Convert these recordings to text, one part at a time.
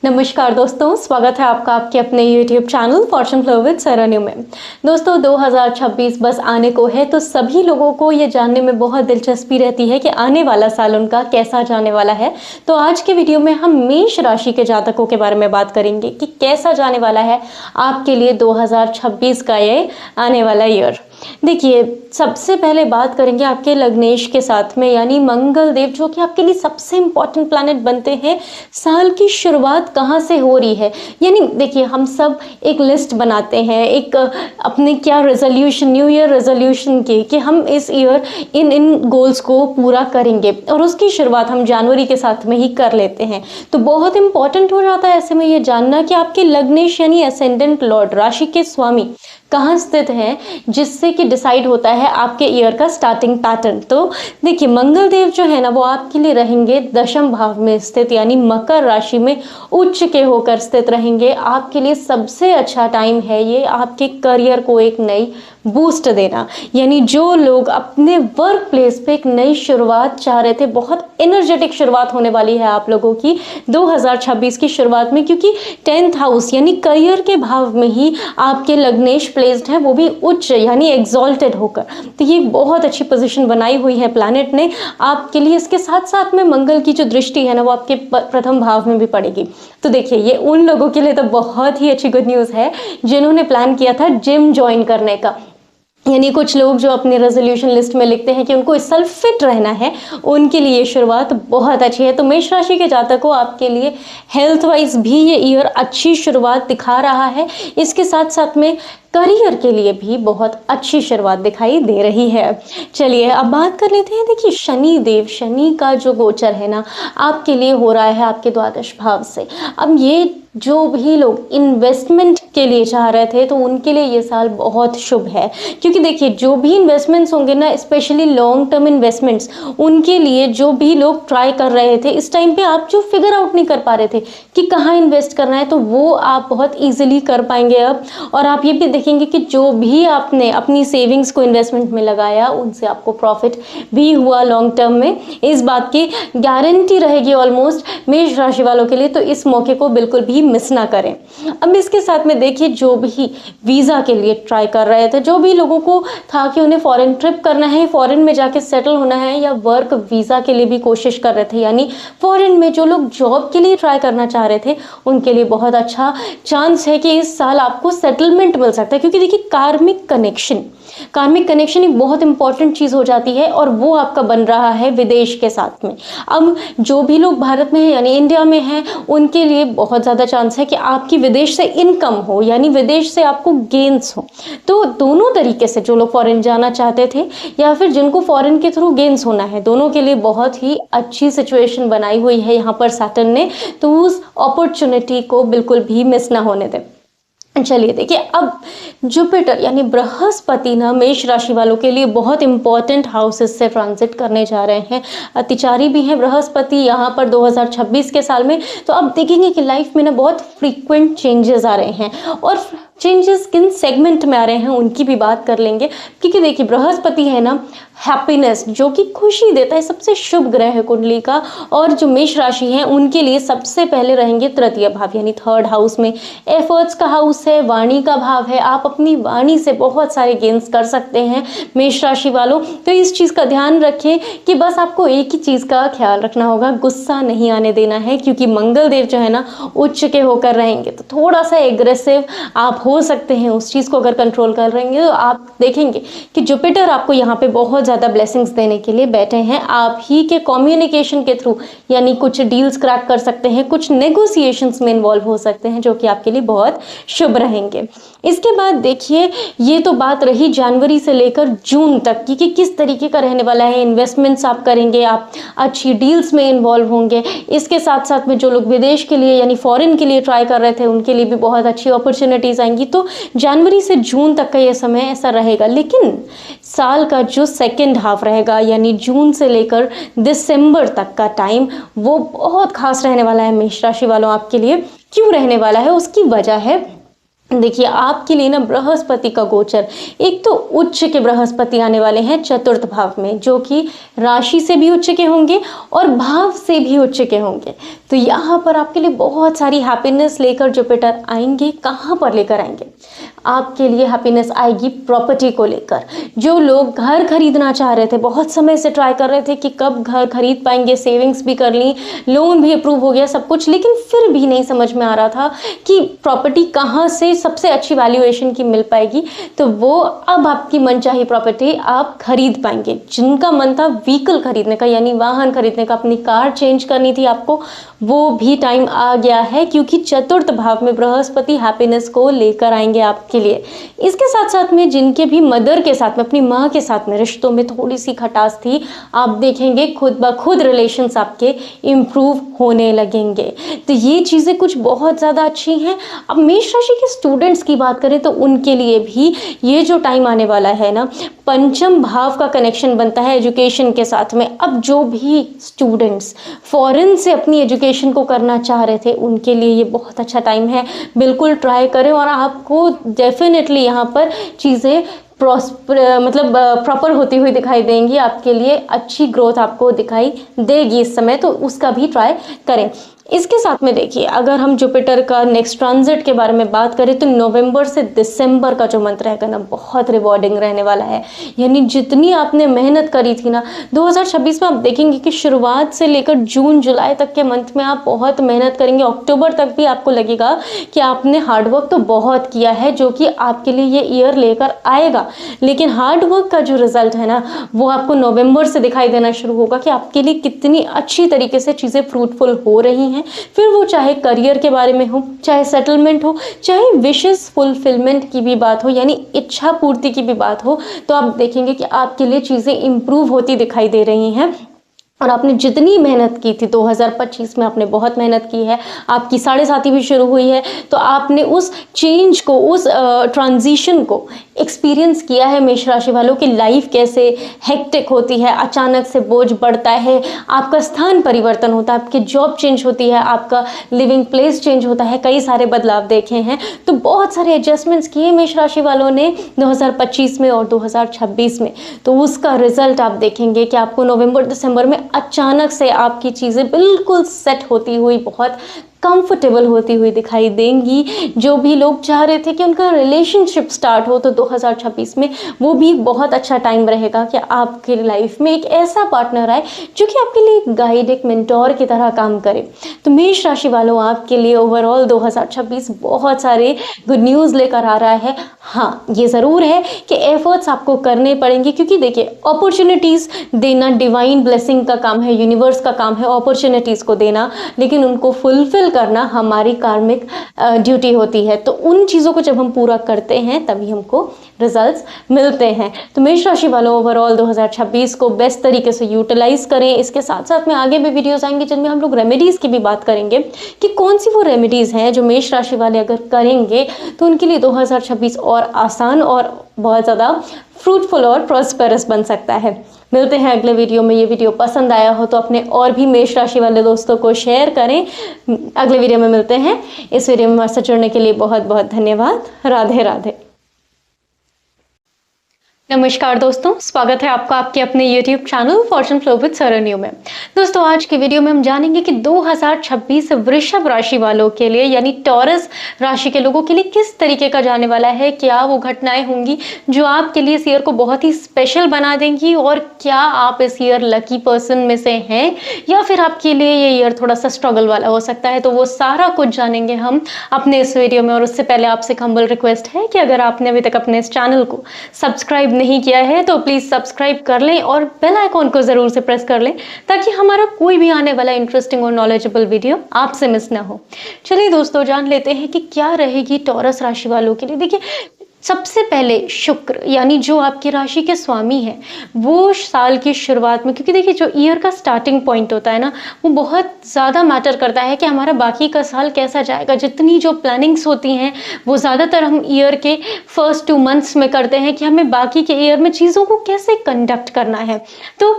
नमस्कार दोस्तों, स्वागत है आपका आपके अपने YouTube channel fortune flow with Saranyu में। दोस्तों 2026 बस आने को है, तो सभी लोगों को ये जानने में बहुत दिलचस्पी रहती है कि आने वाला साल उनका कैसा जाने वाला है। तो आज के वीडियो में हम मेष राशि के जातकों के बारे में बात करेंगे कि कैसा जाने वाला है आपके लिए 2026 का ये आने वाला ईयर। देखिए, सबसे पहले बात करेंगे आपके लग्नेश के साथ में, यानी मंगल देव, जो कि आपके लिए सबसे इंपॉर्टेंट प्लैनेट बनते हैं। साल की शुरुआत कहाँ से हो रही है, यानी देखिए, हम सब एक लिस्ट बनाते हैं, एक अपने क्या रेजोल्यूशन, न्यू ईयर रेजोल्यूशन की, कि हम इस ईयर इन गोल्स को पूरा करेंगे, और उसकी शुरुआत हम जनवरी के साथ में ही कर लेते हैं। तो बहुत इंपॉर्टेंट हो जाता है ऐसे में ये जानना कि आपके लग्नेश यानी असेंडेंट लॉर्ड, राशि के स्वामी कहाँ स्थित है, जिससे कि डिसाइड होता है आपके ईयर का स्टार्टिंग पैटर्न। तो देखिए, मंगल देव जो है ना, वो आपके लिए रहेंगे दशम भाव में स्थित, यानी मकर राशि में उच्च के होकर स्थित रहेंगे। आपके लिए सबसे अच्छा टाइम है ये आपके करियर को एक नई बूस्ट देना, यानी जो लोग अपने वर्क प्लेस पे एक नई शुरुआत चाह रहे थे, बहुत एनर्जेटिक शुरुआत होने वाली है आप लोगों की 2026 की शुरुआत में, क्योंकि 10th हाउस यानी करियर के भाव में ही आपके लग्नेश प्लेस्ड है, वो भी उच्च यानी एग्जॉल्टेड होकर। तो ये बहुत अच्छी पोजीशन बनाई हुई है प्लैनेट ने आपके लिए। इसके साथ साथ में मंगल की जो दृष्टि है ना, वो आपके प्रथम भाव में भी पड़ेगी। तो देखिए, ये उन लोगों के लिए तो बहुत ही अच्छी गुड न्यूज़ है जिन्होंने प्लान किया था जिम ज्वाइन करने का, यानी कुछ लोग जो अपने रेजोल्यूशन लिस्ट में लिखते हैं कि उनको इस साल फिट रहना है, उनके लिए शुरुआत बहुत अच्छी है। तो मेष राशि के जातकों, आपके लिए हेल्थ वाइज भी ये ईयर अच्छी शुरुआत दिखा रहा है। इसके साथ साथ में करियर के लिए भी बहुत अच्छी शुरुआत दिखाई दे रही है। चलिए अब बात कर लेते हैं। देखिए, शनि देव, शनि का जो गोचर है ना, आपके लिए हो रहा है आपके द्वादश भाव से। अब ये जो भी लोग इन्वेस्टमेंट के लिए चाह रहे थे, तो उनके लिए ये साल बहुत शुभ है, क्योंकि देखिए, जो भी इन्वेस्टमेंट्स होंगे ना, स्पेशली लॉन्ग टर्म इन्वेस्टमेंट्स, उनके लिए जो भी लोग ट्राई कर रहे थे इस टाइम पे, आप जो फिगर आउट नहीं कर पा रहे थे कि कहाँ इन्वेस्ट करना है, तो वो आप बहुत ईजिली कर पाएंगे अब। और आप ये भी देखेंगे कि जो भी आपने अपनी सेविंग्स को इन्वेस्टमेंट में लगाया, उनसे आपको प्रॉफिट भी हुआ लॉन्ग टर्म में, इस बात की गारंटी रहेगी ऑलमोस्ट मेष राशि वालों के लिए। तो इस मौके को बिल्कुल भी मिस ना करें। अब इसके साथ में देखिए, जो भी वीज़ा के लिए ट्राई कर रहे थे, जो भी लोगों को था कि उन्हें फॉरेन ट्रिप करना है, फॉरेन में जाके सेटल होना है, या वर्क वीज़ा के लिए भी कोशिश कर रहे थे, यानी फॉरेन में जो लोग जॉब के लिए ट्राई करना चाह रहे थे, उनके लिए बहुत अच्छा चांस है कि इस साल आपको सेटलमेंट मिल सकता है। क्योंकि देखिए, कार्मिक कनेक्शन एक बहुत इंपॉर्टेंट चीज़ हो जाती है, और वो आपका बन रहा है विदेश के साथ में। अब जो भी लोग भारत में हैं यानी इंडिया में हैं, उनके लिए बहुत ज़्यादा चांस है कि आपकी विदेश से इनकम हो, यानी विदेश से आपको गेन्स हो। तो दोनों तरीके से, जो लोग फॉरेन जाना चाहते थे या फिर जिनको फॉरेन के थ्रू गेन्स होना है, दोनों के लिए बहुत ही अच्छी सिचुएशन बनाई हुई है यहाँ पर सैटर्न ने। तो उस अपॉर्चुनिटी को बिल्कुल भी मिस ना होने दें। चलिए देखिए, अब जुपिटर यानी बृहस्पति ना मेष राशि वालों के लिए बहुत इंपॉर्टेंट हाउसेस से ट्रांजिट करने जा रहे हैं। अतिचारी भी हैं बृहस्पति यहाँ पर 2026 के साल में। तो अब देखेंगे कि लाइफ में ना बहुत फ्रीक्वेंट चेंजेस आ रहे हैं, और चेंजेस किन सेगमेंट में आ रहे हैं उनकी भी बात कर लेंगे। क्योंकि देखिए, बृहस्पति है ना हैप्पीनेस, जो कि खुशी देता है, सबसे शुभ ग्रह है कुंडली का। और जो मेष राशि है, उनके लिए सबसे पहले रहेंगे तृतीय भाव यानी थर्ड हाउस में। एफर्ट्स का हाउस है, वाणी का भाव है। आप अपनी वाणी से बहुत सारे गेन्स कर सकते हैं मेष राशि वालों। तो इस चीज़ का ध्यान रखें कि बस आपको एक ही चीज़ का ख्याल रखना होगा, गुस्सा नहीं आने देना है, क्योंकि मंगल देव जो है ना उच्च के होकर रहेंगे। तो थोड़ा सा एग्रेसिव आप हो सकते हैं, उस चीज़ को अगर कंट्रोल कर रहेंगे तो आप देखेंगे कि जुपिटर आपको यहाँ पे बहुत ज़्यादा ब्लेसिंग्स देने के लिए बैठे हैं। आप ही के कम्युनिकेशन के थ्रू, यानी कुछ डील्स क्रैक कर सकते हैं, कुछ नेगोशिएशंस में इन्वॉल्व हो सकते हैं, जो कि आपके लिए बहुत शुभ रहेंगे। इसके बाद देखिए, ये तो बात रही जनवरी से लेकर जून तक की कि किस तरीके का रहने वाला है। इन्वेस्टमेंट्स आप करेंगे, आप अच्छी डील्स में इन्वॉल्व होंगे। इसके साथ साथ में जो लोग विदेश के लिए यानी फॉरेन के लिए ट्राई कर रहे थे, उनके लिए भी बहुत अच्छी अपॉर्चुनिटीज़ आएंगी। तो जनवरी से जून तक का ये समय ऐसा रहेगा। लेकिन साल का जो सेकेंड हाफ रहेगा, यानी जून से लेकर दिसंबर तक का टाइम, वो बहुत खास रहने वाला है मेष राशि वालों आपके लिए। क्यों रहने वाला है, उसकी वजह है देखिए आपके लिए ना बृहस्पति का गोचर, एक तो उच्च के बृहस्पति आने वाले हैं चतुर्थ भाव में, जो कि राशि से भी उच्च के होंगे और भाव से भी उच्च के होंगे। तो यहाँ पर आपके लिए बहुत सारी हैप्पीनेस लेकर जुपिटर आएंगे। कहाँ पर लेकर आएंगे? आपके लिए हैप्पीनेस आएगी प्रॉपर्टी को लेकर। जो लोग घर खरीदना चाह रहे थे, बहुत समय से ट्राई कर रहे थे कि कब घर खरीद पाएंगे, सेविंग्स भी कर ली, लोन भी अप्रूव हो गया सब कुछ, लेकिन फिर भी नहीं समझ में आ रहा था कि प्रॉपर्टी कहाँ से सबसे अच्छी वैल्यूएशन की मिल पाएगी, तो वो अब आपकी मनचाही प्रॉपर्टी आप खरीद पाएंगे। जिनका मन था व्हीकल खरीदने का, यानी वाहन खरीदने का, अपनी कार चेंज करनी थी आपको, वो भी टाइम आ गया है, क्योंकि चतुर्थ भाव में बृहस्पति हैप्पीनेस को लेकर आएंगे आपके लिए। इसके साथ साथ में जिनके भी मदर के साथ में, अपनी माँ के साथ में रिश्तों में थोड़ी सी खटास थी, आप देखेंगे खुद ब खुद रिलेशंस आपके इम्प्रूव होने लगेंगे। तो ये चीज़ें कुछ बहुत ज़्यादा अच्छी हैं। अब मेष राशि के स्टूडेंट्स की बात करें तो उनके लिए भी ये जो टाइम आने वाला है ना, पंचम भाव का कनेक्शन बनता है एजुकेशन के साथ में। अब जो भी स्टूडेंट्स फॉरेन से अपनी एजुकेशन को करना चाह रहे थे, उनके लिए ये बहुत अच्छा टाइम है। बिल्कुल ट्राई करें और आपको डेफिनेटली यहाँ पर चीज़ें प्रॉपर होती हुई दिखाई देंगी। आपके लिए अच्छी ग्रोथ आपको दिखाई देगी इस समय, तो उसका भी ट्राई करें। इसके साथ में देखिए, अगर हम जुपिटर का नेक्स्ट ट्रांजिट के बारे में बात करें तो नवंबर से दिसंबर का जो मंथ रहेगा ना, बहुत रिवॉर्डिंग रहने वाला है। यानी जितनी आपने मेहनत करी थी ना 2026 में, आप देखेंगे कि शुरुआत से लेकर जून जुलाई तक के मंथ में आप बहुत मेहनत करेंगे। अक्टूबर तक भी आपको लगेगा कि आपने हार्डवर्क तो बहुत किया है, जो कि आपके लिए ये ईयर लेकर आएगा। लेकिन हार्डवर्क का जो रिजल्ट है ना, वो आपको नवंबर से दिखाई देना शुरू होगा कि आपके लिए कितनी अच्छी तरीके से चीज़ें फ्रूटफुल हो रही हैं। फिर वो चाहे करियर के बारे में हो, चाहे सेटलमेंट हो, चाहे विशेस फुलफिलमेंट की भी बात हो, यानी इच्छा पूर्ति की भी बात हो, तो आप देखेंगे कि आपके लिए चीज़ें इंप्रूव होती दिखाई दे रही हैं। और आपने जितनी मेहनत की थी 2025 में, आपने बहुत मेहनत की है, आपकी 7.5 भी शुरू हुई है, तो आपने उस चेंज को, उस ट्रांजिशन को एक्सपीरियंस किया है। मेष राशि वालों की लाइफ कैसे हेक्टिक होती है, अचानक से बोझ बढ़ता है, आपका स्थान परिवर्तन होता है, आपकी जॉब चेंज होती है, आपका लिविंग प्लेस चेंज होता है, कई सारे बदलाव देखे हैं। तो बहुत सारे एडजस्टमेंट्स किए मेष राशि वालों ने 2025 में और 2026 में। तो उसका रिजल्ट आप देखेंगे कि आपको नवंबर दिसंबर में अचानक से आपकी चीज़ें बिल्कुल सेट होती हुई, बहुत कंफर्टेबल होती हुई दिखाई देंगी। जो भी लोग चाह रहे थे कि उनका रिलेशनशिप स्टार्ट हो, तो 2026 में वो भी बहुत अच्छा टाइम रहेगा कि आपके लाइफ में एक ऐसा पार्टनर आए जो कि आपके लिए एक गाइड, एक मेंटोर की तरह काम करे। तो मेष राशि वालों, आपके लिए ओवरऑल 2026 बहुत सारे गुड न्यूज़ लेकर आ रहा है। हाँ, ये ज़रूर है कि एफर्ट्स आपको करने पड़ेंगे, क्योंकि देखिए अपॉर्चुनिटीज़ देना डिवाइन ब्लेसिंग का काम है, यूनिवर्स का काम है अपॉर्चुनिटीज़ को देना, लेकिन उनको फुलफिल करना हमारी कार्मिक ड्यूटी होती है। तो उन चीज़ों को जब हम पूरा करते हैं तभी हमको रिजल्ट्स मिलते हैं। तो मेष राशि वालों, ओवरऑल 2026 को बेस्ट तरीके से यूटिलाइज करें। इसके साथ साथ में आगे भी वीडियोस आएंगे जिनमें हम लोग रेमेडीज़ की भी बात करेंगे कि कौन सी वो रेमेडीज़ हैं जो मेष राशि वाले अगर करेंगे तो उनके लिए 2026 और आसान और बहुत ज़्यादा फ्रूटफुल और प्रॉस्पेरस बन सकता है। मिलते हैं अगले वीडियो में। ये वीडियो पसंद आया हो तो अपने और भी मेष राशि वाले दोस्तों को शेयर करें। अगले वीडियो में मिलते हैं। इस वीडियो में हमारे साथ जुड़ने के लिए बहुत बहुत धन्यवाद। राधे राधे। नमस्कार दोस्तों, स्वागत है आपका आपके अपने YouTube channel fortune flow with Saranyu में। दोस्तों, आज की वीडियो में हम जानेंगे कि 2026 वृषभ राशि वालों के लिए, यानी टॉरस राशि के लोगों के लिए किस तरीके का जाने वाला है। क्या वो घटनाएं होंगी जो आपके लिए इस ईयर को बहुत ही स्पेशल बना देंगी, और क्या आप इस ईयर लकी पर्सन में से हैं, या फिर आपके लिए ये ईयर थोड़ा सा स्ट्रगल वाला हो सकता है। तो वो सारा कुछ जानेंगे हम अपने इस वीडियो में। और उससे पहले आपसे एक हम्बल रिक्वेस्ट है कि अगर आपने अभी तक अपने इस चैनल को सब्सक्राइब नहीं किया है तो प्लीज सब्सक्राइब कर लें और बेल आइकॉन को जरूर से प्रेस कर लें, ताकि हमारा कोई भी आने वाला इंटरेस्टिंग और नॉलेजेबल वीडियो आपसे मिस ना हो। चलिए दोस्तों, जान लेते हैं कि क्या रहेगी टॉरस राशि वालों के लिए। देखिए, सबसे पहले शुक्र, यानी जो आपकी राशि के स्वामी हैं, वो साल की शुरुआत में, क्योंकि देखिए जो ईयर का स्टार्टिंग पॉइंट होता है ना, वो बहुत ज़्यादा मैटर करता है कि हमारा बाकी का साल कैसा जाएगा। जितनी जो प्लानिंग्स होती हैं वो ज़्यादातर हम ईयर के फर्स्ट 2 मंथ्स में करते हैं कि हमें बाकी के ईयर में चीज़ों को कैसे कंडक्ट करना है। तो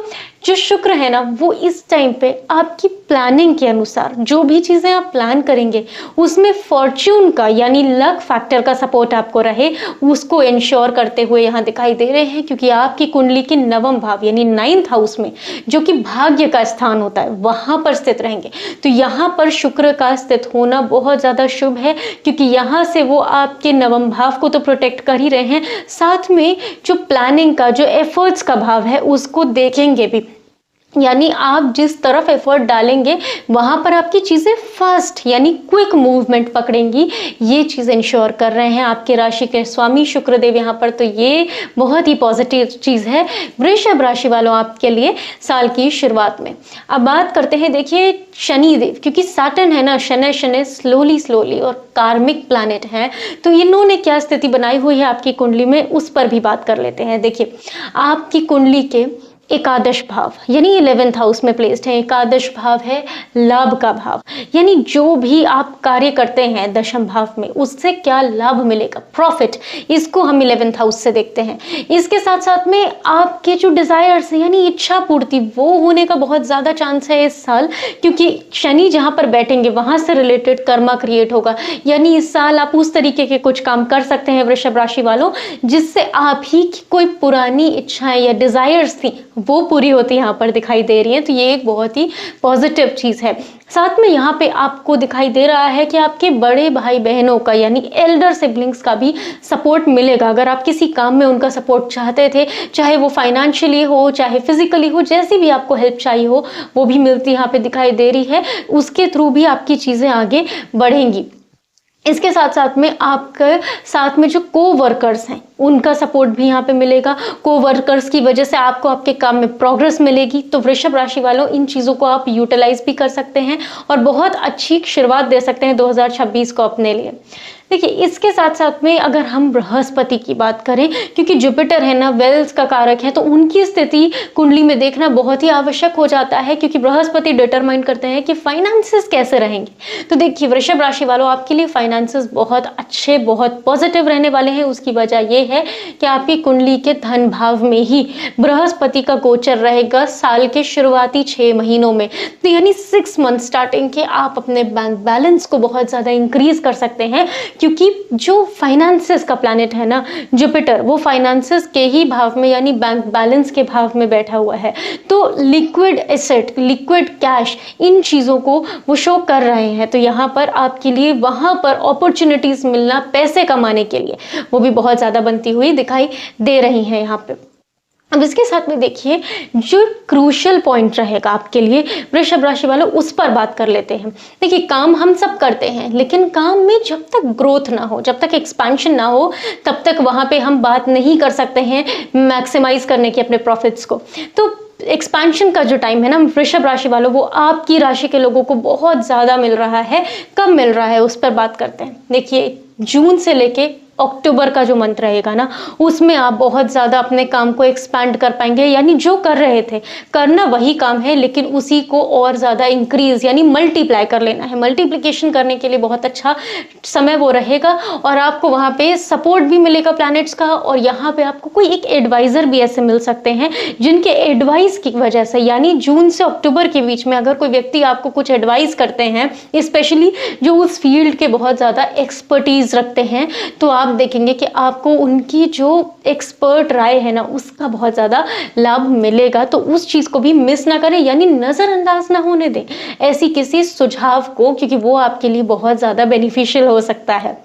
जो शुक्र है ना वो इस टाइम पे आपकी प्लानिंग के अनुसार जो भी चीज़ें आप प्लान करेंगे उसमें फॉर्च्यून का यानी लक फैक्टर का सपोर्ट आपको रहे, उसको इंश्योर करते हुए यहाँ दिखाई दे रहे हैं। क्योंकि आपकी कुंडली के नवम भाव यानी 9th हाउस में जो कि भाग्य का स्थान होता है वहां पर स्थित रहेंगे। तो यहाँ पर शुक्र का स्थित होना बहुत ज़्यादा शुभ है, क्योंकि यहाँ से वो आपके नवम भाव को तो प्रोटेक्ट कर ही रहे हैं, साथ में जो प्लानिंग का जो एफर्ट्स का भाव है उसको देखेंगे भी। यानी आप जिस तरफ एफर्ट डालेंगे वहां पर आपकी चीज़ें फास्ट यानी क्विक मूवमेंट पकड़ेंगी, ये चीज़ इंश्योर कर रहे हैं आपके राशि के स्वामी शुक्रदेव यहाँ पर। तो ये बहुत ही पॉजिटिव चीज़ है वृषभ राशि वालों आपके लिए साल की शुरुआत में। अब बात करते हैं, देखिए शनिदेव, क्योंकि सैटर्न है ना, शनि शनि स्लोली और कार्मिक प्लैनेट है, तो इन्होंने क्या स्थिति बनाई हुई है आपकी कुंडली में उस पर भी बात कर लेते हैं। देखिए आपकी कुंडली के एकादश भाव यानी 11th हाउस में प्लेस्ड है। एकादश भाव है लाभ का भाव, यानी जो भी आप कार्य करते हैं दशम भाव में उससे क्या लाभ मिलेगा, प्रॉफिट, इसको हम 11th हाउस से देखते हैं। इसके साथ साथ में आपके जो डिजायर्स यानी इच्छा पूर्ति वो होने का बहुत ज्यादा चांस है इस साल, क्योंकि शनि जहां पर बैठेंगे वहां से रिलेटेड कर्मा क्रिएट होगा। यानी इस साल आप उस तरीके के कुछ काम कर सकते हैं वृषभ राशि वालों जिससे आप ही की कोई पुरानी इच्छाएं या डिजायर्स थी वो पूरी होती यहाँ पर दिखाई दे रही है। तो ये एक बहुत ही पॉजिटिव चीज़ है। साथ में यहाँ पे आपको दिखाई दे रहा है कि आपके बड़े भाई बहनों का यानी एल्डर सिबलिंग्स का भी सपोर्ट मिलेगा। अगर आप किसी काम में उनका सपोर्ट चाहते थे, चाहे वो फाइनेंशियली हो चाहे फिजिकली हो, जैसी भी आपको हेल्प चाहिए हो वो भी मिलती यहाँ पे दिखाई दे रही है। उसके थ्रू भी आपकी चीज़ें आगे बढ़ेंगी। इसके साथ साथ में आपके साथ में जो को वर्कर्स हैं उनका सपोर्ट भी यहाँ पे मिलेगा। को वर्कर्स की वजह से आपको आपके काम में प्रोग्रेस मिलेगी। तो वृषभ राशि वालों इन चीज़ों को आप यूटिलाइज भी कर सकते हैं और बहुत अच्छी शुरुआत दे सकते हैं 2026 को अपने लिए। देखिए इसके साथ साथ में अगर हम बृहस्पति की बात करें, क्योंकि जुपिटर है ना वेल्थ का कारक है, तो उनकी स्थिति कुंडली में देखना बहुत ही आवश्यक हो जाता है, क्योंकि बृहस्पति डिटरमाइन करते हैं कि फाइनेंसेस कैसे रहेंगे। तो देखिए वृषभ राशि वालों आपके लिए फाइनेंसेस बहुत अच्छे बहुत पॉजिटिव रहने वाले हैं। उसकी वजह यह है कि आपकी कुंडली के धन भाव में ही बृहस्पति का गोचर रहेगा साल के शुरुआती 6 महीनों में। तो यानी 6 मंथ स्टार्टिंग के आप अपने बैंक बैलेंस को बहुत ज़्यादा इंक्रीज कर सकते हैं, क्योंकि जो फाइनेंसेस का प्लैनेट है ना जुपिटर, वो फाइनेंसेस के ही भाव में यानी बैंक बैलेंस के भाव में बैठा हुआ है। तो liquid asset liquid cash in चीज़ों को वो शो कर रहे हैं। तो यहाँ पर आपके लिए वहाँ पर अपॉर्चुनिटीज मिलना पैसे कमाने के लिए वो भी बहुत ज़्यादा बनती हुई दिखाई दे रही हैं यहाँ पे। अब इसके साथ में देखिए जो क्रूशियल पॉइंट रहेगा आपके लिए वृषभ राशि वालों उस पर बात कर लेते हैं। देखिए काम हम सब करते हैं, लेकिन काम में जब तक ग्रोथ ना हो, जब तक एक्सपेंशन ना हो, तब तक वहाँ पे हम बात नहीं कर सकते हैं मैक्सिमाइज करने की अपने प्रॉफिट्स को। तो एक्सपेंशन का जो टाइम है ना वृषभ राशि वालों वो आपकी राशि के लोगों को बहुत ज़्यादा मिल रहा है। कब मिल रहा है उस पर बात करते हैं। देखिए जून से लेके अक्टूबर का जो मंथ रहेगा ना उसमें आप बहुत ज़्यादा अपने काम को एक्सपैंड कर पाएंगे। यानी जो कर रहे थे करना वही काम है, लेकिन उसी को और ज़्यादा इंक्रीज यानी मल्टीप्लाई कर लेना है। मल्टीप्लिकेशन करने के लिए बहुत अच्छा समय वो रहेगा और आपको वहाँ पे सपोर्ट भी मिलेगा प्लैनेट्स का। और यहाँ पे आपको कोई एक एडवाइज़र भी ऐसे मिल सकते हैं जिनके एडवाइस की वजह से यानी जून से अक्टूबर के बीच में अगर कोई व्यक्ति आपको कुछ एडवाइस करते हैं, स्पेशली जो उस फील्ड के बहुत ज़्यादा एक्सपर्टीज रखते हैं, तो आप देखेंगे कि आपको उनकी जो एक्सपर्ट राय है ना उसका बहुत ज़्यादा लाभ मिलेगा। तो उस चीज़ को भी मिस ना करें, यानी नज़रअंदाज ना होने दें ऐसी किसी सुझाव को, क्योंकि वो आपके लिए बहुत ज़्यादा बेनिफिशियल हो सकता है।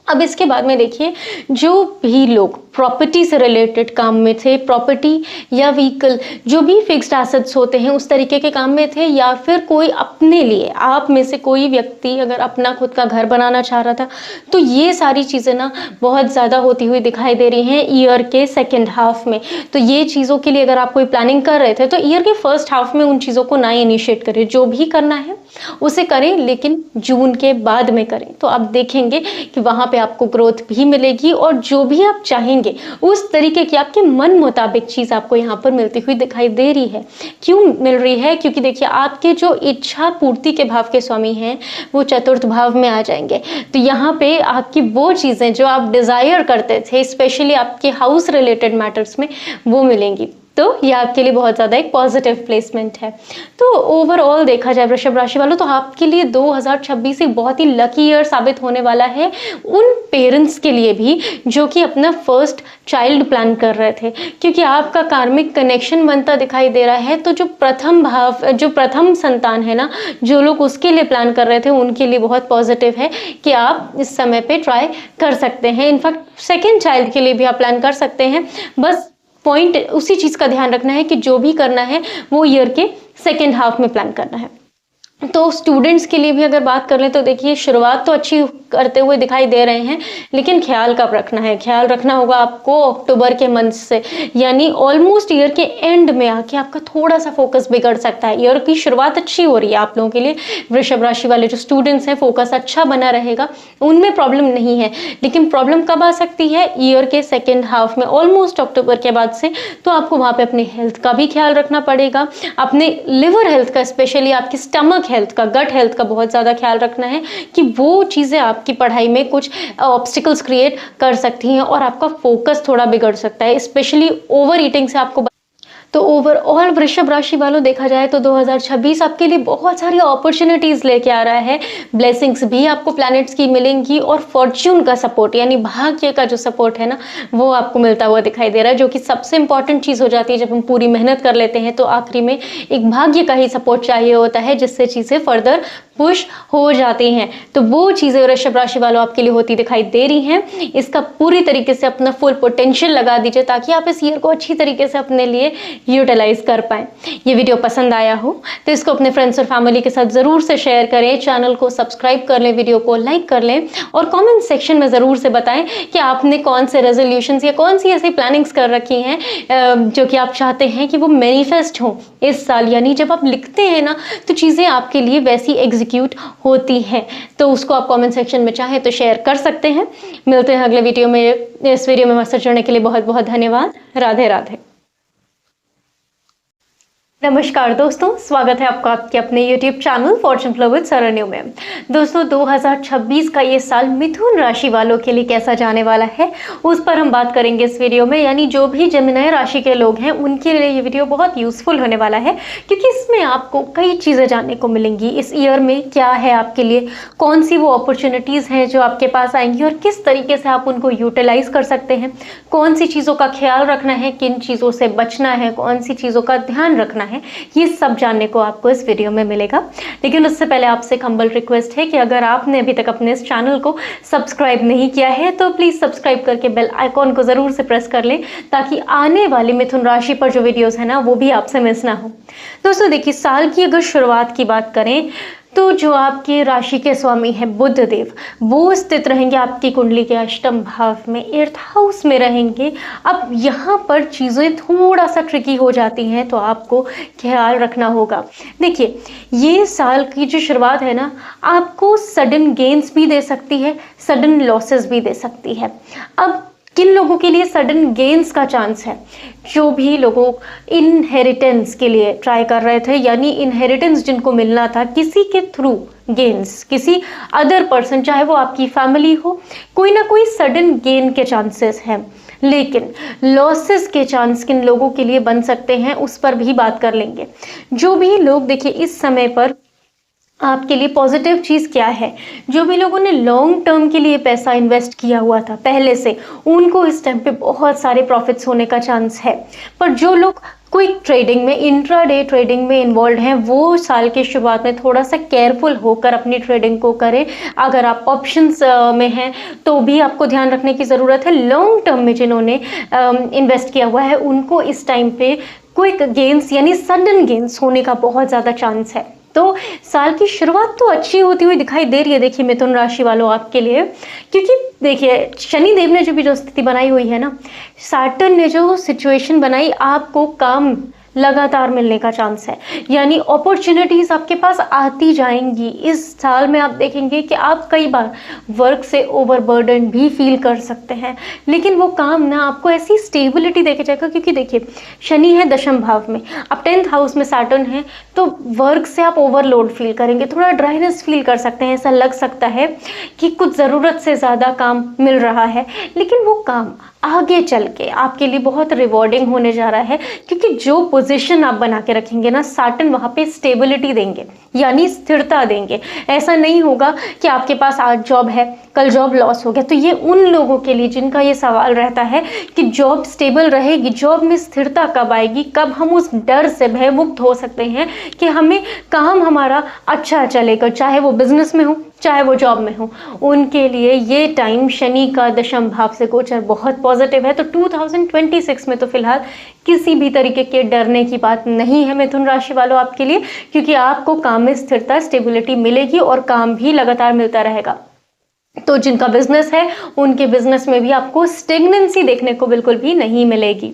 अब इसके बाद में देखिए जो भी लोग प्रॉपर्टी से रिलेटेड काम में थे, प्रॉपर्टी या व्हीकल जो भी फिक्स्ड एसेट्स होते हैं उस तरीके के काम में थे, या फिर कोई अपने लिए आप में से कोई व्यक्ति अगर अपना खुद का घर बनाना चाह रहा था, तो ये सारी चीज़ें ना बहुत ज़्यादा होती हुई दिखाई दे रही हैं ईयर के सेकेंड हाफ में। तो ये चीज़ों के लिए अगर आप कोई प्लानिंग कर रहे थे तो ईयर के फर्स्ट हाफ में उन चीज़ों को ना इनिशिएट करें। जो भी करना है उसे करें, लेकिन जून के बाद में करें। तो आप देखेंगे कि वहाँ पे आपको ग्रोथ भी मिलेगी और जो भी आप चाहेंगे उस तरीके की आपके मन मुताबिक चीज़ आपको यहाँ पर मिलती हुई दिखाई दे रही है। क्यों मिल रही है? क्योंकि देखिए आपके जो इच्छा पूर्ति के भाव के स्वामी हैं वो चतुर्थ भाव में आ जाएंगे। तो यहाँ पे आपकी वो चीज़ें जो आप डिज़ायर करते थे, स्पेशली आपके हाउस रिलेटेड मैटर्स में, वो मिलेंगी। तो ये आपके लिए बहुत ज़्यादा एक पॉजिटिव प्लेसमेंट है। तो ओवरऑल देखा जाए वृषभ राशि वालों, तो आपके लिए 2026 एक बहुत ही लकी ईयर साबित होने वाला है उन पेरेंट्स के लिए भी जो कि अपना फर्स्ट चाइल्ड प्लान कर रहे थे, क्योंकि आपका कार्मिक कनेक्शन बनता दिखाई दे रहा है। तो जो प्रथम संतान है ना, जो लोग उसके लिए प्लान कर रहे थे उनके लिए बहुत पॉजिटिव है कि आप इस समय पे ट्राई कर सकते हैं। इनफैक्ट सेकेंड चाइल्ड के लिए भी आप प्लान कर सकते हैं। बस पॉइंट उसी चीज़ का ध्यान रखना है कि जो भी करना है वो ईयर के सेकेंड हाफ में प्लान करना है। तो स्टूडेंट्स के लिए भी अगर बात कर लें तो देखिए शुरुआत तो अच्छी करते हुए दिखाई दे रहे हैं, लेकिन ख्याल कब रखना है, ख्याल रखना होगा आपको अक्टूबर के मंथ से, यानी ऑलमोस्ट ईयर के एंड में आके आपका थोड़ा सा फोकस बिगड़ सकता है। ईयर की शुरुआत अच्छी हो रही है आप लोगों के लिए, वृषभ राशि वाले जो स्टूडेंट्स हैं फोकस अच्छा बना रहेगा, उनमें प्रॉब्लम नहीं है। लेकिन प्रॉब्लम कब आ सकती है, ईयर के सेकेंड हाफ में, ऑलमोस्ट अक्टूबर के बाद से। तो आपको वहाँ पे अपने हेल्थ का भी ख्याल रखना पड़ेगा, अपने लिवर हेल्थ का, स्पेशली आपकी स्टमक हेल्थ का, गट हेल्थ का बहुत ज़्यादा ख्याल रखना है कि वो चीज़ें आपकी पढ़ाई में कुछ ऑब्स्टिकल्स क्रिएट कर सकती हैं और आपका फोकस थोड़ा बिगड़ सकता है, स्पेशली ओवर ईटिंग से आपको। तो ओवरऑल वृषभ राशि वालों देखा जाए तो 2026 आपके लिए बहुत सारी अपॉर्चुनिटीज़ लेके आ रहा है। ब्लेसिंग्स भी आपको प्लैनेट्स की मिलेंगी और फॉर्च्यून का सपोर्ट यानी भाग्य का जो सपोर्ट है ना वो आपको मिलता हुआ दिखाई दे रहा है, जो कि सबसे इंपॉर्टेंट चीज़ हो जाती है। जब हम पूरी मेहनत कर लेते हैं तो आखिरी में एक भाग्य का ही सपोर्ट चाहिए होता है, जिससे चीज़ें फर्दर पुश हो जाती हैं। तो वो चीज़ें वृषभ राशि वालों आपके लिए होती दिखाई दे रही हैं। इसका पूरी तरीके से अपना फुल पोटेंशियल लगा दीजिए ताकि आप इस ईयर को अच्छी तरीके से अपने लिए यूटिलाइज कर पाएं। ये वीडियो पसंद आया हो तो इसको अपने फ्रेंड्स और फैमिली के साथ ज़रूर से शेयर करें, चैनल को सब्सक्राइब कर लें, वीडियो को लाइक कर लें और कमेंट सेक्शन में ज़रूर से बताएं कि आपने कौन से रेजोल्यूशंस या कौन सी ऐसी प्लानिंग्स कर रखी हैं जो कि आप चाहते हैं कि वो मैनिफेस्ट हो इस साल। यानी जब आप लिखते हैं ना तो चीज़ें आपके लिए वैसी एग्जीक्यूट होती हैं, तो उसको आप कमेंट सेक्शन में चाहें तो शेयर कर सकते हैं। मिलते हैं अगले वीडियो में। इस वीडियो में मस्त जुड़ने के लिए बहुत बहुत धन्यवाद। राधे राधे। नमस्कार दोस्तों, स्वागत है आपका आपके अपने YouTube channel fortune flow with Saranyu में। दोस्तों 2026 का ये साल मिथुन राशि वालों के लिए कैसा जाने वाला है उस पर हम बात करेंगे इस वीडियो में। यानी जो भी जेमिनी राशि के लोग हैं उनके लिए ये वीडियो बहुत यूजफुल होने वाला है, क्योंकि इसमें आपको कई चीज़ें जानने को मिलेंगी। इस ईयर में क्या है आपके लिए, कौन सी वो अपॉर्चुनिटीज़ हैं जो आपके पास आएंगी और किस तरीके से आप उनको यूटिलाइज कर सकते हैं, कौन सी चीज़ों का ख्याल रखना है, किन चीज़ों से बचना है, कौन सी चीज़ों का ध्यान रखना है, ये सब जानने को आपको इस वीडियो में मिलेगा। लेकिन उससे पहले आपसे एक हम्बल रिक्वेस्ट है कि अगर आपने अभी तक अपने इस चैनल को सब्सक्राइब नहीं किया है तो प्लीज़ सब्सक्राइब करके बेल आइकॉन को ज़रूर से प्रेस कर लें, ताकि आने वाली मिथुन राशि पर जो वीडियोस है ना वो भी आपसे मिस ना हो। दोस्तों देखिए, साल की अगर शुरुआत की बात करें तो जो आपकी राशि के स्वामी हैं बुध देव, वो स्थित रहेंगे आपकी कुंडली के अष्टम भाव में, 8th हाउस में रहेंगे। अब यहाँ पर चीज़ें थोड़ा सा ट्रिकी हो जाती हैं, तो आपको ख्याल रखना होगा। देखिए, ये साल की जो शुरुआत है ना आपको सडन गेन्स भी दे सकती है, सडन लॉसेस भी दे सकती है। अब किन लोगों के लिए सडन गेन्स का चांस है? जो भी लोगों इनहेरिटेंस के लिए ट्राई कर रहे थे, यानी इनहेरिटेंस जिनको मिलना था किसी के थ्रू, गेन्स किसी अदर पर्सन, चाहे वो आपकी फैमिली हो, कोई ना कोई सडन गेन के चांसेस हैं। लेकिन लॉसेस के चांस किन लोगों के लिए बन सकते हैं उस पर भी बात कर लेंगे। जो भी लोग देखिए इस समय पर आपके लिए पॉजिटिव चीज़ क्या है, जो भी लोगों ने लॉन्ग टर्म के लिए पैसा इन्वेस्ट किया हुआ था पहले से, उनको इस टाइम पे बहुत सारे प्रॉफिट्स होने का चांस है। पर जो लोग क्विक ट्रेडिंग में, इंट्राडे ट्रेडिंग में इन्वॉल्व हैं, वो साल की शुरुआत में थोड़ा सा केयरफुल होकर अपनी ट्रेडिंग को करें। अगर आप ऑप्शंस में हैं तो भी आपको ध्यान रखने की ज़रूरत है। लॉन्ग टर्म में जिन्होंने इन्वेस्ट किया हुआ है उनको इस टाइम पे क्विक गेन्स यानी सडन गेन्स होने का बहुत ज़्यादा चांस है। तो साल की शुरुआत तो अच्छी होती हुई दिखाई दे रही है देखिए मिथुन राशि वालों आपके लिए, क्योंकि देखिए शनि देव ने जो स्थिति बनाई हुई है ना, सैटर्न ने जो सिचुएशन बनाई, आपको काम लगातार मिलने का चांस है। यानी अपॉर्चुनिटीज़ आपके पास आती जाएंगी। इस साल में आप देखेंगे कि आप कई बार वर्क से ओवरबर्डन भी फील कर सकते हैं, लेकिन वो काम ना आपको ऐसी स्टेबिलिटी देके जाएगा। क्योंकि देखिए शनि है दशम भाव में, अब 10th हाउस में सैटर्न है, तो वर्क से आप ओवरलोड फील करेंगे, थोड़ा ड्राइनेस फील कर सकते हैं। ऐसा लग सकता है कि कुछ ज़रूरत से ज़्यादा काम मिल रहा है, लेकिन वो काम आगे चल के आपके लिए बहुत रिवॉर्डिंग होने जा रहा है, क्योंकि जो पोजीशन आप बना के रखेंगे ना, साटन वहाँ पे स्टेबिलिटी देंगे, यानी स्थिरता देंगे। ऐसा नहीं होगा कि आपके पास आज जॉब है, कल जॉब लॉस हो गया। तो ये उन लोगों के लिए जिनका ये सवाल रहता है कि जॉब स्टेबल रहेगी, जॉब में स्थिरता कब आएगी, कब हम उस डर से भयमुक्त हो सकते हैं कि हमें काम हमारा अच्छा चलेगा, चाहे वो बिजनेस में हो चाहे वो जॉब में हो, उनके लिए ये टाइम शनि का दशम भाव से गोचर बहुत पॉजिटिव है। तो 2026 में तो फिलहाल किसी भी तरीके के डरने की बात नहीं है मिथुन राशि वालों आपके लिए, क्योंकि आपको काम में स्थिरता स्टेबिलिटी मिलेगी और काम भी लगातार मिलता रहेगा। तो जिनका बिजनेस है उनके बिजनेस में भी आपको स्टेगनेंसी देखने को बिल्कुल भी नहीं मिलेगी।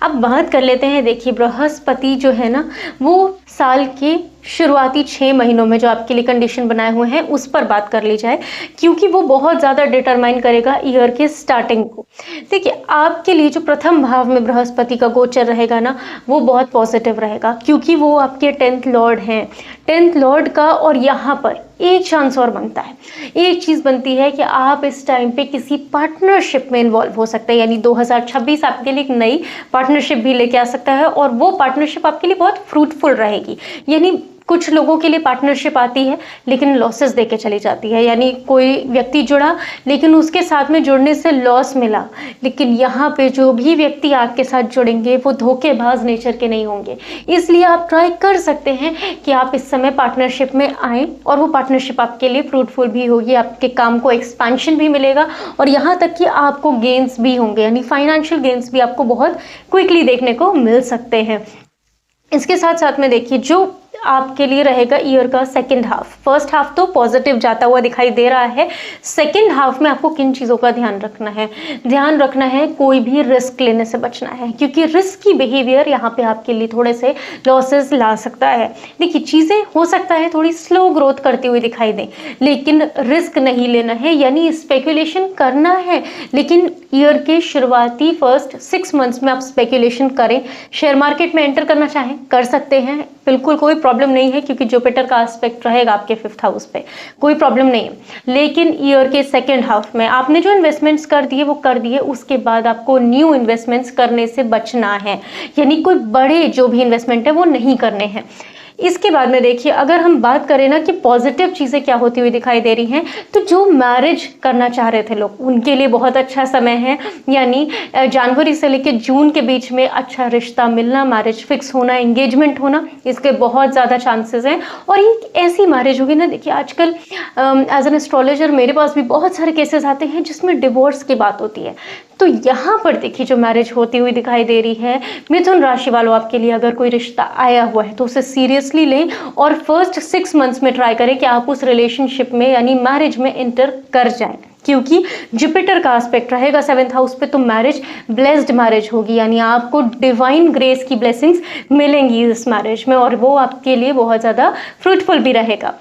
अब बात कर लेते हैं, देखिए बृहस्पति जो है ना, वो साल के शुरुआती 6 महीनों में जो आपके लिए कंडीशन बनाए हुए हैं उस पर बात कर ली जाए, क्योंकि वो बहुत ज़्यादा डिटरमाइन करेगा ईयर के स्टार्टिंग को। देखिए आपके लिए जो प्रथम भाव में बृहस्पति का गोचर रहेगा ना, वो बहुत पॉजिटिव रहेगा, क्योंकि वो आपके 10th लॉर्ड हैं। 10th लॉर्ड का और यहाँ पर एक चांस और बनता है, एक चीज़ बनती है कि आप इस टाइम पे किसी पार्टनरशिप में इन्वॉल्व हो सकते हैं, यानी 2026 आपके लिए एक नई पार्टनरशिप भी लेके आ सकता है, और वो पार्टनरशिप आपके लिए बहुत फ्रूटफुल रहेगी। यानी कुछ लोगों के लिए पार्टनरशिप आती है लेकिन लॉसेस देके चली जाती है, यानी कोई व्यक्ति जुड़ा लेकिन उसके साथ में जुड़ने से लॉस मिला। लेकिन यहाँ पे जो भी व्यक्ति आपके साथ जुड़ेंगे वो धोखेबाज नेचर के नहीं होंगे, इसलिए आप ट्राई कर सकते हैं कि आप इस समय पार्टनरशिप में आएँ, और वो पार्टनरशिप आपके लिए फ्रूटफुल भी होगी, आपके काम को एक्सपेंशन भी मिलेगा, और यहाँ तक कि आपको गेंस भी होंगे, यानी फाइनेंशियल गेंस भी आपको बहुत क्विकली देखने को मिल सकते हैं। इसके साथ साथ में देखिए जो आपके लिए रहेगा ईयर का सेकंड हाफ, फर्स्ट हाफ तो पॉजिटिव जाता हुआ दिखाई दे रहा है, सेकंड हाफ में आपको किन चीज़ों का ध्यान रखना है? ध्यान रखना है कोई भी रिस्क लेने से बचना है, क्योंकि रिस्की बिहेवियर यहाँ पे आपके लिए थोड़े से लॉसेस ला सकता है। देखिए चीज़ें हो सकता है थोड़ी स्लो ग्रोथ करती हुई दिखाई दें, लेकिन रिस्क नहीं लेना है, यानी स्पेकुलेशन करना है, लेकिन ईयर के शुरुआती फर्स्ट 6 मंथ्स में आप स्पेकुलेशन करें। शेयर मार्केट में एंटर करना चाहें कर सकते हैं, बिल्कुल कोई प्रॉब्लम नहीं है, क्योंकि जुपिटर का एस्पेक्ट रहेगा आपके 5th हाउस पे, कोई प्रॉब्लम नहीं है। लेकिन ईयर के सेकंड हाफ में आपने जो इन्वेस्टमेंट्स कर दिए वो कर दिए, उसके बाद आपको न्यू इन्वेस्टमेंट्स करने से बचना है, यानी कोई बड़े जो भी इन्वेस्टमेंट है वो नहीं करने हैं। इसके बाद में देखिए अगर हम बात करें ना कि पॉजिटिव चीज़ें क्या होती हुई दिखाई दे रही हैं, तो जो मैरिज करना चाह रहे थे लोग उनके लिए बहुत अच्छा समय है, यानी जनवरी से लेकर जून के बीच में अच्छा रिश्ता मिलना, मैरिज फिक्स होना, एंगेजमेंट होना, इसके बहुत ज़्यादा चांसेस हैं। और ये ऐसी मैरिज होगी ना, देखिए आजकल एज एन एस्ट्रोलॉजर मेरे पास भी बहुत सारे केसेस आते हैं जिसमें डिवोर्स की बात होती है। तो यहाँ पर देखिए जो मैरिज होती हुई दिखाई दे रही है, मिथुन राशि वालों आपके लिए अगर कोई रिश्ता आया हुआ है तो उसे सीरियसली लें, और फर्स्ट 6 मंथ्स में ट्राई करें कि आप उस रिलेशनशिप में यानी मैरिज में एंटर कर जाएं, क्योंकि जुपिटर का एस्पेक्ट रहेगा 7th हाउस पे, तो मैरिज ब्लेस्ड मैरिज होगी, यानी आपको डिवाइन ग्रेस की ब्लेसिंग्स मिलेंगी इस मैरिज में, और वो आपके लिए बहुत ज़्यादा फ्रूटफुल भी रहेगा।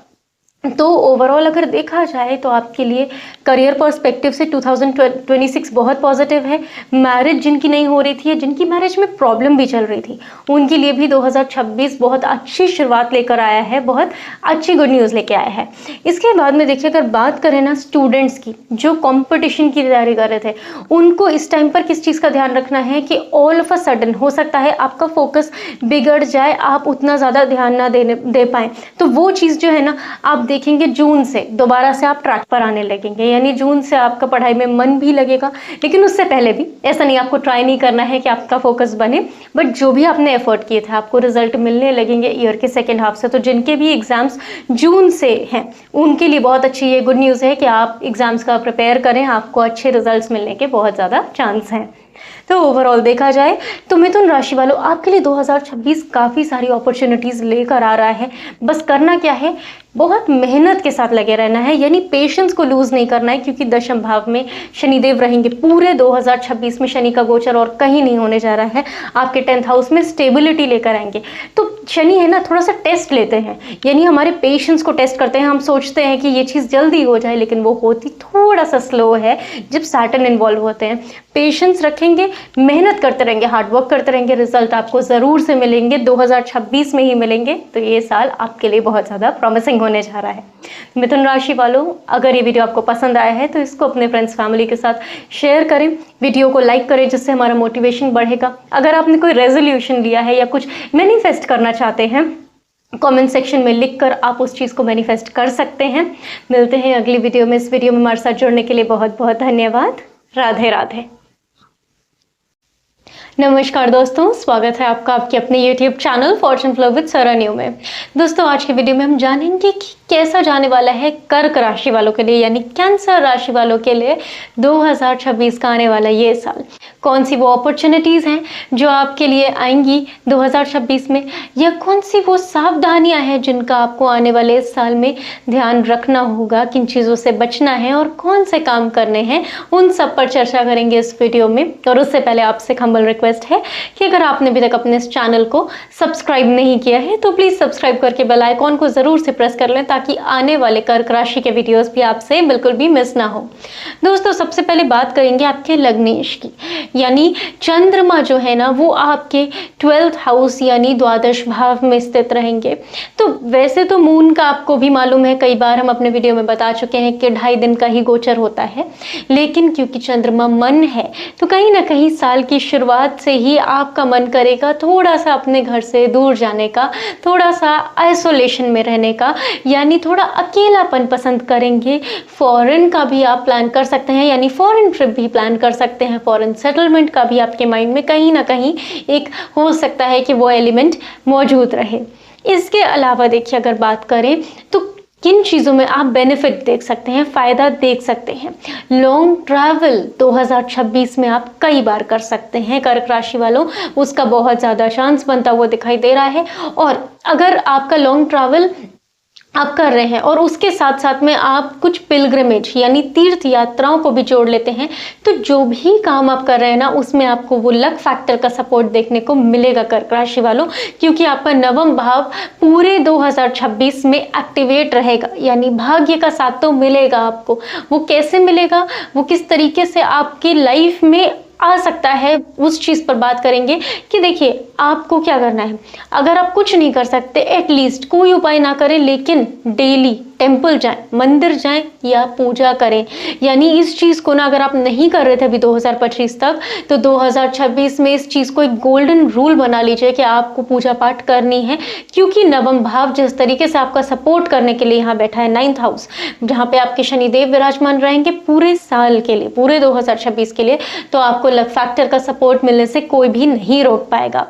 तो ओवरऑल अगर देखा जाए तो आपके लिए करियर पर्सपेक्टिव से 2026 बहुत पॉजिटिव है। मैरिज जिनकी नहीं हो रही थी या जिनकी मैरिज में प्रॉब्लम भी चल रही थी उनके लिए भी 2026 बहुत अच्छी शुरुआत लेकर आया है, बहुत अच्छी गुड न्यूज़ लेके आया है। इसके बाद में देखिए अगर बात करें ना स्टूडेंट्स की जो कंपटीशन की तैयारी कर रहे थे, उनको इस टाइम पर किस चीज़ का ध्यान रखना है कि ऑल ऑफ अ सडन हो सकता है आपका फोकस बिगड़ जाए, आप उतना ज़्यादा ध्यान ना दे पाएँ। तो वो चीज़ जो है ना आप देखेंगे जून से दोबारा से आप ट्रैक पर आने लगेंगे, यानी जून से आपका पढ़ाई में मन भी लगेगा। लेकिन उससे पहले भी ऐसा नहीं, आपको ट्राई नहीं करना है कि आपका फोकस बने, बट जो भी आपने एफर्ट किए थे आपको रिजल्ट मिलने लगेंगे ईयर के सेकेंड हाफ से। तो जिनके भी एग्जाम्स जून से हैं उनके लिए बहुत अच्छी ये गुड न्यूज़ है कि आप एग्जाम्स का प्रिपेयर करें, आपको अच्छे रिजल्ट्स मिलने के बहुत ज़्यादा चांस हैं। तो ओवरऑल देखा जाए तो मिथुन राशि वालों आपके लिए 2026 काफ़ी सारी अपॉर्चुनिटीज़ लेकर आ रहा है। बस करना क्या है, बहुत मेहनत के साथ लगे रहना है, यानी पेशेंस को लूज नहीं करना है, क्योंकि दशम भाव में शनिदेव रहेंगे पूरे 2026 में। शनि का गोचर और कहीं नहीं होने जा रहा है, आपके 10th हाउस में स्टेबिलिटी लेकर आएंगे। तो शनि है ना, थोड़ा सा टेस्ट लेते हैं, यानी हमारे पेशेंस को टेस्ट करते हैं। हम सोचते हैं कि ये चीज़ जल्दी हो जाए, लेकिन वो होती थोड़ा सा स्लो है जब सैटर्न इन्वॉल्व होते हैं। पेशेंस रखेंगे, मेहनत करते रहेंगे, हार्डवर्क करते रहेंगे, रिजल्ट आपको ज़रूर से मिलेंगे, 2026 में ही मिलेंगे। तो ये साल आपके लिए बहुत ज़्यादा प्रॉमिसिंग होने जा रहा है। मिथुन राशि वालों, अगर ये वीडियो आपको पसंद आया है तो इसको अपने फ्रेंड्स फैमिली के साथ शेयर करें, वीडियो को लाइक करें, जिससे हमारा मोटिवेशन बढ़ेगा। अगर आपने कोई रेजोल्यूशन लिया है या कुछ मैनिफेस्ट करना चाहते हैं, कमेंट सेक्शन में लिखकर आप उस चीज़ को मैनिफेस्ट कर सकते हैं। मिलते हैं अगली वीडियो में। इस वीडियो में हमारे साथ जुड़ने के लिए बहुत बहुत धन्यवाद। राधे राधे। नमस्कार दोस्तों, स्वागत है आपका आपके अपने YouTube channel fortune flow with सरा न्यू में। दोस्तों, आज के वीडियो में हम जानेंगे कि कैसा जाने वाला है कर्क राशि वालों के लिए, यानी कैंसर राशि वालों के लिए 2026 का आने वाला ये साल। कौन सी वो अपॉर्चुनिटीज़ हैं जो आपके लिए आएंगी 2026 में, या कौन सी वो सावधानियां हैं जिनका आपको आने वाले इस साल में ध्यान रखना होगा, किन चीज़ों से बचना है और कौन से काम करने हैं, उन सब पर चर्चा करेंगे इस वीडियो में। और उससे पहले आपसे हम्बल रिक्वेस्ट है कि अगर आपने अभी तक अपने इस चैनल को सब्सक्राइब नहीं किया है तो प्लीज़ सब्सक्राइब करके बेल आइकॉन को ज़रूर से प्रेस कर लें, ताकि आने वाले कर्क राशि के वीडियोस भी आपसे बिल्कुल भी मिस ना हो। दोस्तों, सबसे पहले बात करेंगे आपके लग्नेश की, यानी चंद्रमा जो है ना वो आपके 12th हाउस यानी द्वादश भाव में स्थित रहेंगे। तो वैसे तो मून का आपको भी मालूम है, कई बार हम अपने वीडियो में बता चुके हैं कि 2.5 दिन का ही गोचर होता है, लेकिन क्योंकि चंद्रमा मन है तो कहीं ना कहीं साल की शुरुआत से ही आपका मन करेगा थोड़ा सा अपने घर से दूर जाने का, थोड़ा सा आइसोलेशन में रहने का, यानी थोड़ा अकेलापन पसंद करेंगे। फॉरेन का भी आप प्लान कर सकते हैं, यानी फॉरेन ट्रिप भी प्लान कर सकते हैं, फॉरेन सेटलमेंट का भी आपके माइंड में कहीं ना कहीं एक हो सकता है कि वो एलिमेंट मौजूद रहे। इसके अलावा देखिए, अगर बात करें तो किन चीज़ों में आप बेनिफिट देख सकते हैं, फ़ायदा देख सकते हैं। लॉन्ग ट्रैवल 2026 में आप कई बार कर सकते हैं कर्क राशि वालों, उसका बहुत ज़्यादा चांस बनता हुआ दिखाई दे रहा है। और अगर आपका लॉन्ग ट्रैवल आप कर रहे हैं और उसके साथ साथ में आप कुछ पिलग्रिमेज यानी तीर्थ यात्राओं को भी जोड़ लेते हैं, तो जो भी काम आप कर रहे हैं ना उसमें आपको वो लक फैक्टर का सपोर्ट देखने को मिलेगा कर्क राशि वालों, क्योंकि आपका नवम भाव पूरे 2026 में एक्टिवेट रहेगा, यानी भाग्य का साथ तो मिलेगा आपको। वो कैसे मिलेगा, वो किस तरीके से आपकी लाइफ में आ सकता है, उस चीज़ पर बात करेंगे। कि देखिए, आपको क्या करना है, अगर आप कुछ नहीं कर सकते एटलीस्ट कोई उपाय ना करें, लेकिन डेली टेंपल जाएं, मंदिर जाएं या पूजा करें। यानी इस चीज़ को ना अगर आप नहीं कर रहे थे अभी 2025 तक, तो 2026 में इस चीज़ को एक गोल्डन रूल बना लीजिए कि आपको पूजा पाठ करनी है, क्योंकि नवम भाव जिस तरीके से आपका सपोर्ट करने के लिए यहाँ बैठा है 9th हाउस, जहाँ पे आपके शनिदेव विराजमान रहेंगे पूरे साल के लिए, पूरे 2026 के लिए, तो आपको लक फैक्टर का सपोर्ट मिलने से कोई भी नहीं रोक पाएगा।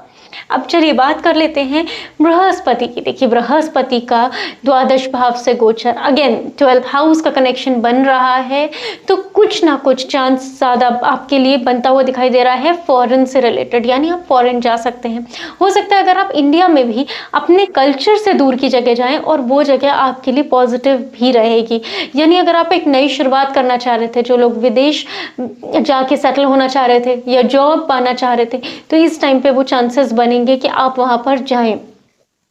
अब चलिए बात कर लेते हैं बृहस्पति की। देखिए, बृहस्पति का द्वादश भाव से गोचर, अगेन 12th हाउस का कनेक्शन बन रहा है, तो कुछ ना कुछ चांस ज़्यादा आपके लिए बनता हुआ दिखाई दे रहा है फॉरेन से रिलेटेड, यानी आप फॉरेन जा सकते हैं। हो सकता है अगर आप इंडिया में भी अपने कल्चर से दूर की जगह जाएं और वो जगह आपके लिए पॉजिटिव भी रहेगी। यानी अगर आप एक नई शुरुआत करना चाह रहे थे, जो लोग विदेश जाके सेटल होना चाह रहे थे या जॉब पाना चाह रहे थे, तो इस टाइम पे वो चांसेस बनेंगे कि आप वहां पर जाएं।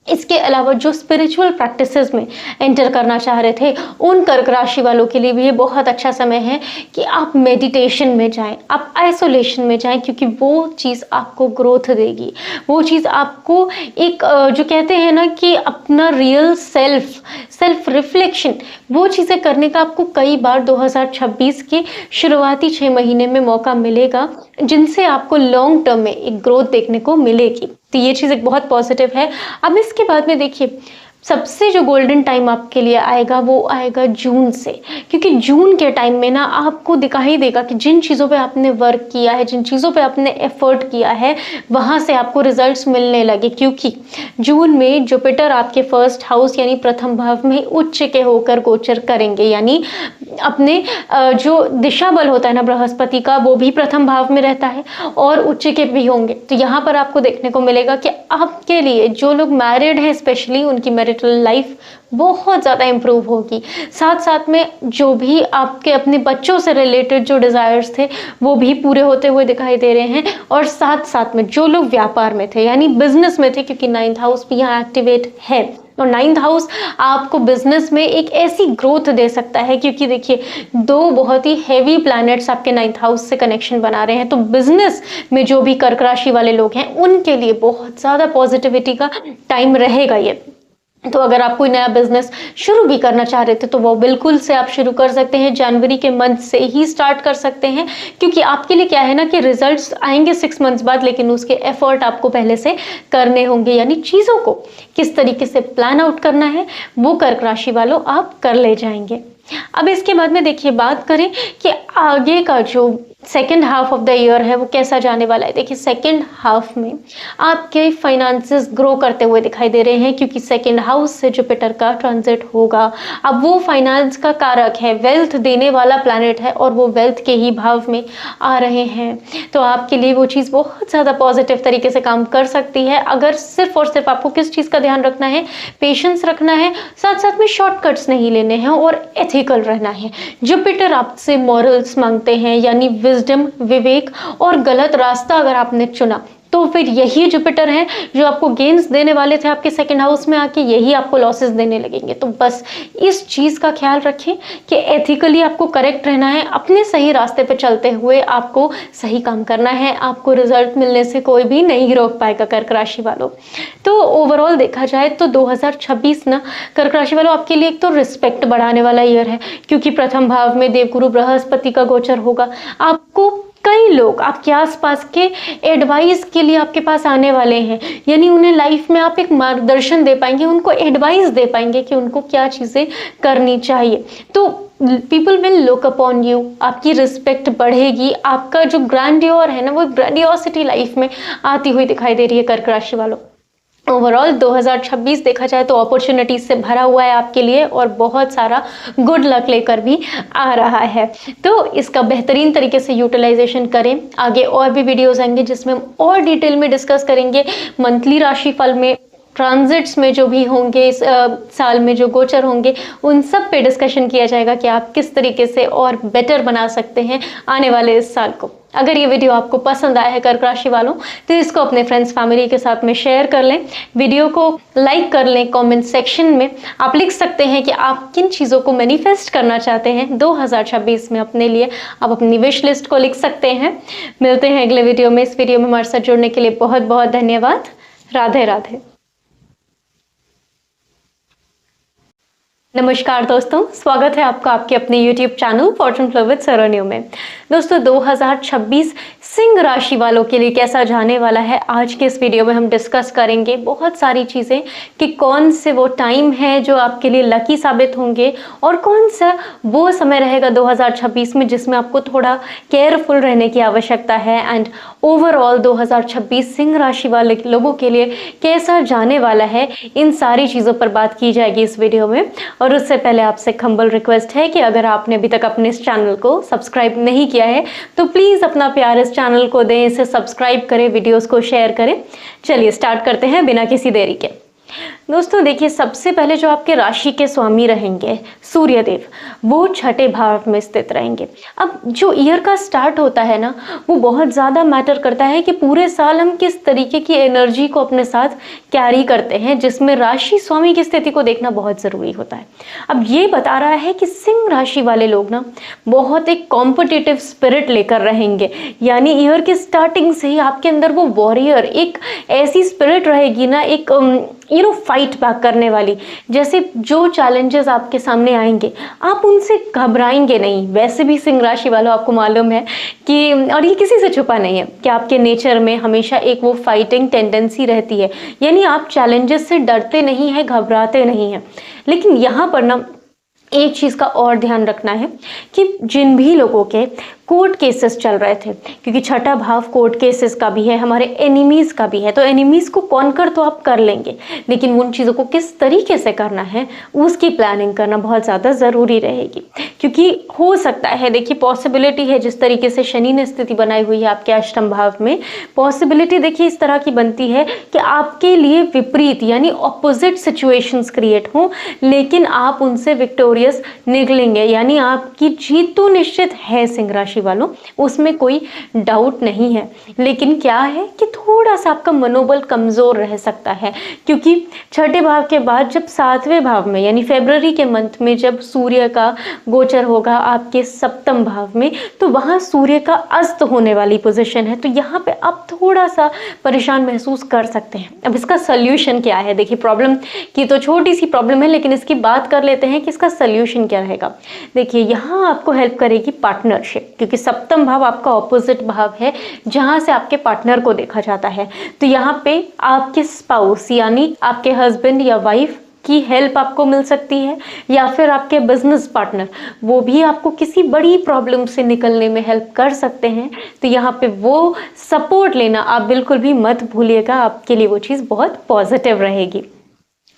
इसके अलावा जो स्पिरिचुअल प्रैक्टिसेस में एंटर करना चाह रहे थे, उन कर्क राशि वालों के लिए भी ये बहुत अच्छा समय है कि आप मेडिटेशन में जाएं, आप आइसोलेशन में जाएं, क्योंकि वो चीज़ आपको ग्रोथ देगी। वो चीज़ आपको एक जो कहते हैं ना कि अपना रियल सेल्फ रिफ्लेक्शन, वो चीज़ें करने का आपको कई बार 2026 के शुरुआती 6 महीने में मौका मिलेगा, जिनसे आपको लॉन्ग टर्म में एक ग्रोथ देखने को मिलेगी। तो ये चीज़ एक बहुत पॉजिटिव है। अब इसके बाद में देखिए, सबसे जो गोल्डन टाइम आपके लिए आएगा वो आएगा जून से, क्योंकि जून के टाइम में ना आपको दिखाई देगा कि जिन चीज़ों पे आपने वर्क किया है, जिन चीज़ों पे आपने एफर्ट किया है, वहाँ से आपको रिजल्ट्स मिलने लगे। क्योंकि जून में जुपिटर आपके 1st हाउस यानी प्रथम भाव में उच्च के होकर गोचर करेंगे, यानी अपने जो दिशा बल होता है ना बृहस्पति का, वो भी प्रथम भाव में रहता है और उच्च के भी होंगे। तो यहाँ पर आपको देखने को मिलेगा कि आपके लिए जो लोग मैरिड हैं स्पेशली, उनकी मैरिज मैरिटल लाइफ बहुत ज़्यादा इम्प्रूव होगी। साथ साथ में जो भी आपके अपने बच्चों से रिलेटेड जो डिज़ायर्स थे वो भी पूरे होते हुए दिखाई दे रहे हैं। और साथ साथ में जो लोग व्यापार में थे यानी बिजनेस में थे, क्योंकि 9th हाउस भी यहाँ एक्टिवेट है, और 9th हाउस आपको बिजनेस में एक ऐसी ग्रोथ दे सकता है, क्योंकि देखिए 2 बहुत ही हैवी प्लैनेट्स आपके 9th हाउस से कनेक्शन बना रहे हैं। तो बिजनेस में जो भी कर्क राशि वाले लोग हैं उनके लिए बहुत ज़्यादा पॉजिटिविटी का टाइम रहेगा ये। तो अगर आप कोई नया बिजनेस शुरू भी करना चाह रहे थे तो वो बिल्कुल से आप शुरू कर सकते हैं, जनवरी के मंथ से ही स्टार्ट कर सकते हैं, क्योंकि आपके लिए क्या है ना कि रिजल्ट्स आएंगे 6 मंथ्स बाद, लेकिन उसके एफर्ट आपको पहले से करने होंगे। यानी चीज़ों को किस तरीके से प्लान आउट करना है वो कर्क राशि वालों आप कर ले जाएंगे। अब इसके बाद में देखिए बात करें कि आगे का जो second half of the year है वो कैसा जाने वाला है। देखिए सेकेंड हाफ में आपके फाइनेंसेस ग्रो करते हुए दिखाई दे रहे हैं, क्योंकि सेकेंड हाउस से जुपिटर का ट्रांजिट होगा। अब वो फाइनेंस का कारक है, वेल्थ देने वाला प्लैनेट है, और वो वेल्थ के ही भाव में आ रहे हैं। तो आपके लिए वो चीज़ बहुत ज़्यादा पॉजिटिव तरीके से काम कर सकती है, अगर सिर्फ और सिर्फ आपको किस चीज़ का ध्यान रखना है, पेशेंस रखना है, साथ साथ में शॉर्टकट्स नहीं लेने हैं और एथिकल रहना है। जुपिटर आपसे मॉरल्स मांगते हैं, यानी विजडम, विवेक, और गलत रास्ता अगर आपने चुना तो फिर यही जुपिटर है जो आपको गेन्स देने वाले थे आपके सेकंड हाउस में आके, यही आपको लॉसेस देने लगेंगे। तो बस इस चीज़ का ख्याल रखें कि एथिकली आपको करेक्ट रहना है, अपने सही रास्ते पे चलते हुए आपको सही काम करना है। आपको रिजल्ट मिलने से कोई भी नहीं रोक पाएगा कर्क राशि वालों। तो ओवरऑल देखा जाए तो 2026 ना कर्क राशि वालों आपके लिए एक तो रिस्पेक्ट बढ़ाने वाला ईयर है, क्योंकि प्रथम भाव में देवगुरु बृहस्पति का गोचर होगा। आपको कई लोग आपके आसपास के एडवाइस के लिए आपके पास आने वाले हैं, यानी उन्हें लाइफ में आप एक मार्गदर्शन दे पाएंगे, उनको एडवाइस दे पाएंगे कि उनको क्या चीज़ें करनी चाहिए। तो people will look upon you, आपकी रिस्पेक्ट बढ़ेगी, आपका जो ग्रैंडियोर है ना वो ग्रैंडियोसिटी लाइफ में आती हुई दिखाई दे रही है कर्क राशि वालों। ओवरऑल 2026 देखा जाए तो अपॉर्चुनिटीज से भरा हुआ है आपके लिए, और बहुत सारा गुड लक लेकर भी आ रहा है। तो इसका बेहतरीन तरीके से यूटिलाइजेशन करें। आगे और भी वीडियोस आएंगे जिसमें हम और डिटेल में डिस्कस करेंगे। मंथली राशिफल में, ट्रांजिट्स में जो भी होंगे, इस साल में जो गोचर होंगे, उन सब पे डिस्कशन किया जाएगा कि आप किस तरीके से और बेटर बना सकते हैं आने वाले इस साल को। अगर ये वीडियो आपको पसंद आया है कर्क राशि वालों तो इसको अपने फ्रेंड्स फैमिली के साथ में शेयर कर लें, वीडियो को लाइक कर लें। कमेंट सेक्शन में आप लिख सकते हैं कि आप किन चीज़ों को मैनिफेस्ट करना चाहते हैं 2026 में अपने लिए। आप अपनी विश लिस्ट को लिख सकते हैं। मिलते हैं अगले वीडियो में। इस वीडियो में हमारे साथ जुड़ने के लिए बहुत बहुत धन्यवाद। राधे राधे। नमस्कार दोस्तों, स्वागत है आपका आपके अपने YouTube channel fortune flow with Saranyu में। दोस्तों 2026 सिंह राशि वालों के लिए कैसा जाने वाला है, आज के इस वीडियो में हम डिस्कस करेंगे बहुत सारी चीज़ें कि कौन से वो टाइम है जो आपके लिए लकी साबित होंगे, और कौन सा वो समय रहेगा 2026 में जिसमें आपको थोड़ा केयरफुल रहने की आवश्यकता है। एंड ओवरऑल 2026 सिंह राशि वाले लोगों के लिए कैसा जाने वाला है, इन सारी चीज़ों पर बात की जाएगी इस वीडियो में। और उससे पहले आपसे एक हम्बल रिक्वेस्ट है कि अगर आपने अभी तक अपने इस चैनल को सब्सक्राइब नहीं किया है तो प्लीज़ अपना प्यार इस चैनल को दें, इसे सब्सक्राइब करें, वीडियोस को शेयर करें। चलिए स्टार्ट करते हैं बिना किसी देरी के। दोस्तों देखिए, सबसे पहले जो आपके राशि के स्वामी रहेंगे सूर्यदेव, वो छठे भाव में स्थित रहेंगे। अब जो ईयर का स्टार्ट होता है ना, वो बहुत ज़्यादा मैटर करता है कि पूरे साल हम किस तरीके की एनर्जी को अपने साथ कैरी करते हैं, जिसमें राशि स्वामी की स्थिति को देखना बहुत ज़रूरी होता है। अब ये बता रहा है कि सिंह राशि वाले लोग ना बहुत एक कॉम्पिटिटिव स्पिरिट लेकर रहेंगे, यानी ईयर की स्टार्टिंग से ही आपके अंदर वो वॉरियर, एक ऐसी स्पिरिट रहेगी ना, एक फाइट बैक करने वाली। जैसे जो चैलेंजेस आपके सामने आएंगे आप उनसे घबराएंगे नहीं। वैसे भी सिंह राशि वालों आपको मालूम है कि, और ये किसी से छुपा नहीं है, कि आपके नेचर में हमेशा एक वो फाइटिंग टेंडेंसी रहती है, यानी आप चैलेंजेस से डरते नहीं हैं, घबराते नहीं हैं। लेकिन यहाँ पर ना एक चीज़ का और ध्यान रखना है कि जिन भी लोगों के कोर्ट केसेस चल रहे थे, क्योंकि छठा भाव कोर्ट केसेस का भी है, हमारे एनिमीज़ का भी है। तो एनिमीज़ को कॉन्कर तो आप कर लेंगे, लेकिन उन चीज़ों को किस तरीके से करना है उसकी प्लानिंग करना बहुत ज़्यादा ज़रूरी रहेगी। क्योंकि हो सकता है, देखिए पॉसिबिलिटी है, जिस तरीके से शनि ने स्थिति बनाई हुई है आपके अष्टम भाव में, पॉसिबिलिटी देखिए इस तरह की बनती है कि आपके लिए विपरीत यानी ऑपोजिट सिचुएशंस क्रिएट हों, लेकिन आप उनसे विक्टोरियस निकलेंगे, यानी आपकी जीत तो निश्चित है सिंह राशि वालों, उसमें कोई डाउट नहीं है। लेकिन क्या है कि थोड़ा सा आपका मनोबल कमज़ोर रह सकता है, क्योंकि छठे भाव के बाद जब सातवें भाव में यानी फरवरी के मंथ में जब सूर्य का गोचर होगा आपके सप्तम भाव में, तो वहाँ सूर्य का अस्त होने वाली पोजीशन है। तो यहाँ पे आप थोड़ा सा परेशान महसूस कर सकते हैं। अब इसका सल्यूशन क्या है? देखिए प्रॉब्लम की तो छोटी सी प्रॉब्लम है, लेकिन इसकी बात कर लेते हैं कि इसका सल्यूशन क्या रहेगा। देखिए यहाँ आपको हेल्प करेगी पार्टनरशिप, क्योंकि सप्तम भाव आपका ऑपोजिट भाव है जहाँ से आपके पार्टनर को देखा जाता है। तो यहाँ पे आपके स्पाउस यानी आपके हस्बैंड या वाइफ की हेल्प आपको मिल सकती है, या फिर आपके बिजनेस पार्टनर, वो भी आपको किसी बड़ी प्रॉब्लम से निकलने में हेल्प कर सकते हैं। तो यहाँ पे वो सपोर्ट लेना आप बिल्कुल भी मत भूलिएगा, आपके लिए वो चीज़ बहुत पॉजिटिव रहेगी।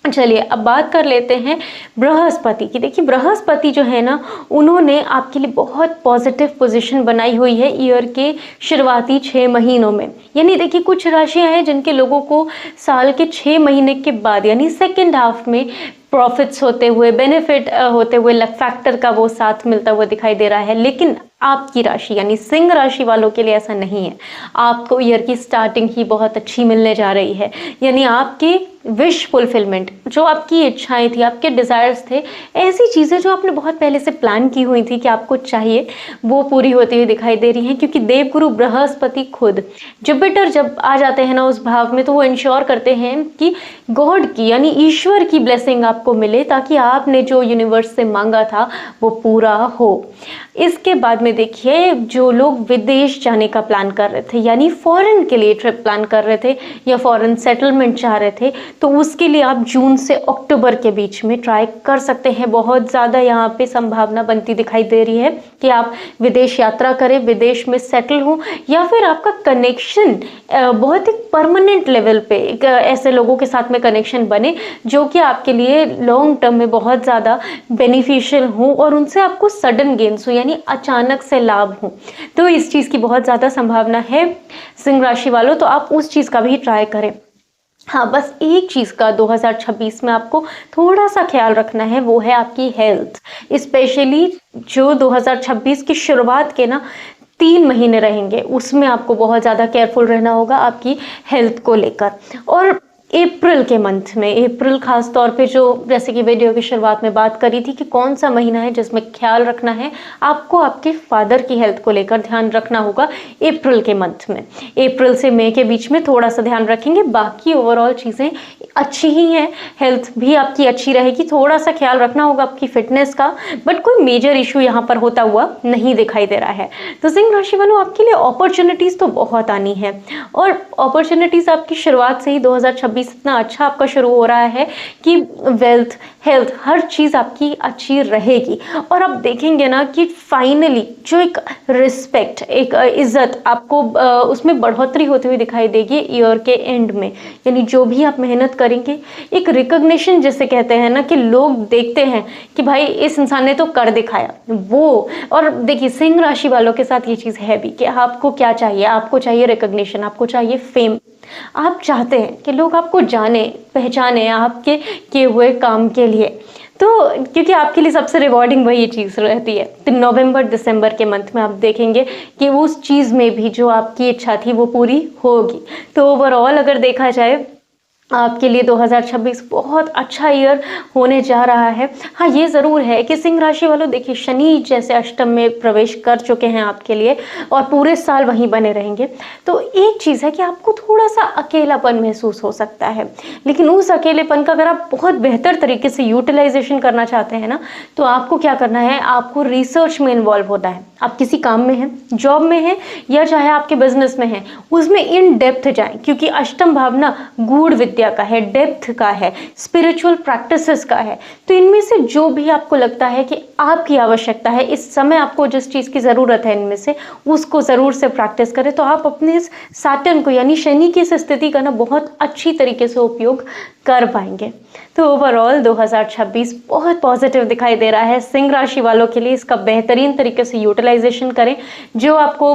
चलिए अब बात कर लेते हैं बृहस्पति की। देखिए बृहस्पति जो है ना, उन्होंने आपके लिए बहुत पॉजिटिव पोजीशन बनाई हुई है ईयर के शुरुआती 6 महीनों में। यानी देखिए कुछ राशियां हैं जिनके लोगों को साल के 6 महीने के बाद यानी सेकेंड हाफ में प्रॉफिट्स होते हुए, बेनिफिट होते हुए, लक फैक्टर का वो साथ मिलता हुआ दिखाई दे रहा है। लेकिन आपकी राशि यानी सिंह राशि वालों के लिए ऐसा नहीं है। आपको ईयर की स्टार्टिंग ही बहुत अच्छी मिलने जा रही है, यानी आपकी विश फुलफिलमेंट, जो आपकी इच्छाएं थी, आपके डिज़ायर्स थे, ऐसी चीज़ें जो आपने बहुत पहले से प्लान की हुई थी कि आपको चाहिए, वो पूरी होती हुई दिखाई दे रही हैं। क्योंकि देवगुरु बृहस्पति खुद जुपिटर जब आ जाते हैं ना उस भाव में, तो वो इंश्योर करते हैं कि गॉड की यानी ईश्वर की ब्लेसिंग आपको मिले, ताकि आपने जो यूनिवर्स से मांगा था वो पूरा हो। इसके बाद में देखिए जो लोग विदेश जाने का प्लान कर रहे थे, यानी फॉरेन के लिए ट्रिप प्लान कर रहे थे या फॉरेन सेटलमेंट चाह रहे थे, तो उसके लिए आप जून से अक्टूबर के बीच में ट्राई कर सकते हैं। बहुत ज़्यादा यहाँ पे संभावना बनती दिखाई दे रही है कि आप विदेश यात्रा करें, विदेश में सेटल हो, या फिर आपका कनेक्शन बहुत ही परमानेंट लेवल पे ऐसे लोगों के साथ में कनेक्शन बने जो कि आपके लिए लॉन्ग टर्म में बहुत ज़्यादा बेनिफिशियल हो और उनसे आपको सडन गेन्स हो, यानी अचानक से लाभ हो। तो इस चीज़ की बहुत ज़्यादा संभावना है सिंह राशि वालों, तो आप उस चीज़ का भी ट्राई करें। हाँ, बस एक चीज़ का 2026 में आपको थोड़ा सा ख्याल रखना है, वो है आपकी हेल्थ। स्पेशली जो 2026 की शुरुआत के ना 3 महीने रहेंगे, उसमें आपको बहुत ज़्यादा केयरफुल रहना होगा आपकी हेल्थ को लेकर। और अप्रैल के मंथ में, अप्रैल खास तौर पे, जो जैसे कि वीडियो की शुरुआत में बात करी थी कि कौन सा महीना है जिसमें ख्याल रखना है, आपको आपके फादर की हेल्थ को लेकर ध्यान रखना होगा अप्रैल के मंथ में। अप्रैल से मई के बीच में थोड़ा सा ध्यान रखेंगे, बाकी ओवरऑल चीज़ें अच्छी ही हैं, हेल्थ भी आपकी अच्छी रहेगी। थोड़ा सा ख्याल रखना होगा आपकी फिटनेस का, बट कोई मेजर इशू यहाँ पर होता हुआ नहीं दिखाई दे रहा है। तो सिंह राशि वालों, आपके लिए अपॉर्चुनिटीज़ तो बहुत आनी है, और अपॉर्चुनिटीज़ आपकी शुरुआत से ही 2026 इतना अच्छा आपका शुरू हो रहा है कि वेल्थ, हेल्थ, हर चीज़ आपकी अच्छी रहेगी। और आप देखेंगे ना कि फाइनली जो एक रिस्पेक्ट, एक इज्जत आपको उसमें बढ़ोतरी होती हुई दिखाई देगी ईयर के एंड में। यानी जो भी आप मेहनत करेंगे, एक रिकॉग्निशन जिसे कहते हैं ना, कि लोग देखते हैं कि भाई इस इंसान ने तो कर दिखाया वो। और देखिए सिंह राशि वालों के साथ ये चीज़ है भी कि आपको क्या चाहिए, आपको चाहिए रिकॉग्निशन, आपको चाहिए फेम। आप चाहते हैं कि लोग आपको जाने पहचाने आपके किए हुए काम के लिए, तो क्योंकि आपके लिए सबसे रिवॉर्डिंग वही चीज़ रहती है। तो नवंबर दिसंबर के मंथ में आप देखेंगे कि उस चीज़ में भी जो आपकी इच्छा थी वो पूरी होगी। तो ओवरऑल अगर देखा जाए, आपके लिए 2026 बहुत अच्छा ईयर होने जा रहा है। हाँ, ये ज़रूर है कि सिंह राशि वालों, देखिए शनि जैसे अष्टम में प्रवेश कर चुके हैं आपके लिए और पूरे साल वहीं बने रहेंगे। तो एक चीज़ है कि आपको थोड़ा सा अकेलापन महसूस हो सकता है, लेकिन उस अकेलेपन का अगर आप बहुत बेहतर तरीके से यूटिलाइजेशन करना चाहते हैं ना, तो आपको क्या करना है, आपको रिसर्च में इन्वॉल्व होना है। आप किसी काम में हैं, जॉब में हैं, या चाहे आपके बिजनेस में हैं, उसमें इन डेप्थ जाएं, क्योंकि अष्टम भावना गूढ़ विद्या विद्या का है, डेप्थ का है, स्पिरिचुअल प्रैक्टिसेस का है, तो इनमें से जो भी आपको लगता है कि आपकी आवश्यकता है, इस समय आपको जिस चीज़ की ज़रूरत है इनमें से, उसको ज़रूर से प्रैक्टिस करें, तो आप अपने इस सैटर्न को यानी शनि की इस स्थिति का ना बहुत अच्छी तरीके से उपयोग कर पाएंगे। तो ओवरऑल 2026 बहुत पॉजिटिव दिखाई दे रहा है सिंह राशि वालों के लिए। इसका बेहतरीन तरीके से यूटिलाइजेशन करें, जो आपको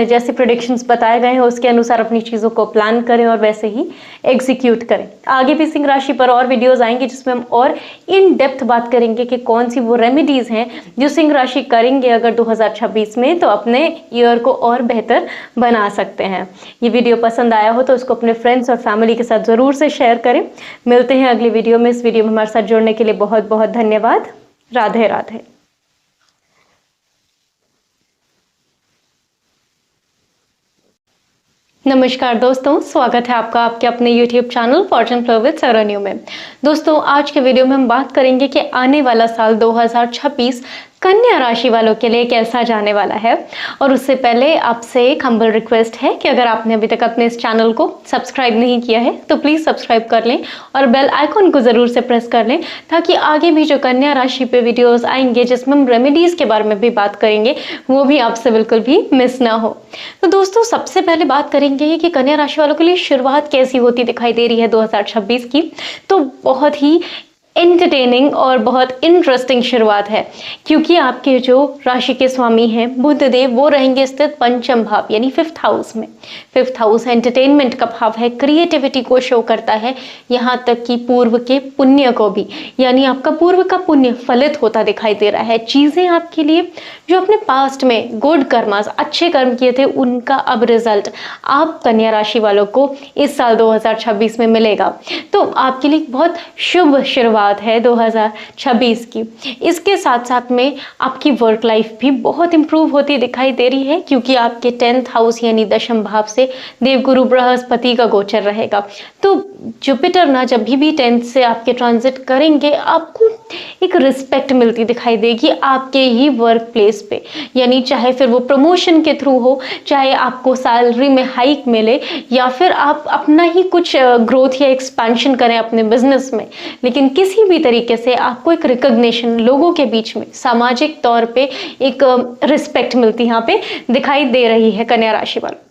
जैसे प्रेडिक्शंस बताए गए हैं उसके अनुसार अपनी चीज़ों को प्लान करें और वैसे ही एग्जीक्यूट करें। आगे भी सिंह राशि पर और वीडियोस आएंगे जिसमें हम और इन डेप्थ बात करेंगे कि कौन सी वो रेमेडीज़ हैं जो सिंह राशि करेंगे अगर 2026 में, तो अपने ईयर को और बेहतर बना सकते हैं। ये वीडियो पसंद आया हो तो उसको अपने फ्रेंड्स और फैमिली के साथ ज़रूर से शेयर करें। मिलते हैं अगली वीडियो में। इस वीडियो में हमारे साथ जुड़ने के लिए बहुत बहुत धन्यवाद। राधे राधे। नमस्कार दोस्तों, स्वागत है आपका आपके अपने YouTube channel fortune flow with Saranyu में। दोस्तों, आज के वीडियो में हम बात करेंगे कि आने वाला साल 2026 कन्या राशि वालों के लिए कैसा जाने वाला है। और उससे पहले आपसे एक हम्बल रिक्वेस्ट है कि अगर आपने अभी तक अपने इस चैनल को सब्सक्राइब नहीं किया है तो प्लीज़ सब्सक्राइब कर लें और बेल आइकॉन को ज़रूर से प्रेस कर लें, ताकि आगे भी जो कन्या राशि पे वीडियोस आएंगे जिसमें हम रेमेडीज़ के बारे में भी बात करेंगे, वो भी आपसे बिल्कुल भी मिस ना हो। तो दोस्तों, सबसे पहले बात करेंगे कि कन्या राशि वालों के लिए शुरुआत कैसी होती दिखाई दे रही है 2026 की। तो बहुत ही एंटरटेनिंग और बहुत इंटरेस्टिंग शुरुआत है, क्योंकि आपके जो राशि के स्वामी हैं बुध देव, वो रहेंगे स्थित पंचम भाव यानी 5th हाउस में। 5th हाउस एंटरटेनमेंट का भाव है, क्रिएटिविटी को शो करता है, यहाँ तक कि पूर्व के पुण्य को भी, यानी आपका पूर्व का पुण्य फलित होता दिखाई दे रहा है। चीज़ें आपके लिए जो अपने पास्ट में गुड कर्मास अच्छे कर्म किए थे, उनका अब रिजल्ट आप कन्या राशि वालों को इस साल 2026 में मिलेगा। तो आपके लिए बहुत शुभ शुरुआत है 2026 की। इसके साथ साथ में आपकी वर्क लाइफ भी बहुत इंप्रूव होती दिखाई दे रही है, क्योंकि आपके 10th हाउस यानी दशम भाव से देवगुरु बृहस्पति का गोचर रहेगा। तो जुपिटर ना जब भी 10th से आपके ट्रांजिट करेंगे, आपको एक रिस्पेक्ट मिलती दिखाई देगी आपके ही वर्क प्लेस पे, यानी चाहे फिर वो प्रमोशन के थ्रू हो, चाहे आपको सैलरी में हाइक मिले, या फिर आप अपना ही कुछ ग्रोथ या एक्सपेंशन करें अपने बिजनेस में, लेकिन किसी भी तरीके से आपको एक रिकॉग्निशन लोगों के बीच में सामाजिक तौर पे एक रिस्पेक्ट मिलती यहाँ पे दिखाई दे रही है कन्या राशि वालों।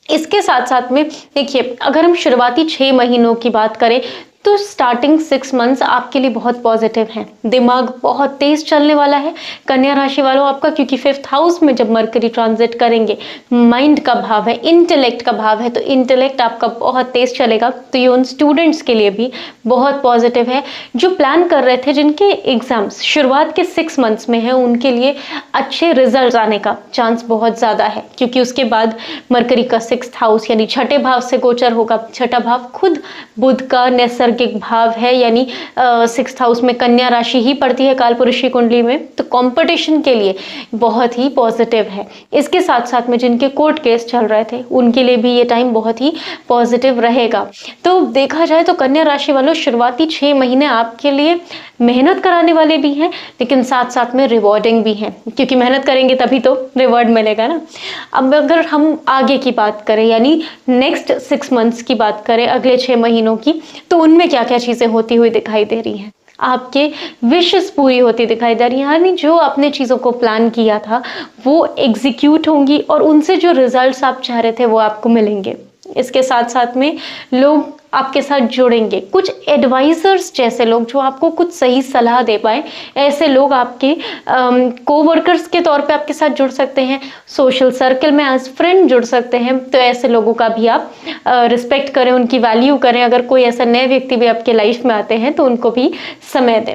इसके साथ साथ में देखिए, अगर हम शुरुआती 6 महीनों की बात करें तो स्टार्टिंग 6 मंथ्स आपके लिए बहुत पॉजिटिव हैं। दिमाग बहुत तेज चलने वाला है कन्या राशि वालों आपका, क्योंकि 5th हाउस में जब मरकरी ट्रांजिट करेंगे, माइंड का भाव है, इंटेलेक्ट का भाव है, तो इंटेलेक्ट आपका बहुत तेज चलेगा। तो ये उन स्टूडेंट्स के लिए भी बहुत पॉजिटिव है जो प्लान कर रहे थे, जिनके एग्जाम्स शुरुआत के 6 मंथ्स में है, उनके लिए अच्छे रिजल्ट आने का चांस बहुत ज़्यादा है, क्योंकि उसके बाद मरकरी का 6th हाउस यानी छठे भाव से गोचर होगा। छठा भाव खुद बुध का नैसर्गिक भाव है, यानी 6th हाउस में कन्या राशि ही पड़ती है कालपुरुषी कुंडली में, तो कंपटीशन के लिए बहुत ही पॉजिटिव है। इसके साथ साथ में जिनके कोर्ट केस चल रहे थे, उनके लिए भी ये टाइम बहुत ही पॉजिटिव रहेगा। तो देखा जाए तो कन्या राशि वालों, शुरुआती 6 महीने आपके लिए मेहनत कराने वाले भी हैं, लेकिन साथ साथ में रिवॉर्डिंग भी हैं, क्योंकि मेहनत करेंगे तभी तो रिवॉर्ड मिलेगा ना। अब अगर हम आगे की बात करें, यानी नेक्स्ट 6 मंथ्स की बात करें, अगले 6 महीनों की, तो उनमें क्या क्या चीज़ें होती हुई दिखाई दे रही हैं। आपके विशेस पूरी होती दिखाई दे रही है, यानी जो आपने चीज़ों को प्लान किया था वो एग्जीक्यूट होंगी और उनसे जो रिजल्ट्स आप चाह रहे थे वो आपको मिलेंगे। इसके साथ साथ में लोग आपके साथ जुड़ेंगे, कुछ एडवाइजर्स जैसे लोग जो आपको कुछ सही सलाह दे पाए, ऐसे लोग आपके कोवर्कर्स के तौर पे आपके साथ जुड़ सकते हैं, सोशल सर्कल में एज फ्रेंड जुड़ सकते हैं। तो ऐसे लोगों का भी आप रिस्पेक्ट करें, उनकी वैल्यू करें। अगर कोई ऐसा नए व्यक्ति भी आपके लाइफ में आते हैं तो उनको भी समय दें।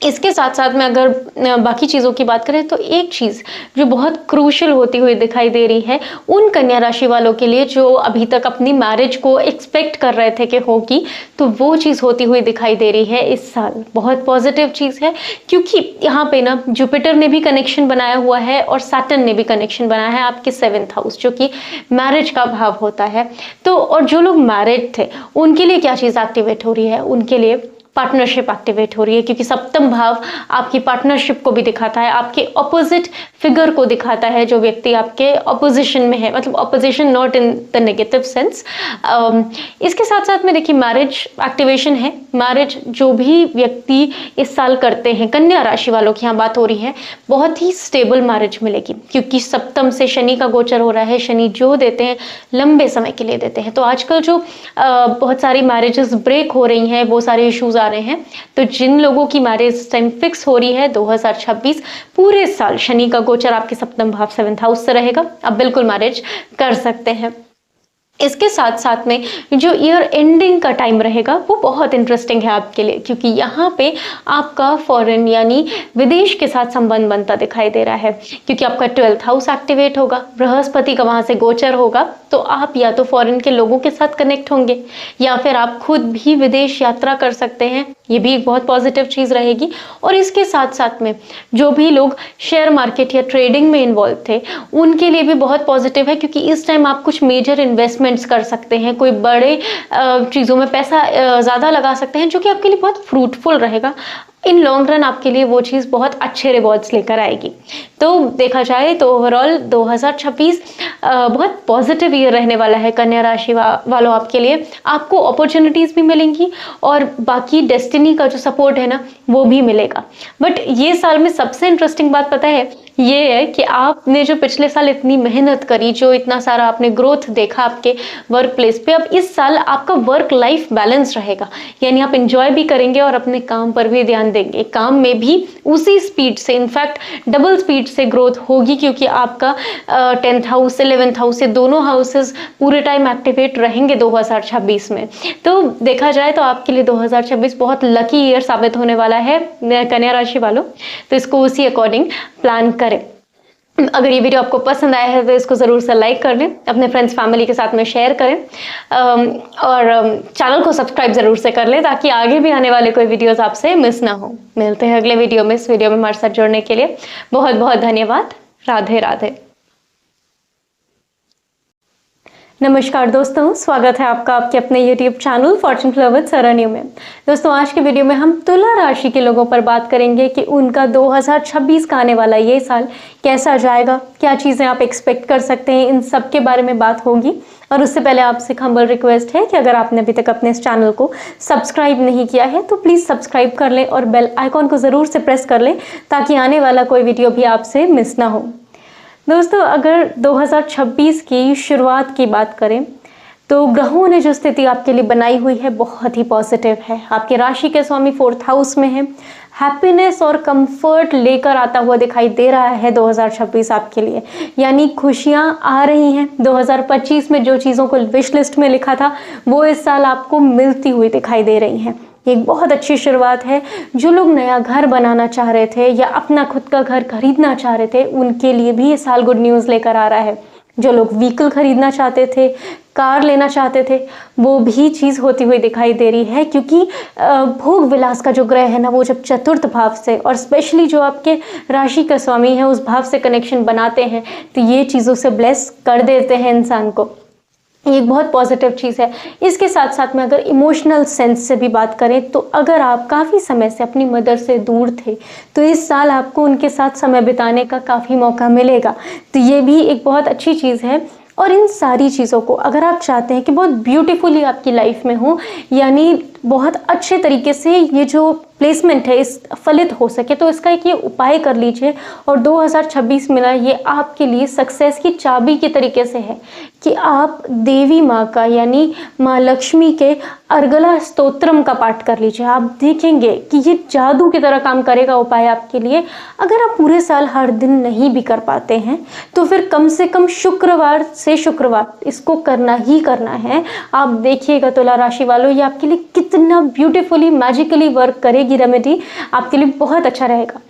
इसके साथ साथ में अगर बाकी चीज़ों की बात करें, तो एक चीज़ जो बहुत क्रूशल होती हुई दिखाई दे रही है उन कन्या राशि वालों के लिए जो अभी तक अपनी मैरिज को एक्सपेक्ट कर रहे थे कि होगी, तो वो चीज़ होती हुई दिखाई दे रही है इस साल। बहुत पॉजिटिव चीज़ है, क्योंकि यहाँ पे ना जुपिटर ने भी कनेक्शन बनाया हुआ है और सैटर्न ने भी कनेक्शन बनाया है आपके 7th हाउस, जो कि मैरिज का भाव होता है। तो और जो लोग मैरिड थे उनके लिए क्या चीज़ एक्टिवेट हो रही है, उनके लिए पार्टनरशिप एक्टिवेट हो रही है, क्योंकि सप्तम भाव आपकी पार्टनरशिप को भी दिखाता है, आपके ऑपोजिट फिगर को दिखाता है, जो व्यक्ति आपके ऑपोजिशन में है, मतलब opposition not in the negative sense. इसके साथ साथ में देखिए मैरिज एक्टिवेशन है। मैरिज जो भी व्यक्ति इस साल करते हैं, कन्या राशि वालों की यहाँ बात हो रही है, बहुत ही स्टेबल मैरिज मिलेगी, क्योंकि सप्तम से शनि का गोचर हो रहा है। शनि जो देते हैं लंबे समय के लिए देते हैं। तो आजकल जो बहुत सारी मैरिजेस ब्रेक हो रही हैं, वो सारे इश्यूज आ रहे हैं। तो जिन लोगों की मैरिज टाइम फिक्स हो रही है 2026 पूरे साल शनि का गोचर आपके सप्तम भाव 7th हाउस से रहेगा, आप बिल्कुल मैरिज कर सकते हैं। इसके साथ साथ में जो ईयर एंडिंग का टाइम रहेगा वो बहुत इंटरेस्टिंग है आपके लिए, क्योंकि यहाँ पे आपका फॉरेन यानी विदेश के साथ संबंध बनता दिखाई दे रहा है, क्योंकि आपका 12th हाउस एक्टिवेट होगा, बृहस्पति का वहाँ से गोचर होगा। तो आप या तो फॉरेन के लोगों के साथ कनेक्ट होंगे या फिर आप खुद भी विदेश यात्रा कर सकते हैं, ये भी एक बहुत पॉजिटिव चीज़ रहेगी। और इसके साथ साथ में जो भी लोग शेयर मार्केट या ट्रेडिंग में इन्वॉल्व थे उनके लिए भी बहुत पॉजिटिव है, क्योंकि इस टाइम आप कुछ मेजर इन्वेस्टमेंट्स कर सकते हैं, कोई बड़े चीज़ों में पैसा ज़्यादा लगा सकते हैं, जो कि आपके लिए बहुत फ्रूटफुल रहेगा। इन लॉन्ग रन आपके लिए वो चीज़ बहुत अच्छे रिवॉर्ड्स लेकर आएगी। तो देखा जाए तो ओवरऑल 2026 बहुत पॉजिटिव ईयर रहने वाला है कन्या राशि वालों आपके लिए। आपको अपॉर्चुनिटीज़ भी मिलेंगी और बाकी डेस्टिनी का जो सपोर्ट है ना वो भी मिलेगा। बट ये साल में सबसे इंटरेस्टिंग बात पता है ये है कि आपने जो पिछले साल इतनी मेहनत करी, जो इतना सारा आपने ग्रोथ देखा आपके वर्क प्लेस पे, अब इस साल आपका वर्क लाइफ बैलेंस रहेगा, यानी आप एंजॉय भी करेंगे और अपने काम पर भी ध्यान देंगे। काम में भी उसी स्पीड से, इनफैक्ट डबल स्पीड से ग्रोथ होगी, क्योंकि आपका 10th हाउस 11th हाउस से दोनों हाउसेस पूरे टाइम एक्टिवेट रहेंगे 2026 में। तो देखा जाए तो आपके लिए 2026 बहुत लकी ईयर साबित होने वाला है कन्या राशि वालों। तो इसको उसी अकॉर्डिंग प्लान करें। अगर ये वीडियो आपको पसंद आया है तो इसको ज़रूर से लाइक कर लें, अपने फ्रेंड्स फैमिली के साथ में शेयर करें और चैनल को सब्सक्राइब ज़रूर से कर लें, ताकि आगे भी आने वाले कोई वीडियोस आपसे मिस ना हो। मिलते हैं अगले वीडियो में। इस वीडियो में हमारे साथ जुड़ने के लिए बहुत बहुत धन्यवाद। राधे राधे। नमस्कार दोस्तों, स्वागत है आपका आपके अपने YouTube channel fortune flow with Saranyu में। दोस्तों आज के वीडियो में हम तुला राशि के लोगों पर बात करेंगे कि उनका 2026 का आने वाला ये साल कैसा जाएगा, क्या चीज़ें आप एक्सपेक्ट कर सकते हैं, इन सब के बारे में बात होगी। और उससे पहले आपसे हम्बल रिक्वेस्ट है कि अगर आपने अभी तक अपने इस चैनल को सब्सक्राइब नहीं किया है तो प्लीज़ सब्सक्राइब कर लें और बेल आइकॉन को ज़रूर से प्रेस कर लें, ताकि आने वाला कोई वीडियो भी आपसे मिस ना हो। दोस्तों अगर 2026 की शुरुआत की बात करें तो ग्रहों ने जो स्थिति आपके लिए बनाई हुई है बहुत ही पॉजिटिव है। आपके राशि के स्वामी 4th हाउस में है, हैप्पीनेस और कंफर्ट लेकर आता हुआ दिखाई दे रहा है 2026 आपके लिए, यानी खुशियां आ रही हैं। 2025 में जो चीज़ों को विश लिस्ट में लिखा था वो इस साल आपको मिलती हुई दिखाई दे रही हैं। एक बहुत अच्छी शुरुआत है। जो लोग नया घर बनाना चाह रहे थे या अपना खुद का घर खरीदना चाह रहे थे उनके लिए भी ये साल गुड न्यूज़ लेकर आ रहा है। जो लोग व्हीकल खरीदना चाहते थे, कार लेना चाहते थे, वो भी चीज़ होती हुई दिखाई दे रही है, क्योंकि भोग विलास का जो ग्रह है ना वो जब 4th भाव से और स्पेशली जो आपके राशि का स्वामी है उस भाव से कनेक्शन बनाते हैं तो ये चीज़ों से ब्लेस कर देते हैं इंसान को। ये एक बहुत पॉजिटिव चीज़ है। इसके साथ साथ में अगर इमोशनल सेंस से भी बात करें तो अगर आप काफ़ी समय से अपनी मदर से दूर थे तो इस साल आपको उनके साथ समय बिताने का काफ़ी मौका मिलेगा। तो ये भी एक बहुत अच्छी चीज़ है। और इन सारी चीज़ों को अगर आप चाहते हैं कि बहुत ब्यूटीफुली आपकी लाइफ में हो, यानी बहुत अच्छे तरीके से ये जो प्लेसमेंट है इस फलित हो सके, तो इसका एक ये उपाय कर लीजिए। और 2026 में ना ये आपके लिए सक्सेस की चाबी के तरीके से है कि आप देवी माँ का यानी माँ लक्ष्मी के अर्गला स्तोत्रम का पाठ कर लीजिए। आप देखेंगे कि ये जादू की तरह काम करेगा उपाय आपके लिए। अगर आप पूरे साल हर दिन नहीं भी कर पाते हैं तो फिर कम से कम शुक्रवार से शुक्रवार इसको करना ही करना है। आप देखिएगा तुला राशि वालों, ये आपके लिए कितना ब्यूटीफुली मैजिकली वर्क करेगी रेमेडी, आपके लिए बहुत अच्छा रहेगा।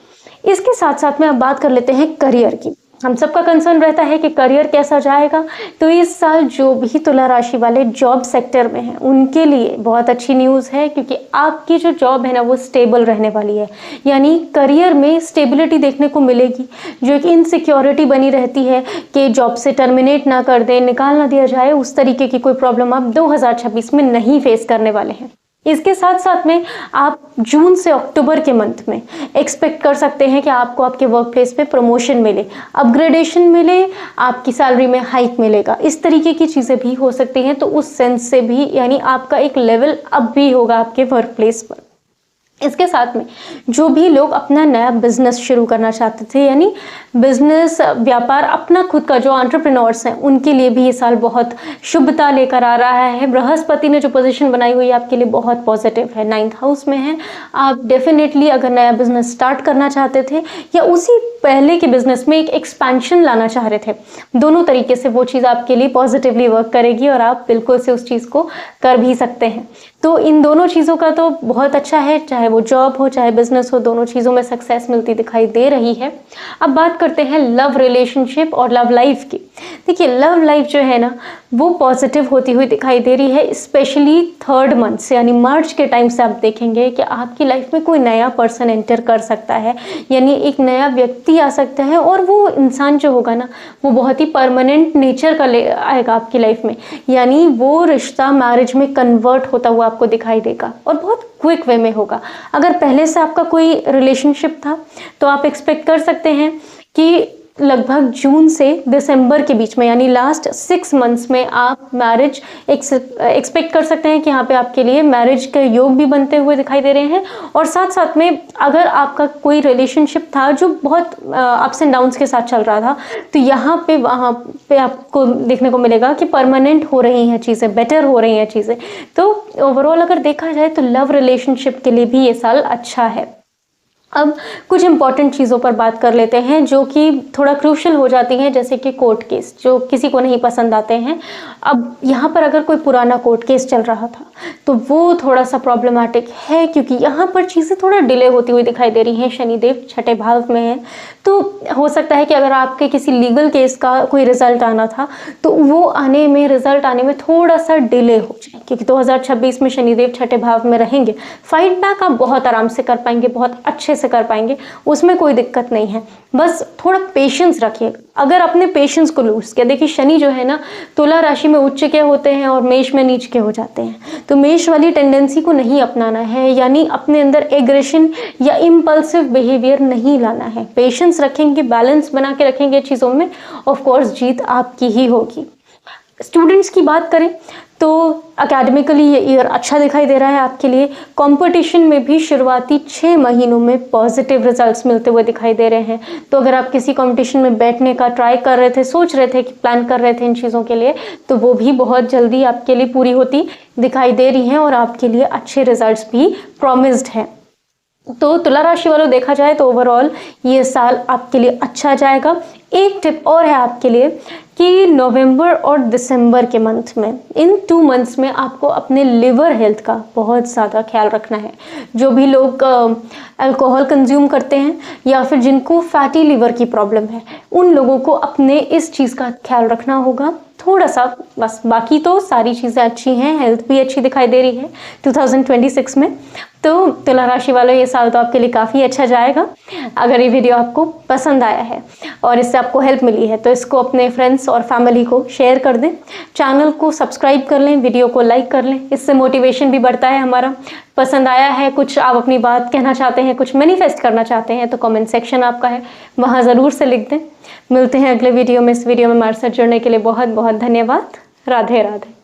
इसके साथ साथ में अब बात कर लेते हैं करियर की। हम सबका कंसर्न रहता है कि करियर कैसा जाएगा। तो इस साल जो भी तुला राशि वाले जॉब सेक्टर में हैं उनके लिए बहुत अच्छी न्यूज़ है, क्योंकि आपकी जो जॉब है ना वो स्टेबल रहने वाली है, यानी करियर में स्टेबिलिटी देखने को मिलेगी। जो एक इनसिक्योरिटी बनी रहती है कि जॉब से टर्मिनेट ना कर दें, निकाल ना दिया जाए, उस तरीके की कोई प्रॉब्लम आप 2026 में नहीं फेस करने वाले हैं। इसके साथ साथ में आप जून से अक्टूबर के मंथ में एक्सपेक्ट कर सकते हैं कि आपको आपके वर्क प्लेस पे प्रमोशन मिले, अपग्रेडेशन मिले, आपकी सैलरी में हाइक मिलेगा। इस तरीके की चीज़ें भी हो सकती हैं। तो उस सेंस से भी यानी आपका एक लेवल अप भी होगा आपके वर्क प्लेस पर। इसके साथ में जो भी लोग अपना नया बिजनेस शुरू करना चाहते थे, यानी बिजनेस व्यापार अपना खुद का, जो एंटरप्रेन्योर्स हैं उनके लिए भी ये साल बहुत शुभता लेकर आ रहा है। बृहस्पति ने जो पोजीशन बनाई हुई है आपके लिए बहुत पॉजिटिव है, 9th हाउस में है। आप डेफिनेटली अगर नया बिजनेस स्टार्ट करना चाहते थे या उसी पहले के बिजनेस में एक एक्सपेंशन लाना चाह रहे थे, दोनों तरीके से वो चीज़ आपके लिए पॉजिटिवली वर्क करेगी और आप बिल्कुल से उस चीज़ को कर भी सकते हैं। तो इन दोनों चीज़ों का तो बहुत अच्छा है, चाहे वो जॉब हो चाहे बिजनेस हो, दोनों चीज़ों में सक्सेस मिलती दिखाई दे रही है। अब बात करते हैं लव रिलेशनशिप और लव लाइफ की। देखिए, लव लाइफ जो है ना वो पॉजिटिव होती हुई दिखाई दे रही है, स्पेशली 3rd मंथ से, यानी मार्च के टाइम से आप देखेंगे कि आपकी लाइफ में कोई नया पर्सन एंटर कर सकता है, यानी एक नया व्यक्ति आ सकता है और वो इंसान जो होगा ना वो बहुत ही परमानेंट नेचर का ले आएगा आपकी लाइफ में, यानी वो रिश्ता मैरिज में कन्वर्ट होता हुआ आपको दिखाई देगा और बहुत क्विक वे में होगा। अगर पहले से आपका कोई रिलेशनशिप था तो आप एक्सपेक्ट कर सकते हैं कि लगभग जून से दिसंबर के बीच में, यानी लास्ट 6 मंथ्स में आप मैरिज एक्सपेक्ट कर सकते हैं कि यहाँ पे आपके लिए मैरिज के योग भी बनते हुए दिखाई दे रहे हैं। और साथ साथ में अगर आपका कोई रिलेशनशिप था जो बहुत अप्स एंड डाउन्स के साथ चल रहा था, तो यहाँ पे वहाँ पे आपको देखने को मिलेगा कि परमानेंट हो रही हैं चीज़ें, बेटर हो रही हैं चीज़ें। तो ओवरऑल अगर देखा जाए तो लव रिलेशनशिप के लिए भी ये साल अच्छा है। अब कुछ इंपॉर्टेंट चीज़ों पर बात कर लेते हैं जो कि थोड़ा क्रूशियल हो जाती हैं, जैसे कि कोर्ट केस जो किसी को नहीं पसंद आते हैं। अब यहाँ पर अगर कोई पुराना कोर्ट केस चल रहा था तो वो थोड़ा सा प्रॉब्लमैटिक है, क्योंकि यहाँ पर चीज़ें थोड़ा डिले होती हुई दिखाई दे रही हैं। शनिदेव 6ठे भाव में है, तो हो सकता है कि अगर आपके किसी लीगल केस का कोई रिजल्ट आना था तो वो रिजल्ट आने में थोड़ा सा डिले हो जाए, क्योंकि 2026 में शनिदेव 6ठे भाव में रहेंगे। फाइट बैक आप बहुत आराम से कर पाएंगे, बहुत अच्छे से कर पाएंगे, उसमें कोई दिक्कत नहीं है। बस थोड़ा पेशेंस रखिए। अगर अपने पेशेंस को लूज किया, देखिए शनि जो है ना तुला राशि में उच्च के होते हैं और मेष में नीच के हो जाते हैं, तो मेष वाली टेंडेंसी को नहीं अपनाना है, यानी अपने अंदर एग्रेशन या इम्पल्सिव बिहेवियर नहीं लाना है। पेशेंस रखेंगे, बैलेंस बना के रखेंगे चीज़ों में, ऑफ कोर्स जीत आपकी ही होगी। स्टूडेंट्स की बात करें तो अकेडमिकली ये ईयर अच्छा दिखाई दे रहा है आपके लिए। कंपटीशन में भी शुरुआती 6 महीनों में पॉजिटिव रिजल्ट्स मिलते हुए दिखाई दे रहे हैं। तो अगर आप किसी कंपटीशन में बैठने का ट्राई कर रहे थे, सोच रहे थे कि प्लान कर रहे थे इन चीज़ों के लिए, तो वो भी बहुत जल्दी आपके लिए पूरी होती दिखाई दे रही हैं और आपके लिए अच्छे रिजल्ट्स भी प्रॉमिस्ड हैं। तो तुला राशि वालों देखा जाए तो ओवरऑल ये साल आपके लिए अच्छा जाएगा। एक टिप और है आपके लिए कि नवंबर और दिसंबर के मंथ में, इन 2 मंथ्स में आपको अपने लिवर हेल्थ का बहुत ज़्यादा ख्याल रखना है। जो भी लोग अल्कोहल कंज्यूम करते हैं या फिर जिनको फैटी लिवर की प्रॉब्लम है, उन लोगों को अपने इस चीज़ का ख्याल रखना होगा थोड़ा सा, बस। बाकी तो सारी चीज़ें अच्छी हैं, हेल्थ भी अच्छी दिखाई दे रही है 2026 में। तो तुला राशि वालों ये साल तो आपके लिए काफ़ी अच्छा जाएगा। अगर ये वीडियो आपको पसंद आया है और इससे आपको हेल्प मिली है तो इसको अपने फ्रेंड्स और फैमिली को शेयर कर दें, चैनल को सब्सक्राइब कर लें, वीडियो को लाइक कर लें, इससे मोटिवेशन भी बढ़ता है हमारा। पसंद आया है, कुछ आप अपनी बात कहना चाहते हैं, कुछ मैनिफेस्ट करना चाहते हैं, तो कमेंट सेक्शन आपका है, वहाँ ज़रूर से लिख दें। मिलते हैं अगले वीडियो में। इस वीडियो में हमारे साथ जुड़ने के लिए बहुत बहुत धन्यवाद। राधे राधे।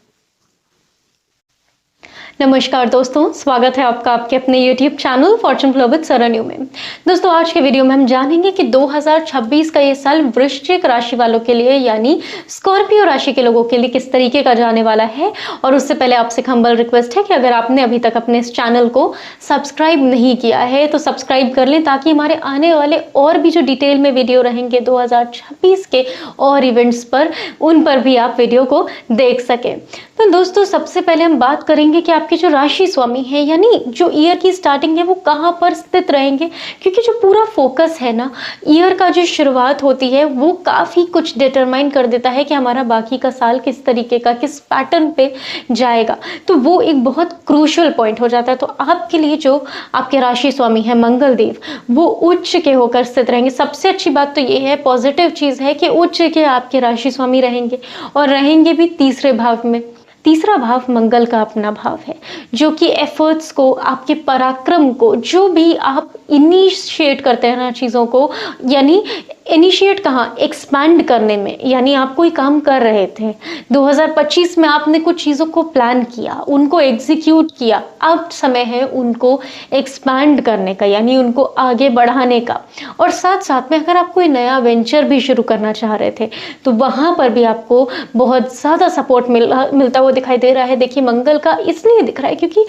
नमस्कार दोस्तों, स्वागत है आपका आपके अपने YouTube channel fortune flow with Saranyu में। दोस्तों आज के वीडियो में हम जानेंगे कि 2026 का ये साल वृश्चिक राशि वालों के लिए यानी स्कॉर्पियो राशि के लोगों के लिए किस तरीके का जाने वाला है। और उससे पहले आपसे हम्बल रिक्वेस्ट है कि अगर आपने अभी तक अपने इस चैनल को सब्सक्राइब नहीं किया है तो सब्सक्राइब कर लें, ताकि हमारे आने वाले और भी जो डिटेल में वीडियो रहेंगे 2026 के और इवेंट्स पर, उन पर भी आप वीडियो को देख सकें। तो दोस्तों सबसे पहले हम बात करेंगे कि आपके जो राशि स्वामी है, यानी जो ईयर की स्टार्टिंग है वो कहाँ पर स्थित रहेंगे, क्योंकि जो पूरा फोकस है ना ईयर का जो शुरुआत होती है वो काफ़ी कुछ डिटरमाइन कर देता है कि हमारा बाकी का साल किस तरीके का, किस पैटर्न पे जाएगा। तो वो एक बहुत क्रूशियल पॉइंट हो जाता है। तो आपके लिए जो आपके राशि स्वामी है मंगल देव, वो उच्च के होकर स्थित रहेंगे। सबसे अच्छी बात तो ये है, पॉजिटिव चीज़ है कि उच्च के आपके राशि स्वामी रहेंगे और रहेंगे भी 3रे भाव में। तीसरा भाव मंगल का अपना भाव है, जो कि एफर्ट्स को, आपके पराक्रम को, जो भी आप इनिशिएट करते हैं ना चीज़ों को, यानी इनिशिएट कहाँ, एक्सपैंड करने में, यानी आप कोई काम कर रहे थे 2025 में, आपने कुछ चीज़ों को प्लान किया, उनको एग्जीक्यूट किया, अब समय है उनको एक्सपैंड करने का, यानी उनको आगे बढ़ाने का। और साथ साथ में अगर आप कोई नया वेंचर भी शुरू करना चाह रहे थे तो वहाँ पर भी आपको बहुत ज़्यादा सपोर्ट मिलता हुआ दिखाई दे रहा है। देखिए मंगल का इसलिए दिख रहा है क्योंकि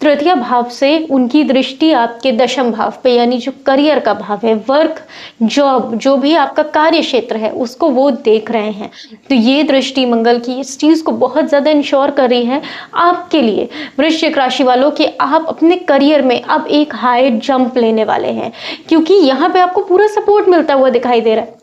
तृतीय भाव से उनकी दृष्टि आपके दशम भाव पे, यानी जो करियर का भाव है, वर्क, जॉब, जो भी आपका कार्य क्षेत्र है उसको वो देख रहे हैं। तो ये दृष्टि मंगल की इस चीज़ को बहुत ज़्यादा इंश्योर कर रही है आपके लिए वृश्चिक राशि वालों कि आप अपने करियर में अब एक हाई जंप लेने वाले हैं, क्योंकि यहाँ पे आपको पूरा सपोर्ट मिलता हुआ दिखाई दे रहा है।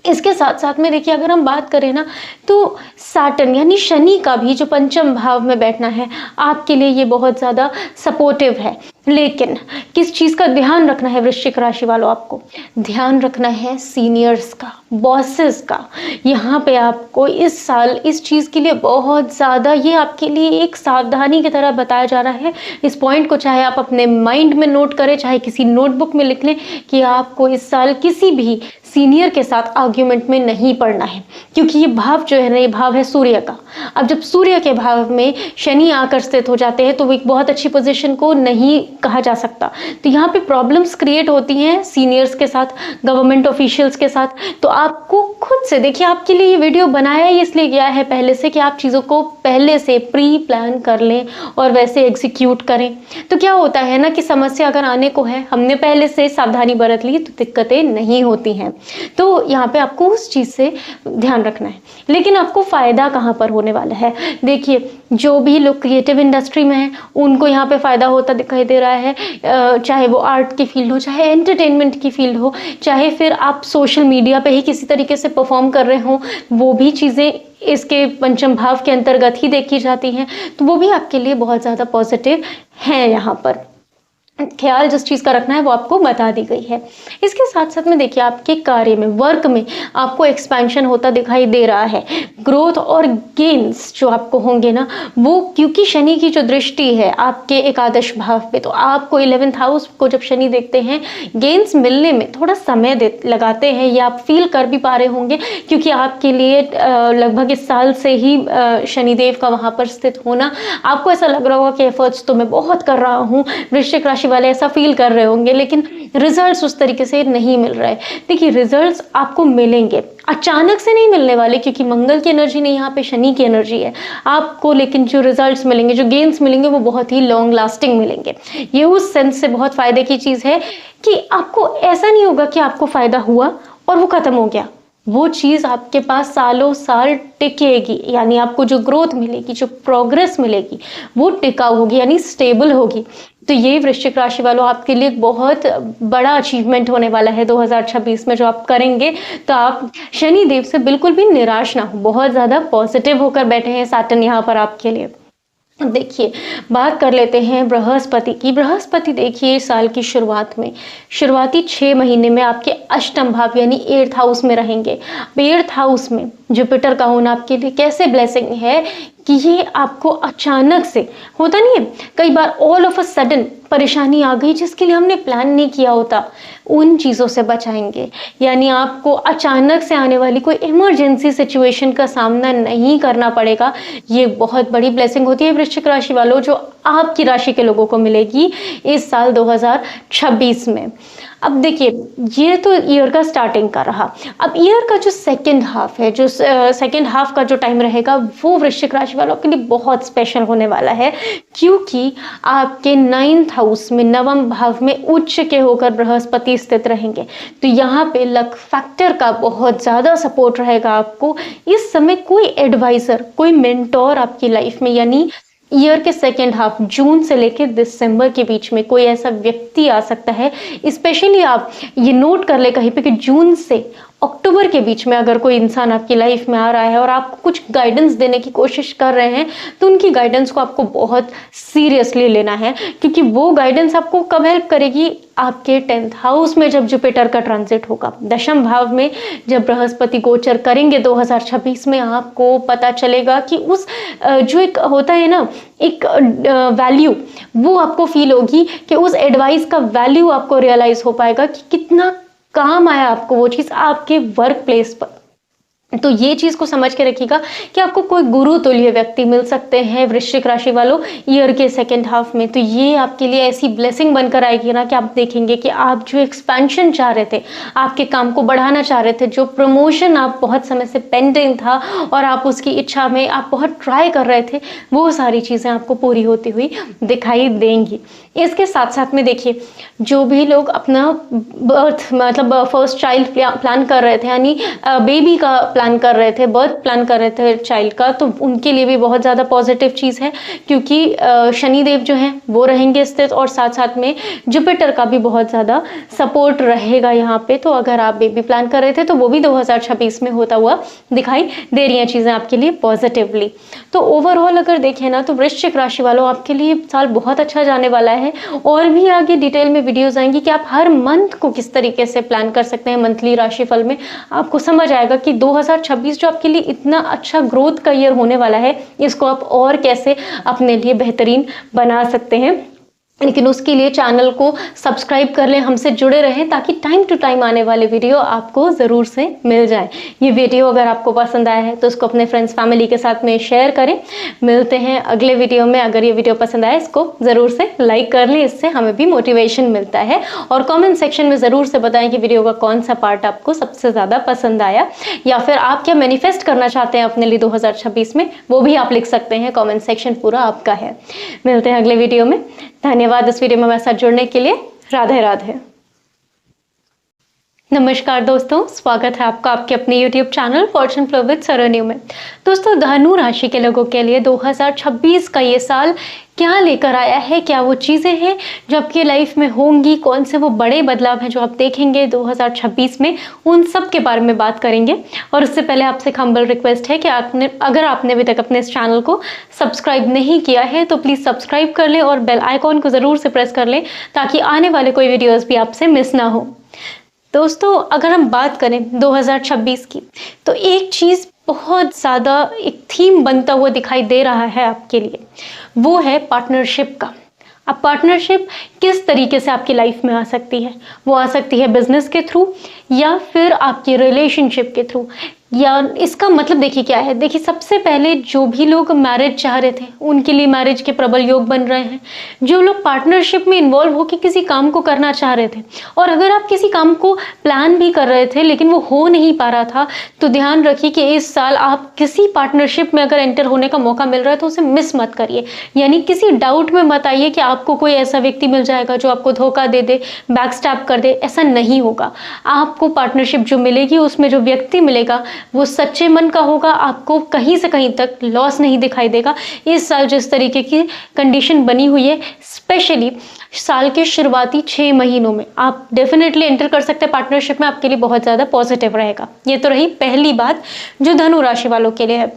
इसके साथ साथ में देखिए अगर हम बात करें ना तो सैटर्न यानी शनि का भी जो पंचम भाव में बैठना है आपके लिए ये बहुत ज़्यादा सपोर्टिव है। लेकिन किस चीज़ का ध्यान रखना है वृश्चिक राशि वालों, आपको ध्यान रखना है सीनियर्स का, बॉसेस का। यहाँ पे आपको इस साल इस चीज़ के लिए बहुत ज़्यादा, ये आपके लिए एक सावधानी की तरह बताया जा रहा है। इस पॉइंट को चाहे आप अपने माइंड में नोट करें, चाहे किसी नोटबुक में लिख लें कि आपको इस साल किसी भी सीनियर के साथ आर्ग्यूमेंट में नहीं पड़ना है, क्योंकि ये भाव जो है ना, ये भाव है सूर्य का। अब जब सूर्य के भाव में शनि आकर स्थित हो जाते हैं तो वो एक बहुत अच्छी पोजीशन को नहीं कहा जा सकता। तो यहाँ पे प्रॉब्लम्स क्रिएट होती हैं सीनियर्स के साथ, गवर्नमेंट ऑफिशियल्स के साथ। तो आपको खुद से, देखिए आपके लिए ये वीडियो बनाया ही इसलिए गया है पहले से कि आप चीज़ों को पहले से प्री प्लान कर लें और वैसे एग्जीक्यूट करें। तो क्या होता है ना कि समस्या अगर आने को है, हमने पहले से सावधानी बरत ली तो दिक्कतें नहीं होती हैं। तो यहाँ पे आपको उस चीज़ से ध्यान रखना है। लेकिन आपको फ़ायदा कहाँ पर होने वाला है, देखिए जो भी लोग क्रिएटिव इंडस्ट्री में हैं उनको यहाँ पे फ़ायदा होता दिखाई दे रहा है, चाहे वो आर्ट की फील्ड हो, चाहे एंटरटेनमेंट की फील्ड हो, चाहे फिर आप सोशल मीडिया पे ही किसी तरीके से परफॉर्म कर रहे हो, वो भी चीज़ें इसके पंचम भाव के अंतर्गत ही देखी जाती हैं। तो वो भी आपके लिए बहुत ज़्यादा पॉजिटिव है। यहाँ पर ख्याल जिस चीज़ का रखना है वो आपको बता दी गई है। इसके साथ साथ में देखिए आपके कार्य में, वर्क में आपको एक्सपेंशन होता दिखाई दे रहा है। ग्रोथ और गेन्स जो आपको होंगे ना वो, क्योंकि शनि की जो दृष्टि है आपके एकादश भाव पे, तो आपको 11th हाउस को जब शनि देखते हैं गेन्स मिलने में थोड़ा समय लगाते हैं। ये आप फील कर भी पा रहे होंगे, क्योंकि आपके लिए लगभग इस साल से ही शनिदेव का वहाँ पर स्थित होना, आपको ऐसा लग रहा होगा कि एफर्ट्स तो मैं बहुत कर रहा हूँ, वृश्चिक राशि वाले ऐसा फील कर रहे होंगे, लेकिन रिजल्ट्स उस तरीके से नहीं मिल रहे। देखिए रिजल्ट्स आपको मिलेंगे, अचानक से नहीं मिलने वाले, क्योंकि मंगल की एनर्जी नहीं, यहाँ पे शनि की एनर्जी है आपको। लेकिन जो रिजल्ट्स मिलेंगे, जो गेन्स मिलेंगे वो बहुत ही लॉन्ग लास्टिंग मिलेंगे। ये उस सेंस से बहुत फायदे की चीज़ है कि आपको ऐसा नहीं होगा कि आपको फायदा हुआ और वो खत्म हो गया। वो चीज़ आपके पास सालों साल टिकेगी, यानी आपको जो ग्रोथ मिलेगी, जो प्रोग्रेस मिलेगी वो टिकाऊ होगी, यानी स्टेबल होगी। तो ये वृश्चिक राशि वालों आपके लिए बहुत बड़ा अचीवमेंट होने वाला है 2026 में जो आप करेंगे। तो आप शनि देव से बिल्कुल भी निराश ना हो, बहुत ज़्यादा पॉजिटिव होकर बैठे हैं सैटर्न यहाँ पर आपके लिए। देखिए बात कर लेते हैं बृहस्पति की। बृहस्पति देखिए साल की शुरुआत में, शुरुआती 6 महीने में आपके अष्टम भाव यानी 8th हाउस में रहेंगे। 8th हाउस में जुपिटर का होना आपके लिए कैसे ब्लेसिंग है कि ये आपको अचानक से, होता नहीं है कई बार ऑल ऑफ अ सडन परेशानी आ गई जिसके लिए हमने प्लान नहीं किया होता, उन चीज़ों से बचाएंगे। यानी आपको अचानक से आने वाली कोई इमरजेंसी सिचुएशन का सामना नहीं करना पड़ेगा। ये बहुत बड़ी ब्लेसिंग होती है वृश्चिक राशि वालों, जो आपकी राशि के लोगों को मिलेगी इस साल 2026 में। अब देखिए ये तो ईयर का स्टार्टिंग का रहा। अब ईयर का जो सेकंड हाफ है, जो सेकंड हाफ का जो टाइम रहेगा वो वृश्चिक राशि वालों के लिए बहुत स्पेशल होने वाला है, क्योंकि आपके 9th हाउस में, नवम भाव में उच्च के होकर बृहस्पति स्थित रहेंगे। तो यहाँ पे लक फैक्टर का बहुत ज़्यादा सपोर्ट रहेगा आपको इस समय। कोई एडवाइज़र, कोई मेंटोर आपकी लाइफ में, यानी ईयर के सेकेंड हाफ जून से लेकर दिसंबर के बीच में कोई ऐसा व्यक्ति आ सकता है। स्पेशली आप ये नोट कर ले कहीं पे कि जून से अक्टूबर के बीच में अगर कोई इंसान आपकी लाइफ में आ रहा है और आपको कुछ गाइडेंस देने की कोशिश कर रहे हैं, तो उनकी गाइडेंस को आपको बहुत सीरियसली लेना है, क्योंकि वो गाइडेंस आपको कब हेल्प करेगी? आपके 10th हाउस में जब जुपिटर का ट्रांजिट होगा, दशम भाव में जब बृहस्पति गोचर करेंगे 2026 में, आपको पता चलेगा कि उस जो एक होता है ना एक वैल्यू, वो आपको फील होगी कि उस एडवाइस का वैल्यू आपको रियलाइज हो पाएगा कि कितना काम आया आपको वो चीज़ आपके वर्क प्लेस पर। तो ये चीज़ को समझ के रखिएगा कि आपको कोई गुरु तुल्य व्यक्ति मिल सकते हैं वृश्चिक राशि वालों ईयर के सेकेंड हाफ में। तो ये आपके लिए ऐसी ब्लेसिंग बनकर आएगी ना कि आप देखेंगे कि आप जो एक्सपेंशन चाह रहे थे, आपके काम को बढ़ाना चाह रहे थे, जो प्रमोशन आप बहुत समय से पेंडिंग था और आप उसकी इच्छा में आप बहुत ट्राई कर रहे थे, वो सारी चीज़ें आपको पूरी होती हुई दिखाई देंगी। इसके साथ साथ में देखिए, जो भी लोग अपना बर्थ मतलब फर्स्ट चाइल्ड प्लान कर रहे थे, यानी बेबी का प्लान कर रहे थे, बर्थ प्लान कर रहे थे चाइल्ड का, तो उनके लिए भी बहुत ज़्यादा पॉजिटिव चीज़ है, क्योंकि शनिदेव जो हैं वो रहेंगे स्थित और साथ साथ में जुपिटर का भी बहुत ज़्यादा सपोर्ट रहेगा यहाँ पे। तो अगर आप बेबी प्लान कर रहे थे तो वो भी 2026 में होता हुआ दिखाई दे रही हैं चीज़ें आपके लिए पॉजिटिवली। तो ओवरऑल अगर देखें ना, तो वृश्चिक राशि वालों आपके लिए साल बहुत अच्छा जाने वाला है। और भी आगे डिटेल में वीडियोस आएंगी कि आप हर मंथ को किस तरीके से प्लान कर सकते हैं। मंथली राशिफल में आपको समझ आएगा कि 2026 जो आपके लिए इतना अच्छा ग्रोथ का ईयर होने वाला है, इसको आप और कैसे अपने लिए बेहतरीन बना सकते हैं। लेकिन उसके लिए चैनल को सब्सक्राइब कर लें, हमसे जुड़े रहें, ताकि टाइम टू टाइम आने वाले वीडियो आपको ज़रूर से मिल जाए। ये वीडियो अगर आपको पसंद आया है तो इसको अपने फ्रेंड्स फैमिली के साथ में शेयर करें। मिलते हैं अगले वीडियो में। अगर ये वीडियो पसंद आए इसको ज़रूर से लाइक कर लें, इससे हमें भी मोटिवेशन मिलता है। और कॉमेंट सेक्शन में ज़रूर से बताएं कि वीडियो का कौन सा पार्ट आपको सबसे ज़्यादा पसंद आया, या फिर आप क्या मैनिफेस्ट करना चाहते हैं अपने लिए 2026 में, वो भी आप लिख सकते हैं। कॉमेंट सेक्शन पूरा आपका है। मिलते हैं अगले वीडियो में। धन्यवाद इस वीडियो में हमारे साथ जुड़ने के लिए। राधे राधे। नमस्कार दोस्तों, स्वागत है आपका आपके अपने YouTube channel fortune flow with Saranyu में। दोस्तों, धनु राशि के लोगों के लिए 2026 का ये साल क्या लेकर आया है, क्या वो चीज़ें हैं जो आपकी लाइफ में होंगी, कौन से वो बड़े बदलाव हैं जो आप देखेंगे 2026 में, उन सब के बारे में बात करेंगे। और उससे पहले आपसे एक हम्बल रिक्वेस्ट है कि अगर आपने अभी तक अपने इस चैनल को सब्सक्राइब नहीं किया है तो प्लीज़ सब्सक्राइब कर लें और बेल आइकॉन को ज़रूर से प्रेस कर लें, ताकि आने वाले कोई वीडियोज़ भी आपसे मिस ना हो। दोस्तों, अगर हम बात करें 2026 की, तो एक चीज़ बहुत ज़्यादा एक थीम बनता हुआ दिखाई दे रहा है आपके लिए, वो है पार्टनरशिप का। अब पार्टनरशिप किस तरीके से आपकी लाइफ में आ सकती है? वो आ सकती है बिजनेस के थ्रू, या फिर आपकी रिलेशनशिप के थ्रू, या इसका मतलब देखिए क्या है। देखिए, सबसे पहले जो भी लोग मैरिज चाह रहे थे उनके लिए मैरिज के प्रबल योग बन रहे हैं। जो लोग पार्टनरशिप में इन्वॉल्व होकर किसी काम को करना चाह रहे थे, और अगर आप किसी काम को प्लान भी कर रहे थे लेकिन वो हो नहीं पा रहा था, तो ध्यान रखिए कि इस साल आप किसी पार्टनरशिप में अगर एंटर होने का मौका मिल रहा है तो उसे मिस मत करिए। यानी किसी डाउट में मत आइए कि आपको कोई ऐसा व्यक्ति मिल जाएगा जो आपको धोखा दे दे, बैक स्टैप कर दे। ऐसा नहीं होगा। आपको पार्टनरशिप जो मिलेगी उसमें जो व्यक्ति मिलेगा वो सच्चे मन का होगा, आपको कहीं से कहीं तक लॉस नहीं दिखाई देगा। इस साल जिस तरीके की कंडीशन बनी हुई है, स्पेशली साल के शुरुआती 6 महीनों में आप डेफिनेटली एंटर कर सकते हैं पार्टनरशिप में, आपके लिए बहुत ज़्यादा पॉजिटिव रहेगा। ये तो रही पहली बात जो धनु राशि वालों के लिए है।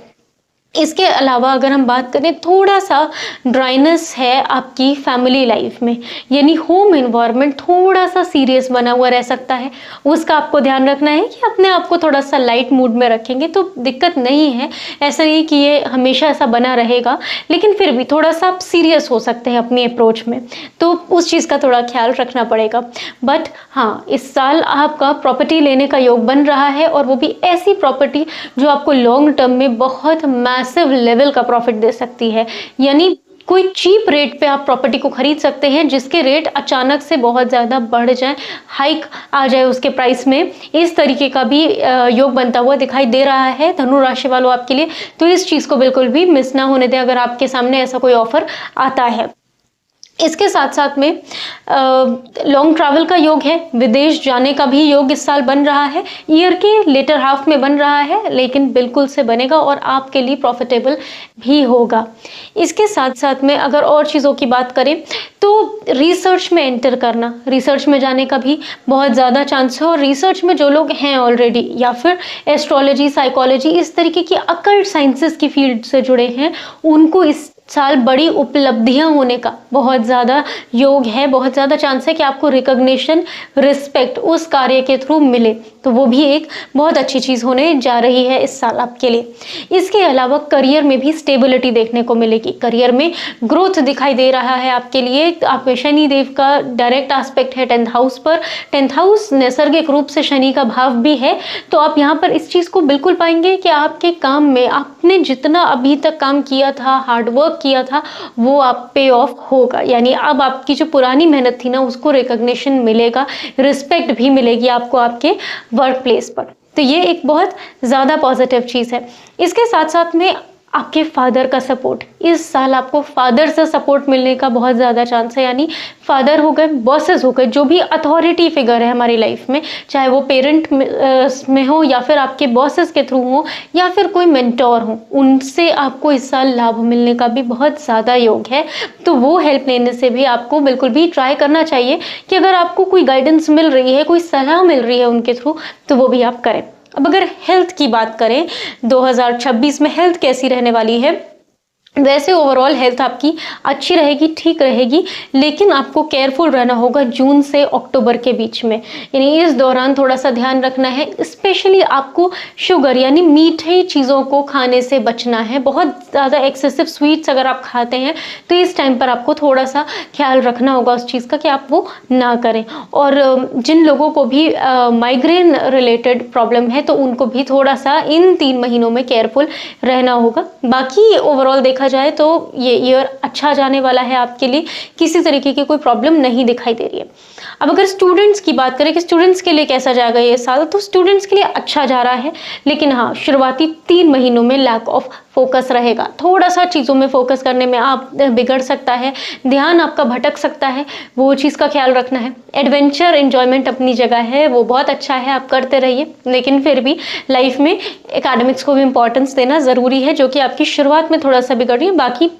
इसके अलावा अगर हम बात करें, थोड़ा सा ड्राइनेस है आपकी फैमिली लाइफ में, यानी होम इन्वायरमेंट थोड़ा सा सीरियस बना हुआ रह सकता है। उसका आपको ध्यान रखना है कि अपने आप को थोड़ा सा लाइट मूड में रखेंगे तो दिक्कत नहीं है। ऐसा नहीं कि ये हमेशा ऐसा बना रहेगा, लेकिन फिर भी थोड़ा सा आप सीरियस हो सकते हैं अपनी अप्रोच में, तो उस चीज़ का थोड़ा ख्याल रखना पड़ेगा। बट हाँ, इस साल आपका प्रॉपर्टी लेने का योग बन रहा है, और वो भी ऐसी प्रॉपर्टी जो आपको लॉन्ग टर्म में बहुत मैसिव लेवल का प्रॉफिट दे सकती है। यानी कोई चीप रेट पे आप प्रॉपर्टी को खरीद सकते हैं जिसके रेट अचानक से बहुत ज़्यादा बढ़ जाए, हाइक आ जाए उसके प्राइस में। इस तरीके का भी योग बनता हुआ दिखाई दे रहा है धनु राशि वालों आपके लिए। तो इस चीज़ को बिल्कुल भी मिस ना होने दें अगर आपके सामने ऐसा कोई ऑफर आता है। इसके साथ साथ में लॉन्ग ट्रैवल का योग है, विदेश जाने का भी योग इस साल बन रहा है, ईयर के लेटर हाफ में बन रहा है, लेकिन बिल्कुल से बनेगा और आपके लिए प्रॉफिटेबल भी होगा। इसके साथ साथ में अगर और चीज़ों की बात करें तो रिसर्च में एंटर करना, रिसर्च में जाने का भी बहुत ज़्यादा चांस है। और रिसर्च में जो लोग हैं ऑलरेडी, या फिर एस्ट्रोलॉजी, साइकोलॉजी, इस तरीके की अकल्ट साइंसेस की फील्ड से जुड़े हैं, उनको इस साल बड़ी उपलब्धियां होने का बहुत ज़्यादा योग है। बहुत ज़्यादा चांस है कि आपको रिकॉग्निशन, रिस्पेक्ट उस कार्य के थ्रू मिले, तो वो भी एक बहुत अच्छी चीज़ होने जा रही है इस साल आपके लिए। इसके अलावा करियर में भी स्टेबिलिटी देखने को मिलेगी, करियर में ग्रोथ दिखाई दे रहा है आपके लिए। आप शनि देव का डायरेक्ट एस्पेक्ट है 10th हाउस पर, 10th हाउस नैसर्गिक रूप से शनि का भाव भी है, तो आप यहाँ पर इस चीज़ को बिल्कुल पाएंगे कि आपके काम में आपने जितना अभी तक काम किया था, हार्डवर्क किया था, वो आप पे ऑफ होगा। यानी अब आपकी जो पुरानी मेहनत थी ना, उसको रिकॉग्निशन मिलेगा, रिस्पेक्ट भी मिलेगी आपको आपके वर्क प्लेस पर। तो ये एक बहुत ज़्यादा पॉजिटिव चीज़ है। इसके साथ साथ में आपके फादर का सपोर्ट, इस साल आपको फादर से सपोर्ट मिलने का बहुत ज़्यादा चांस है। यानी फादर हो गए, बॉसेस हो गए, जो भी अथॉरिटी फिगर है हमारी लाइफ में, चाहे वो पेरेंट में हो या फिर आपके बॉसेस के थ्रू हो या फिर कोई मेंटोर हो, उनसे आपको इस साल लाभ मिलने का भी बहुत ज़्यादा योग है। तो वो हेल्प लेने से भी आपको बिल्कुल भी ट्राई करना चाहिए कि अगर आपको कोई गाइडेंस मिल रही है, कोई सलाह मिल रही है उनके थ्रू, तो वो भी आप करें। अब अगर हेल्थ की बात करें, 2026 में हेल्थ कैसी रहने वाली है? वैसे ओवरऑल हेल्थ आपकी अच्छी रहेगी, ठीक रहेगी, लेकिन आपको केयरफुल रहना होगा जून से अक्टूबर के बीच में। यानी इस दौरान थोड़ा सा ध्यान रखना है। स्पेशली आपको शुगर यानी मीठे चीज़ों को खाने से बचना है। बहुत ज़्यादा एक्सेसिव स्वीट्स अगर आप खाते हैं तो इस टाइम पर आपको थोड़ा सा ख्याल रखना होगा उस चीज़ का कि आप वो ना करें। और जिन लोगों को भी माइग्रेन रिलेटेड प्रॉब्लम है, तो उनको भी थोड़ा सा इन 3 महीनों में केयरफुल रहना होगा। बाकी ओवरऑल देखा जाए तो ये ईयर अच्छा जाने वाला है आपके लिए, किसी तरीके की कोई प्रॉब्लम नहीं दिखाई दे रही है। अब अगर स्टूडेंट्स की बात करें कि स्टूडेंट्स के लिए कैसा जाएगा ये साल, तो स्टूडेंट्स के लिए अच्छा जा रहा है, लेकिन हाँ, शुरुआती 3 महीनों में लैक ऑफ फोकस रहेगा। थोड़ा सा चीज़ों में फोकस करने में आप बिगड़ सकता है, ध्यान आपका भटक सकता है, वो चीज़ का ख्याल रखना है। एडवेंचर एंजॉयमेंट अपनी जगह है, वो बहुत अच्छा है, आप करते रहिए, लेकिन फिर भी लाइफ में एकेडमिक्स को भी इंपॉर्टेंस देना ज़रूरी है, जो कि आपकी शुरुआत में थोड़ा सा बिगड़ रही है। बाकी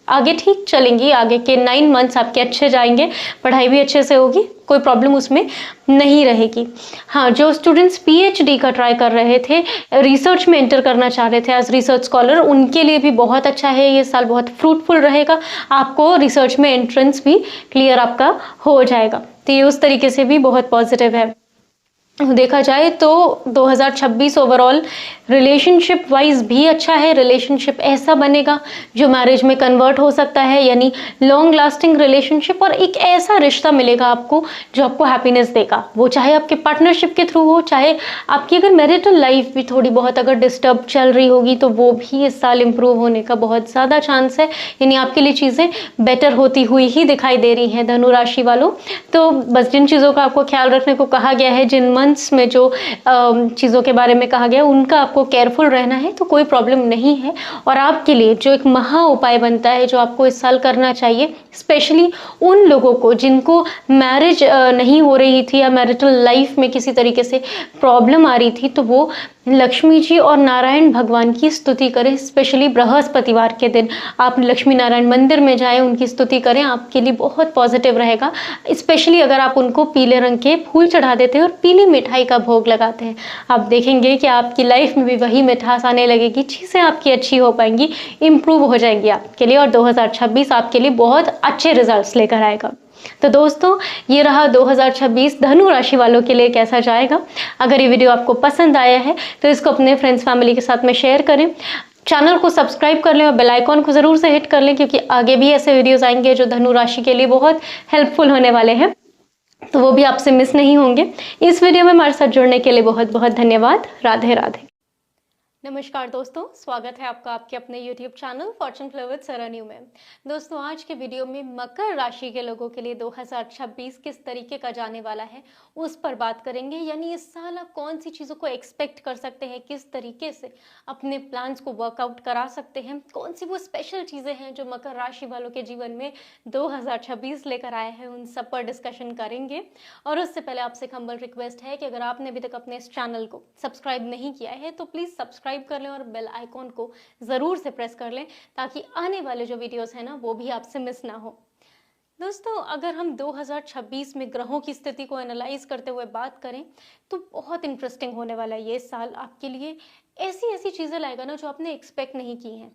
आगे ठीक चलेंगी, आगे के 9 मंथ्स आपके अच्छे जाएंगे, पढ़ाई भी अच्छे से होगी, कोई प्रॉब्लम उसमें नहीं रहेगी। हाँ, जो स्टूडेंट्स पीएचडी का ट्राई कर रहे थे, रिसर्च में एंटर करना चाह रहे थे एज रिसर्च स्कॉलर, उनके लिए भी बहुत अच्छा है ये साल, बहुत फ्रूटफुल रहेगा। आपको रिसर्च में एंट्रेंस भी क्लियर आपका हो जाएगा, तो ये उस तरीके से भी बहुत पॉजिटिव है। देखा जाए तो 2026 ओवरऑल रिलेशनशिप वाइज भी अच्छा है। रिलेशनशिप ऐसा बनेगा जो मैरिज में कन्वर्ट हो सकता है, यानी लॉन्ग लास्टिंग रिलेशनशिप, और एक ऐसा रिश्ता मिलेगा आपको जो आपको हैप्पीनेस देगा। वो चाहे आपके पार्टनरशिप के थ्रू हो, चाहे आपकी अगर मैरिटल लाइफ भी थोड़ी बहुत अगर डिस्टर्ब चल रही होगी, तो वो भी इस साल इम्प्रूव होने का बहुत ज़्यादा चांस है। यानी आपके लिए चीज़ें बेटर होती हुई ही दिखाई दे रही हैं धनु राशि वालों। तो बस जिन चीज़ों का आपको ख्याल रखने को कहा गया है, जिन मंथ्स में जो चीज़ों के बारे में कहा गया, उनका आपको केयरफुल रहना है, तो कोई प्रॉब्लम नहीं है। और आपके लिए जो एक महा उपाय बनता है, जो आपको इस साल करना चाहिए, स्पेशली उन लोगों को जिनको मैरिज नहीं हो रही थी या मैरिटल लाइफ में किसी तरीके से प्रॉब्लम आ रही थी, तो वो लक्ष्मी जी और नारायण भगवान की स्तुति करें। स्पेशली बृहस्पतिवार के दिन आप लक्ष्मी नारायण मंदिर में जाएं, उनकी स्तुति करें, आपके लिए बहुत पॉजिटिव रहेगा। स्पेशली अगर आप उनको पीले रंग के फूल चढ़ा देते हैं और पीली मिठाई का भोग लगाते हैं, आप देखेंगे कि आपकी लाइफ में भी वही मिठास आने लगेगी, चीज़ें आपकी अच्छी हो पाएंगी, इम्प्रूव हो जाएंगी आपके लिए, और 2026 आपके लिए बहुत अच्छे रिजल्ट्स लेकर आएगा। तो दोस्तों, ये रहा 2026 धनु राशि वालों के लिए कैसा जाएगा। अगर ये वीडियो आपको पसंद आया है तो इसको अपने फ्रेंड्स फैमिली के साथ में शेयर करें, चैनल को सब्सक्राइब कर लें और बेल आइकॉन को ज़रूर से हिट कर लें, क्योंकि आगे भी ऐसे वीडियोस आएंगे जो धनु राशि के लिए बहुत हेल्पफुल होने वाले हैं, तो वो भी आपसे मिस नहीं होंगे। इस वीडियो में हमारे साथ जुड़ने के लिए बहुत बहुत धन्यवाद। राधे राधे। नमस्कार दोस्तों, स्वागत है आपका आपके अपने YouTube channel fortune flow with Saranyu में। दोस्तों, आज के वीडियो में मकर राशि के लोगों के लिए 2026 किस तरीके का जाने वाला है उस पर बात करेंगे। यानी इस साल आप कौन सी चीज़ों को एक्सपेक्ट कर सकते हैं, किस तरीके से अपने प्लान्स को वर्कआउट करा सकते हैं, कौन सी वो स्पेशल चीज़ें हैं जो मकर राशि वालों के जीवन में 2026 लेकर आए हैं, उन सब पर डिस्कशन करेंगे। और उससे पहले आपसे एक हम्बल रिक्वेस्ट है कि अगर आपने अभी तक अपने इस चैनल को सब्सक्राइब नहीं किया है तो प्लीज़ सब्सक्राइब कर लें और बेल आइकॉन को ज़रूर से प्रेस कर लें ताकि आने वाले जो वीडियोस हैं ना वो भी आपसे मिस ना हो। दोस्तों, अगर हम 2026 में ग्रहों की स्थिति को एनालाइज करते हुए बात करें तो बहुत इंटरेस्टिंग होने वाला है ये साल आपके लिए। ऐसी ऐसी चीज़ें लाएगा ना जो आपने एक्सपेक्ट नहीं की हैं,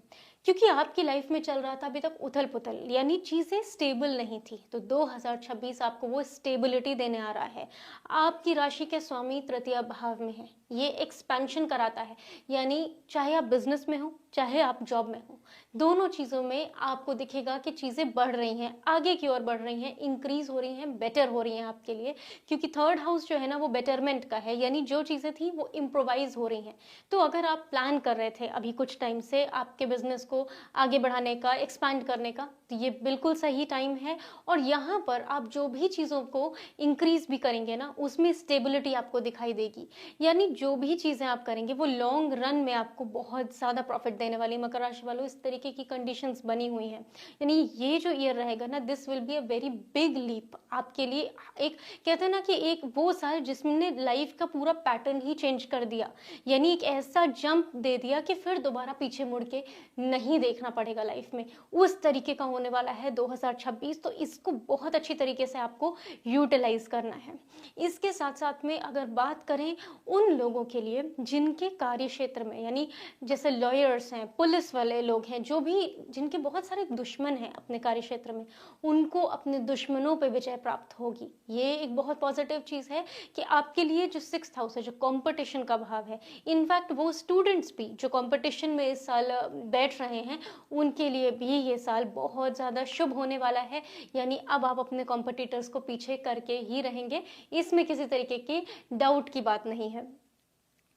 क्योंकि आपकी लाइफ में चल रहा था अभी तक उथल पुथल, यानी चीज़ें स्टेबल नहीं थी। तो 2026 आपको वो स्टेबिलिटी देने आ रहा है। आपकी राशि के स्वामी तृतीय भाव में है, ये एक्सपेंशन कराता है। यानी चाहे आप बिजनेस में हो चाहे आप जॉब में हो, दोनों चीज़ों में आपको दिखेगा कि चीज़ें बढ़ रही हैं, आगे की ओर बढ़ रही हैं, इंक्रीज हो रही हैं, बेटर हो रही हैं आपके लिए। क्योंकि थर्ड हाउस जो है ना वो बेटरमेंट का है, यानी जो चीज़ें थी वो इम्प्रोवाइज हो रही हैं। तो अगर आप प्लान कर रहे थे अभी कुछ टाइम से आपके बिजनेस को आगे बढ़ाने का, एक्सपैंड करने का, तो ये बिल्कुल सही टाइम है। और यहाँ पर आप जो भी चीज़ों को इंक्रीज भी करेंगे ना उसमें स्टेबिलिटी आपको दिखाई देगी। यानी जो भी चीज़ें आप करेंगे वो लॉन्ग रन में आपको बहुत ज़्यादा प्रॉफिट देने वाली। मकर राशि वालों, इस तरीके की कंडीशंस बनी हुई हैं। यानी ये जो ईयर रहेगा ना, this will be a very big leap आपके लिए। एक कहते हैं ना कि एक वो साल जिसने लाइफ का पूरा पैटर्न ही चेंज कर दिया, यानी एक ऐसा जंप दे दिया कि फिर दोबारा पीछे मुड़ के नहीं देखना पड़ेगा लाइफ में। उस तरीके का होने वाला है 2026। तो इसको बहुत अच्छी तरीके से आपको यूटिलाइज करना है। इसके साथ साथ में अगर बात करें उन लोगों के लिए जिनके कार्य क्षेत्र में, यानी जैसे लॉयर्स हैं, पुलिस वाले लोग हैं, जो भी जिनके बहुत सारे दुश्मन हैं अपने कार्य क्षेत्र में, उनको अपने दुश्मनों पे विजय प्राप्त होगी। ये एक बहुत पॉजिटिव चीज़ है कि आपके लिए जो 6th हाउस है, जो कंपटीशन का भाव है, इनफैक्ट वो स्टूडेंट्स भी जो कंपटीशन में इस साल बैठ रहे हैं उनके लिए भी ये साल बहुत ज़्यादा शुभ होने वाला है। यानी अब आप अपने कॉम्पिटिटर्स को पीछे करके ही रहेंगे, इसमें किसी तरीके की डाउट की बात नहीं है।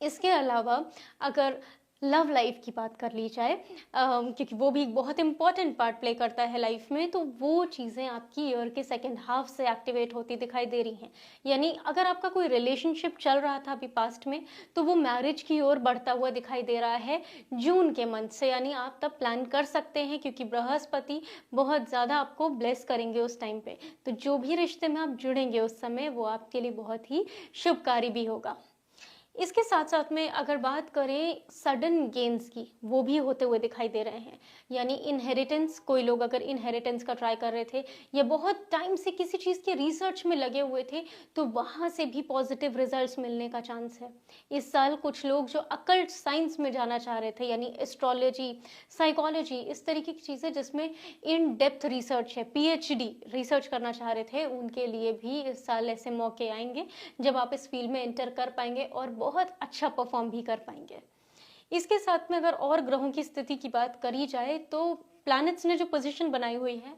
इसके अलावा अगर लव लाइफ की बात कर ली जाए, क्योंकि वो भी एक बहुत इंपॉर्टेंट पार्ट प्ले करता है लाइफ में, तो वो चीज़ें आपकी ईयर के सेकेंड हाफ से एक्टिवेट होती दिखाई दे रही हैं। यानी अगर आपका कोई रिलेशनशिप चल रहा था अभी पास्ट में, तो वो मैरिज की ओर बढ़ता हुआ दिखाई दे रहा है जून के मंथ से। यानी आप तब प्लान कर सकते हैं, क्योंकि बृहस्पति बहुत ज़्यादा आपको ब्लेस करेंगे उस टाइम पे। तो जो भी रिश्ते में आप जुड़ेंगे उस समय वो आपके लिए बहुत ही शुभकारी भी होगा। इसके साथ साथ में अगर बात करें सडन गेन्स की, वो भी होते हुए दिखाई दे रहे हैं। यानी इनहेरिटेंस, कोई लोग अगर इनहेरिटेंस का ट्राई कर रहे थे या बहुत टाइम से किसी चीज़ के रिसर्च में लगे हुए थे, तो वहाँ से भी पॉजिटिव रिजल्ट्स मिलने का चांस है। इस साल कुछ लोग जो अकल्ट साइंस में जाना चाह रहे थे, यानी एस्ट्रोलॉजी, साइकोलॉजी, इस तरीके की चीज़ें जिसमें इन डेप्थ रिसर्च है, PhD रिसर्च करना चाह रहे थे, उनके लिए भी इस साल ऐसे मौके आएंगे जब आप इस फील्ड में एंटर कर पाएंगे और बहुत अच्छा परफॉर्म भी कर पाएंगे। इसके साथ में अगर और ग्रहों की स्थिति की बात करी जाए तो प्लैनेट्स ने जो पोजीशन बनाई हुई है,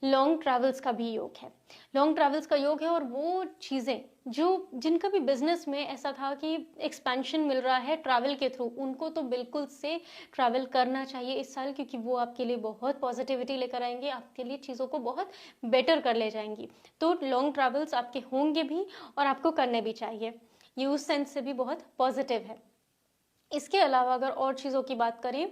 लॉन्ग ट्रैवल्स का भी योग है। लॉन्ग ट्रैवल्स का योग है और वो चीज़ें जो जिनका भी बिजनेस में ऐसा था कि एक्सपेंशन मिल रहा है ट्रैवल के थ्रू, उनको तो बिल्कुल से ट्रैवल करना चाहिए इस साल, क्योंकि वो आपके लिए बहुत पॉजिटिविटी लेकर आएंगे, आपके लिए चीज़ों को बहुत बेटर कर ले जाएंगी। तो लॉन्ग ट्रैवल्स आपके होंगे भी और आपको करने भी चाहिए। ये उस सेंस से भी बहुत पॉजिटिव है। इसके अलावा अगर और चीज़ों की बात करें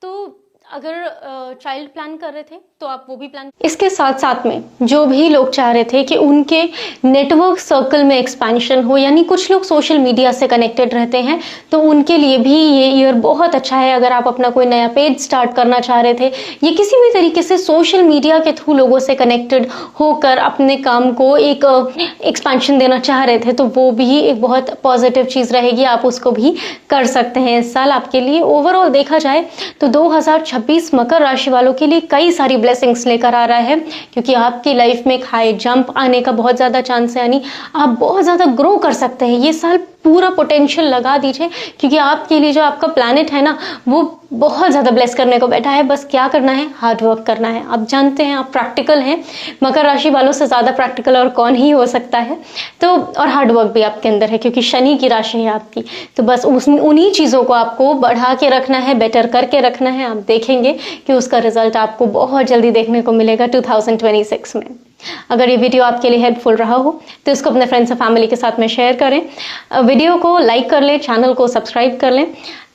तो अगर चाइल्ड प्लान कर रहे थे तो आप वो भी प्लान। इसके साथ साथ में जो भी लोग चाह रहे थे कि उनके नेटवर्क सर्कल में एक्सपेंशन हो, यानी कुछ लोग सोशल मीडिया से कनेक्टेड रहते हैं, तो उनके लिए भी ये ईयर बहुत अच्छा है। अगर आप अपना कोई नया पेज स्टार्ट करना चाह रहे थे या किसी भी तरीके से सोशल मीडिया के थ्रू लोगों से कनेक्टेड होकर अपने काम को एक एक्सपेंशन देना चाह रहे थे, तो वो भी एक बहुत पॉजिटिव चीज़ रहेगी, आप उसको भी कर सकते हैं इस साल आपके लिए। ओवरऑल देखा जाए तो 2026 मकर राशि वालों के लिए कई सारी ब्लेसिंग्स लेकर आ रहा है, क्योंकि आपकी लाइफ में एक हाई जंप आने का बहुत ज़्यादा चांस है। यानी आप बहुत ज़्यादा ग्रो कर सकते हैं ये साल, पूरा पोटेंशियल लगा दीजिए, क्योंकि आपके लिए जो आपका प्लैनेट है ना वो बहुत ज़्यादा ब्लेस करने को बैठा है। बस क्या करना है, हार्ड वर्क करना है। आप जानते हैं आप प्रैक्टिकल हैं, मकर राशि वालों से ज़्यादा प्रैक्टिकल और कौन ही हो सकता है। तो और हार्ड वर्क भी आपके अंदर है, क्योंकि शनि की राशि है आपकी। तो बस उन्हीं चीज़ों को आपको बढ़ा के रखना है, बेटर करके रखना है। आप देखेंगे कि उसका रिजल्ट आपको बहुत जल्दी देखने को मिलेगा 2026 में। अगर ये वीडियो आपके लिए हेल्पफुल रहा हो तो इसको अपने फ्रेंड्स और फैमिली के साथ में शेयर करें, वीडियो को लाइक कर लें, चैनल को सब्सक्राइब कर लें।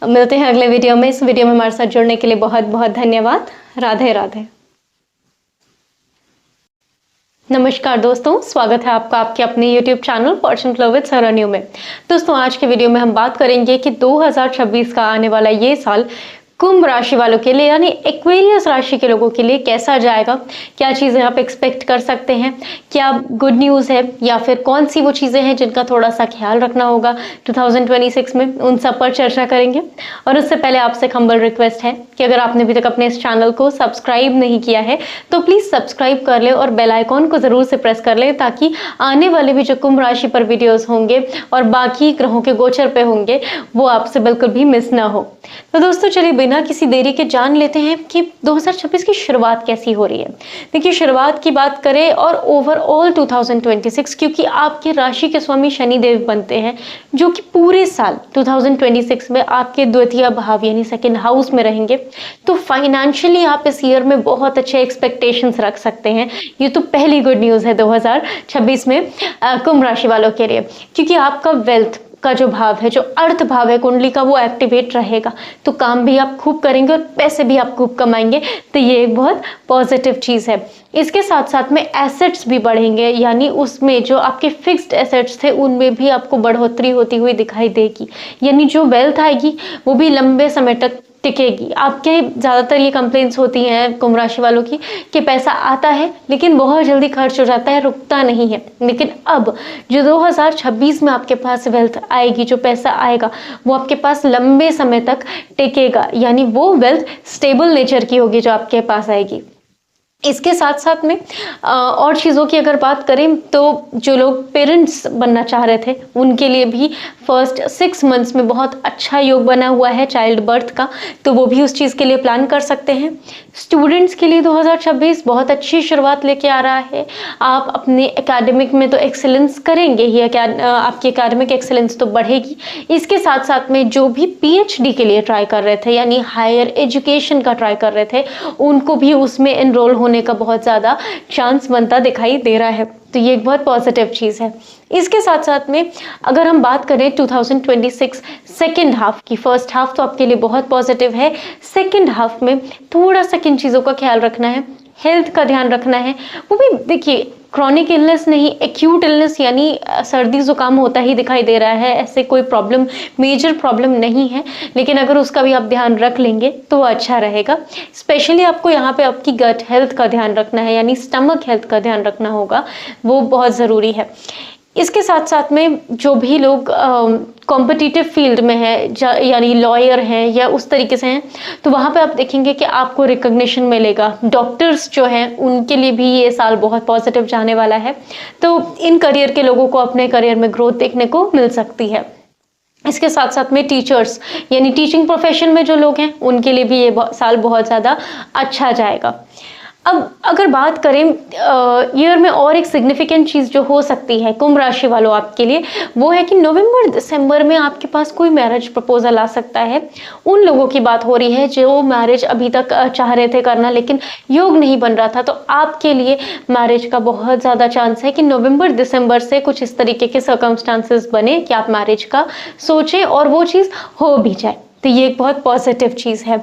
मिलते हैं अगले वीडियो में। इस वीडियो में हमारे साथ जुड़ने के लिए बहुत बहुत धन्यवाद। राधे राधे। नमस्कार दोस्तों, स्वागत है आपका आपके अपने YouTube channel fortune flow with Saranyu में। दोस्तों आज के वीडियो में हम बात करेंगे कि 2026 का आने वाला ये साल कुंभ राशि वालों के लिए यानी एक्वेरियस राशि के लोगों के लिए कैसा जाएगा, क्या चीज़ें आप एक्सपेक्ट कर सकते हैं, क्या गुड न्यूज़ है या फिर कौन सी वो चीज़ें हैं जिनका थोड़ा सा ख्याल रखना होगा 2026 में, उन सब पर चर्चा करेंगे। और उससे पहले आपसे हम्बल रिक्वेस्ट है कि अगर आपने अभी तक अपने इस चैनल को सब्सक्राइब नहीं किया है तो प्लीज़ सब्सक्राइब कर ले और बेल आइकॉन को ज़रूर से प्रेस कर ले, ताकि आने वाले भी जो कुंभ राशि पर वीडियोज़ होंगे और बाकी ग्रहों के गोचर पे होंगे वो आपसे बिल्कुल भी मिस ना हो। तो दोस्तों चलिए बिना किसी देरी के जान लेते हैं कि 2026 की शुरुआत कैसी हो रही है। देखिए शुरुआत की बात करें और ओवरऑल 2026, क्योंकि आपके राशि के स्वामी शनि देव बनते हैं जो कि पूरे साल 2026 में आपके द्वितीय भाव यानी सेकंड हाउस में रहेंगे। तो फाइनेंशियली आप इस ईयर में बहुत अच्छे एक्सपेक्टेशंस रख सकते हैं। ये तो पहली गुड न्यूज़ है 2026 में कुंभ राशि वालों के लिए, क्योंकि आपका वेल्थ का जो भाव है, जो अर्थ भाव है कुंडली का, वो एक्टिवेट रहेगा। तो काम भी आप खूब करेंगे और पैसे भी आप खूब कमाएंगे। तो ये एक बहुत पॉजिटिव चीज़ है। इसके साथ साथ में एसेट्स भी बढ़ेंगे, यानी उसमें जो आपके फिक्स्ड एसेट्स थे उनमें भी आपको बढ़ोतरी होती हुई दिखाई देगी। यानी जो वेल्थ आएगी वो भी लंबे समय तक टिकेगी। आपके ज़्यादातर ये कंप्लेंट्स होती हैं कुंभ राशि वालों की कि पैसा आता है लेकिन बहुत जल्दी खर्च हो जाता है, रुकता नहीं है। लेकिन अब जो 2026 में आपके पास वेल्थ आएगी, जो पैसा आएगा वो आपके पास लंबे समय तक टिकेगा, यानी वो वेल्थ स्टेबल नेचर की होगी जो आपके पास आएगी। इसके साथ साथ में और चीज़ों की अगर बात करें तो जो लोग पेरेंट्स बनना चाह रहे थे उनके लिए भी फर्स्ट 6 मंथ्स में बहुत अच्छा योग बना हुआ है चाइल्ड बर्थ का, तो वो भी उस चीज़ के लिए प्लान कर सकते हैं। स्टूडेंट्स के लिए 2026 बहुत अच्छी शुरुआत लेके आ रहा है। आप अपने एकेडमिक में तो एक्सेलेंस करेंगे ही, आपकी एकेडमिक एक्सेलेंस तो बढ़ेगी। इसके साथ साथ में जो भी PhD के लिए ट्राई कर रहे थे यानी हायर एजुकेशन का ट्राई कर रहे थे उनको भी उसमें एनरोल होने का बहुत ज़्यादा चांस बनता दिखाई दे रहा है। तो ये एक बहुत पॉजिटिव चीज़ है। इसके साथ साथ में अगर हम बात करें 2026 सेकेंड हाफ की, फर्स्ट हाफ तो आपके लिए बहुत पॉजिटिव है, सेकेंड हाफ में थोड़ा सा किन चीज़ों का ख्याल रखना है, हेल्थ का ध्यान रखना है। वो भी देखिए क्रॉनिक इलनेस नहीं, एक्यूट इलनेस यानी सर्दी जुकाम होता ही दिखाई दे रहा है, ऐसे कोई प्रॉब्लम, मेजर प्रॉब्लम नहीं है, लेकिन अगर उसका भी आप ध्यान रख लेंगे तो वो अच्छा रहेगा। स्पेशली आपको यहाँ पे आपकी गट हेल्थ का ध्यान रखना है, यानी स्टमक हेल्थ का ध्यान रखना होगा, वो बहुत ज़रूरी है। इसके साथ साथ में जो भी लोग कॉम्पिटिटिव फील्ड में है यानी लॉयर हैं या उस तरीके से हैं, तो वहाँ पे आप देखेंगे कि आपको रिकग्निशन मिलेगा। डॉक्टर्स जो हैं उनके लिए भी ये साल बहुत पॉजिटिव जाने वाला है। तो इन करियर के लोगों को अपने करियर में ग्रोथ देखने को मिल सकती है। इसके साथ साथ में टीचर्स यानी टीचिंग प्रोफेशन में जो लोग हैं उनके लिए भी ये साल बहुत ज़्यादा अच्छा जाएगा। अब अगर बात करें ईयर में और एक सिग्निफिकेंट चीज़ जो हो सकती है कुंभ राशि वालों आपके लिए, वो है कि नवंबर दिसंबर में आपके पास कोई मैरिज प्रपोजल आ सकता है। उन लोगों की बात हो रही है जो मैरिज अभी तक चाह रहे थे करना लेकिन योग नहीं बन रहा था, तो आपके लिए मैरिज का बहुत ज़्यादा चांस है कि नवंबर दिसंबर से कुछ इस तरीके के सर्कमस्टांसेस बने कि आप मैरिज का सोचें और वो चीज़ हो भी जाए। तो ये एक बहुत पॉजिटिव चीज़ है।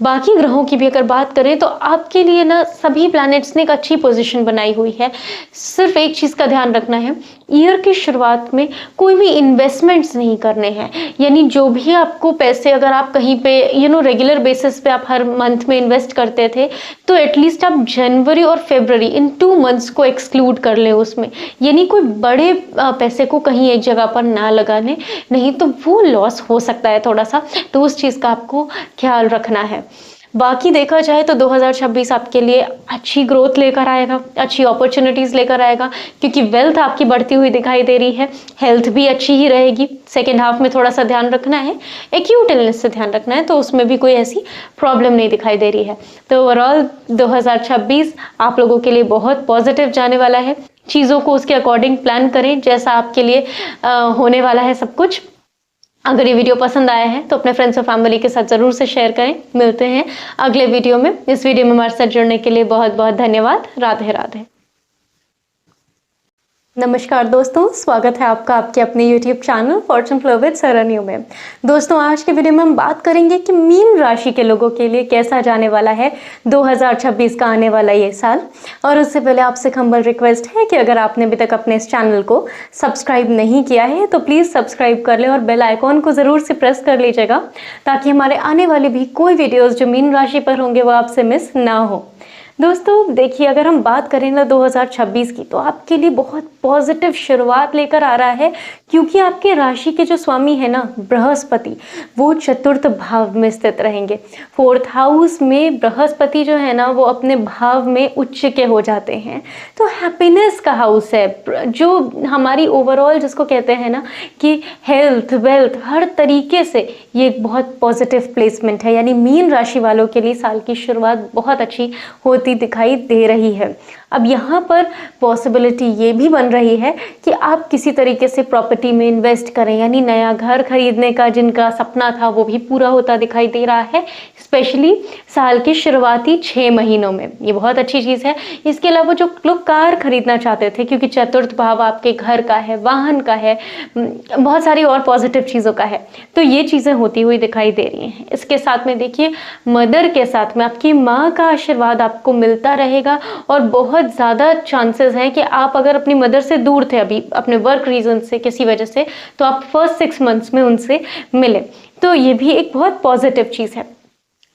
बाकी ग्रहों की भी अगर बात करें तो आपके लिए ना सभी प्लैनेट्स ने एक अच्छी पोजीशन बनाई हुई है। सिर्फ एक चीज़ का ध्यान रखना है, ईयर की शुरुआत में कोई भी इन्वेस्टमेंट्स नहीं करने हैं। यानी जो भी आपको पैसे अगर आप कहीं पे रेगुलर बेसिस पे आप हर मंथ में इन्वेस्ट करते थे तो एटलीस्ट आप जनवरी और फरवरी इन 2 मंथ्स को एक्सक्लूड कर लें उसमें, यानी कोई बड़े पैसे को कहीं एक जगह पर ना लगाने, नहीं तो वो लॉस हो सकता है थोड़ा सा, तो उस चीज़ का आपको ख्याल रखना है। बाकी देखा जाए तो 2026 आपके लिए अच्छी ग्रोथ लेकर आएगा, अच्छी अपॉर्चुनिटीज़ लेकर आएगा, क्योंकि वेल्थ आपकी बढ़ती हुई दिखाई दे रही है, हेल्थ भी अच्छी ही रहेगी। सेकेंड हाफ में थोड़ा सा ध्यान रखना है, एक्यूट इलनेस से ध्यान रखना है, तो उसमें भी कोई ऐसी प्रॉब्लम नहीं दिखाई दे रही है। तो ओवरऑल 2026 आप लोगों के लिए बहुत पॉजिटिव जाने वाला है। चीज़ों को उसके अकॉर्डिंग प्लान करें जैसा आपके लिए होने वाला है सब कुछ। अगर ये वीडियो पसंद आया है तो अपने फ्रेंड्स और फैमिली के साथ ज़रूर से शेयर करें। मिलते हैं अगले वीडियो में। इस वीडियो में हमारे साथ जुड़ने के लिए बहुत बहुत धन्यवाद। राधे राधे। नमस्कार दोस्तों, स्वागत है आपका आपके अपने YouTube channel fortune flow with Saranyu में। दोस्तों, आज के वीडियो में हम बात करेंगे कि मीन राशि के लोगों के लिए कैसा जाने वाला है 2026 का आने वाला ये साल। और उससे पहले आपसे हम्बल रिक्वेस्ट है कि अगर आपने अभी तक अपने इस चैनल को सब्सक्राइब नहीं किया है तो प्लीज़ सब्सक्राइब कर ले और बेल आइकॉन को ज़रूर से प्रेस कर लीजिएगा, ताकि हमारे आने वाले भी कोई वीडियोज़ जो मीन राशि पर होंगे वो आपसे मिस ना हो। दोस्तों देखिए, अगर हम बात करें ना 2026 की, तो आपके लिए बहुत पॉजिटिव शुरुआत लेकर आ रहा है, क्योंकि आपके राशि के जो स्वामी है ना बृहस्पति, वो चतुर्थ भाव में स्थित रहेंगे। फोर्थ हाउस में बृहस्पति जो है ना वो अपने भाव में उच्च के हो जाते हैं। तो हैप्पीनेस का हाउस है, जो हमारी ओवरऑल जिसको कहते हैं ना कि हेल्थ वेल्थ हर तरीके से ये एक बहुत पॉजिटिव प्लेसमेंट है। यानी मीन राशि वालों के लिए साल की शुरुआत बहुत अच्छी होती दिखाई दे रही है। अब यहाँ पर पॉसिबिलिटी ये भी बन रही है कि आप किसी तरीके से प्रॉपर्टी में इन्वेस्ट करें, यानी नया घर खरीदने का जिनका सपना था वो भी पूरा होता दिखाई दे रहा है, स्पेशली साल के शुरुआती 6 महीनों में। ये बहुत अच्छी चीज़ है। इसके अलावा जो लोग कार खरीदना चाहते थे, क्योंकि चतुर्थ भाव आपके घर का है, वाहन का है, बहुत सारी और पॉजिटिव चीज़ों का है, तो ये चीज़ें होती हुई दिखाई दे रही हैं। इसके साथ में देखिए, मदर के साथ में आपकी माँ का आशीर्वाद आपको मिलता रहेगा, और बहुत ज़्यादा चांसेस हैं कि आप अगर अपनी मदर से दूर थे अभी अपने वर्क रीजन से किसी वजह से, तो आप फर्स्ट 6 मंथ्स में उनसे मिले। तो ये भी एक बहुत पॉजिटिव चीज़ है।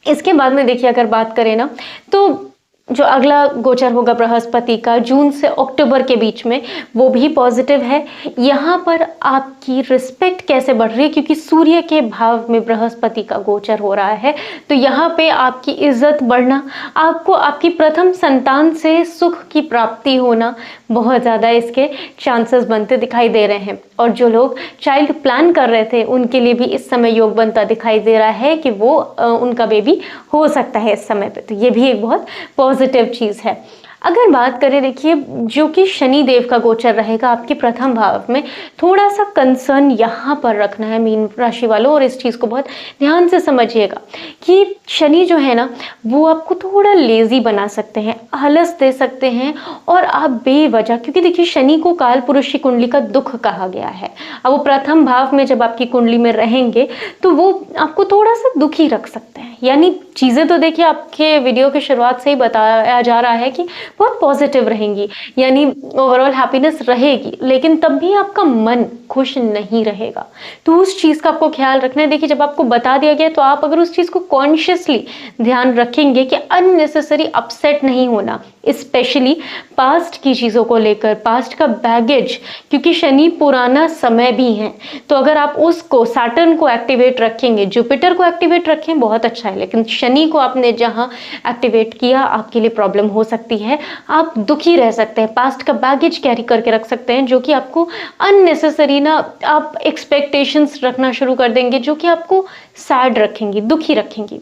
इसके बाद में देखिए, अगर बात करें ना, तो जो अगला गोचर होगा बृहस्पति का जून से अक्टूबर के बीच में, वो भी पॉजिटिव है। यहाँ पर आपकी रिस्पेक्ट कैसे बढ़ रही है, क्योंकि सूर्य के भाव में बृहस्पति का गोचर हो रहा है, तो यहाँ पे आपकी इज्जत बढ़ना, आपको आपकी प्रथम संतान से सुख की प्राप्ति होना, बहुत ज़्यादा इसके चांसेस बनते दिखाई दे रहे हैं। और जो लोग चाइल्ड प्लान कर रहे थे उनके लिए भी इस समय योग बनता दिखाई दे रहा है कि वो उनका बेबी हो सकता है इस समय पे। तो ये भी एक बहुत पॉजिटिव चीज़ है। अगर बात करें देखिए, जो कि शनि देव का गोचर रहेगा आपके प्रथम भाव में, थोड़ा सा कंसर्न यहाँ पर रखना है मीन राशि वालों, और इस चीज़ को बहुत ध्यान से समझिएगा कि शनि जो है ना वो आपको थोड़ा लेज़ी बना सकते हैं, आलस दे सकते हैं, और आप बेवजह, क्योंकि देखिए शनि को काल पुरुष की कुंडली का दुख कहा गया है। अब वो प्रथम भाव में जब आपकी कुंडली में रहेंगे तो वो आपको थोड़ा सा दुखी रख सकते हैं। यानी चीज़ें तो देखिए आपके वीडियो की शुरुआत से ही बताया जा रहा है कि बहुत पॉजिटिव रहेंगी, यानी ओवरऑल हैप्पीनेस रहेगी, लेकिन तब भी आपका मन खुश नहीं रहेगा। तो उस चीज़ का आपको ख्याल रखना है। देखिए, जब आपको बता दिया गया तो आप अगर उस चीज़ को कॉन्शियसली ध्यान रखेंगे कि अननेसेसरी अपसेट नहीं होना, स्पेशली पास्ट की चीज़ों को लेकर, पास्ट का बैगेज, क्योंकि शनि पुराना समय भी है। तो अगर आप उसको, सैटर्न को एक्टिवेट रखेंगे, जुपिटर को एक्टिवेट रखें, बहुत अच्छा है, लेकिन शनि को आपने जहाँ एक्टिवेट किया आपके लिए प्रॉब्लम हो सकती है। आप दुखी रह सकते हैं, पास्ट का बैगेज कैरी करके रख सकते हैं, जो कि आपको अननेसेसरी ना, आप एक्सपेक्टेशंस रखना शुरू कर देंगे जो कि आपको सैड रखेंगी, दुखी रखेंगी।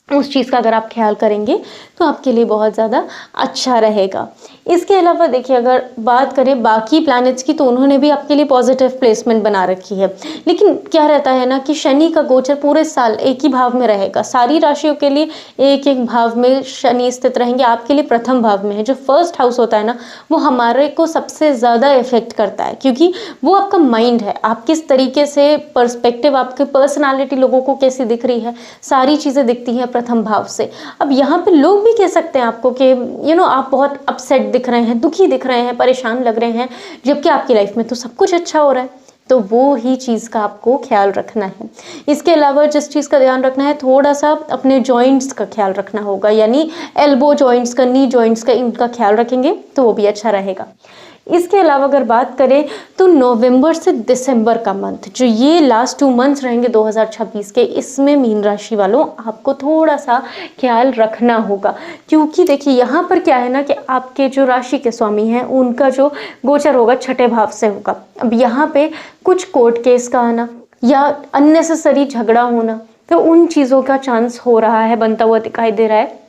उस चीज़ का अगर आप ख्याल करेंगे तो आपके लिए बहुत ज़्यादा अच्छा रहेगा। इसके अलावा देखिए, अगर बात करें बाकी प्लैनेट्स की, तो उन्होंने भी आपके लिए पॉजिटिव प्लेसमेंट बना रखी है। लेकिन क्या रहता है ना कि शनि का गोचर पूरे साल एक ही भाव में रहेगा। सारी राशियों के लिए एक एक भाव में शनि स्थित रहेंगे। आपके लिए प्रथम भाव में है। जो फर्स्ट हाउस होता है ना, वो हमारे को सबसे ज़्यादा इफेक्ट करता है, क्योंकि वो आपका माइंड है, आप किस तरीके से पर्सपेक्टिव, आपकी पर्सनालिटी लोगों को कैसी दिख रही है, सारी चीज़ें दिखती हैं प्रथम भाव से। अब यहाँ पे लोग भी कह सकते हैं आपको कि आप बहुत अपसेट दिख रहे हैं, दुखी दिख रहे हैं, परेशान लग रहे हैं, जबकि आपकी लाइफ में तो सब कुछ अच्छा हो रहा है। तो वो ही चीज़ का आपको ख्याल रखना है। इसके अलावा जिस चीज़ का ध्यान रखना है, थोड़ा सा अपने जॉइंट्स का ख्याल रखना होगा, यानी एल्बो जॉइंट्स का, नी जॉइंट्स का, इनका ख्याल रखेंगे तो वो भी अच्छा रहेगा। इसके अलावा अगर बात करें तो नवंबर से दिसंबर का मंथ, जो ये लास्ट 2 मंथ्स रहेंगे 2026 के, इसमें मीन राशि वालों आपको थोड़ा सा ख्याल रखना होगा। क्योंकि देखिए यहाँ पर क्या है ना कि आपके जो राशि के स्वामी हैं उनका जो गोचर होगा छठे भाव से होगा। अब यहाँ पे कुछ कोर्ट केस का आना या अननेसेसरी झगड़ा होना, तो उन चीज़ों का चांस हो रहा है, बनता हुआ दिखाई दे रहा है।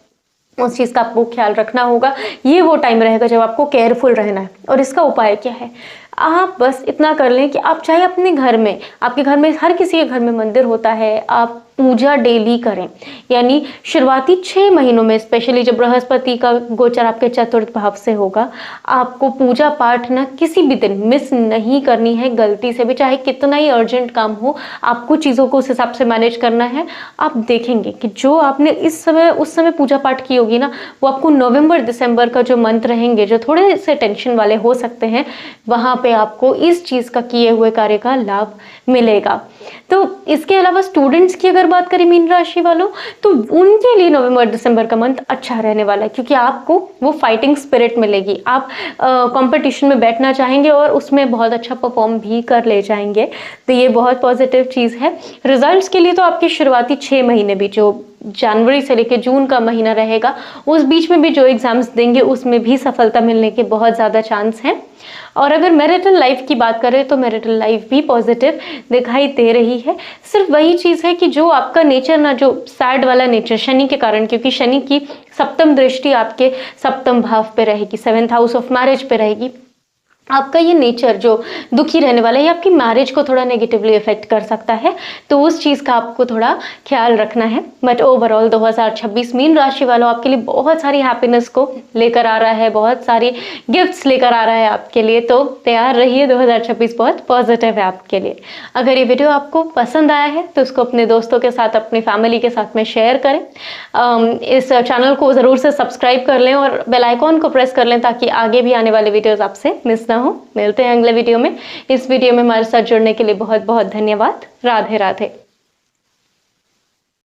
उस चीज़ का आपको ख्याल रखना होगा। ये वो टाइम रहेगा जब आपको केयरफुल रहना है। और इसका उपाय क्या है, आप बस इतना कर लें कि आप चाहे अपने घर में, आपके घर में, हर किसी के घर में मंदिर होता है, आप पूजा डेली करें। यानी शुरुआती 6 महीनों में, स्पेशली जब बृहस्पति का गोचर आपके चतुर्थ भाव से होगा, आपको पूजा पाठ ना किसी भी दिन मिस नहीं करनी है गलती से भी। चाहे कितना ही अर्जेंट काम हो, आपको चीज़ों को उस हिसाब से मैनेज करना है। आप देखेंगे कि जो आपने इस समय उस समय पूजा पाठ की होगी ना, वो आपको नवंबर दिसंबर का जो मंथ रहेंगे, जो थोड़े से टेंशन वाले हो सकते हैं, वहाँ पे आपको इस चीज़ का किए हुए कार्य का लाभ मिलेगा। तो इसके अलावा स्टूडेंट्स की अगर बात करें मीन राशि वालों, तो उनके लिए नवंबर दिसंबर का मंथ अच्छा रहने वाला है। क्योंकि आपको वो फाइटिंग स्पिरिट मिलेगी, आप कंपटीशन में बैठना चाहेंगे और उसमें बहुत अच्छा परफॉर्म भी कर ले जाएंगे। तो ये बहुत पॉजिटिव चीज़ है। रिजल्ट्स के लिए तो आपके शुरुआती 6 महीने भी, जो जनवरी से लेकर जून का महीना रहेगा, उस बीच में भी जो एग्जाम्स देंगे उसमें भी सफलता मिलने के बहुत ज़्यादा चांस हैं। और अगर मैरिटल लाइफ की बात करें तो मैरिटल लाइफ भी पॉजिटिव दिखाई दे रही है। सिर्फ वही चीज़ है कि जो आपका नेचर ना, जो सैड वाला नेचर शनि के कारण, क्योंकि शनि की सप्तम दृष्टि आपके सप्तम भाव पे रहेगी, 7th हाउस ऑफ मैरिज पे रहेगी, आपका ये नेचर जो दुखी रहने वाला है, ये आपकी मैरिज को थोड़ा नेगेटिवली इफेक्ट कर सकता है। तो उस चीज़ का आपको थोड़ा ख्याल रखना है। बट ओवरऑल 2026 मीन राशि वालों आपके लिए बहुत सारी हैप्पीनेस को लेकर आ रहा है, बहुत सारी गिफ्ट्स लेकर आ रहा है आपके लिए। तो तैयार रहिए, 2026 बहुत पॉजिटिव है आपके लिए। अगर ये वीडियो आपको पसंद आया है तो उसको अपने दोस्तों के साथ, अपनी फैमिली के साथ में शेयर करें। इस चैनल को ज़रूर से सब्सक्राइब कर लें और बेल आइकॉन को प्रेस कर लें ताकि आगे भी आने वाले वीडियोज़ आपसे मिस हो। मिलते हैं अगले वीडियो में। इस वीडियो में हमारे साथ जुड़ने के लिए बहुत बहुत धन्यवाद। राधे राधे।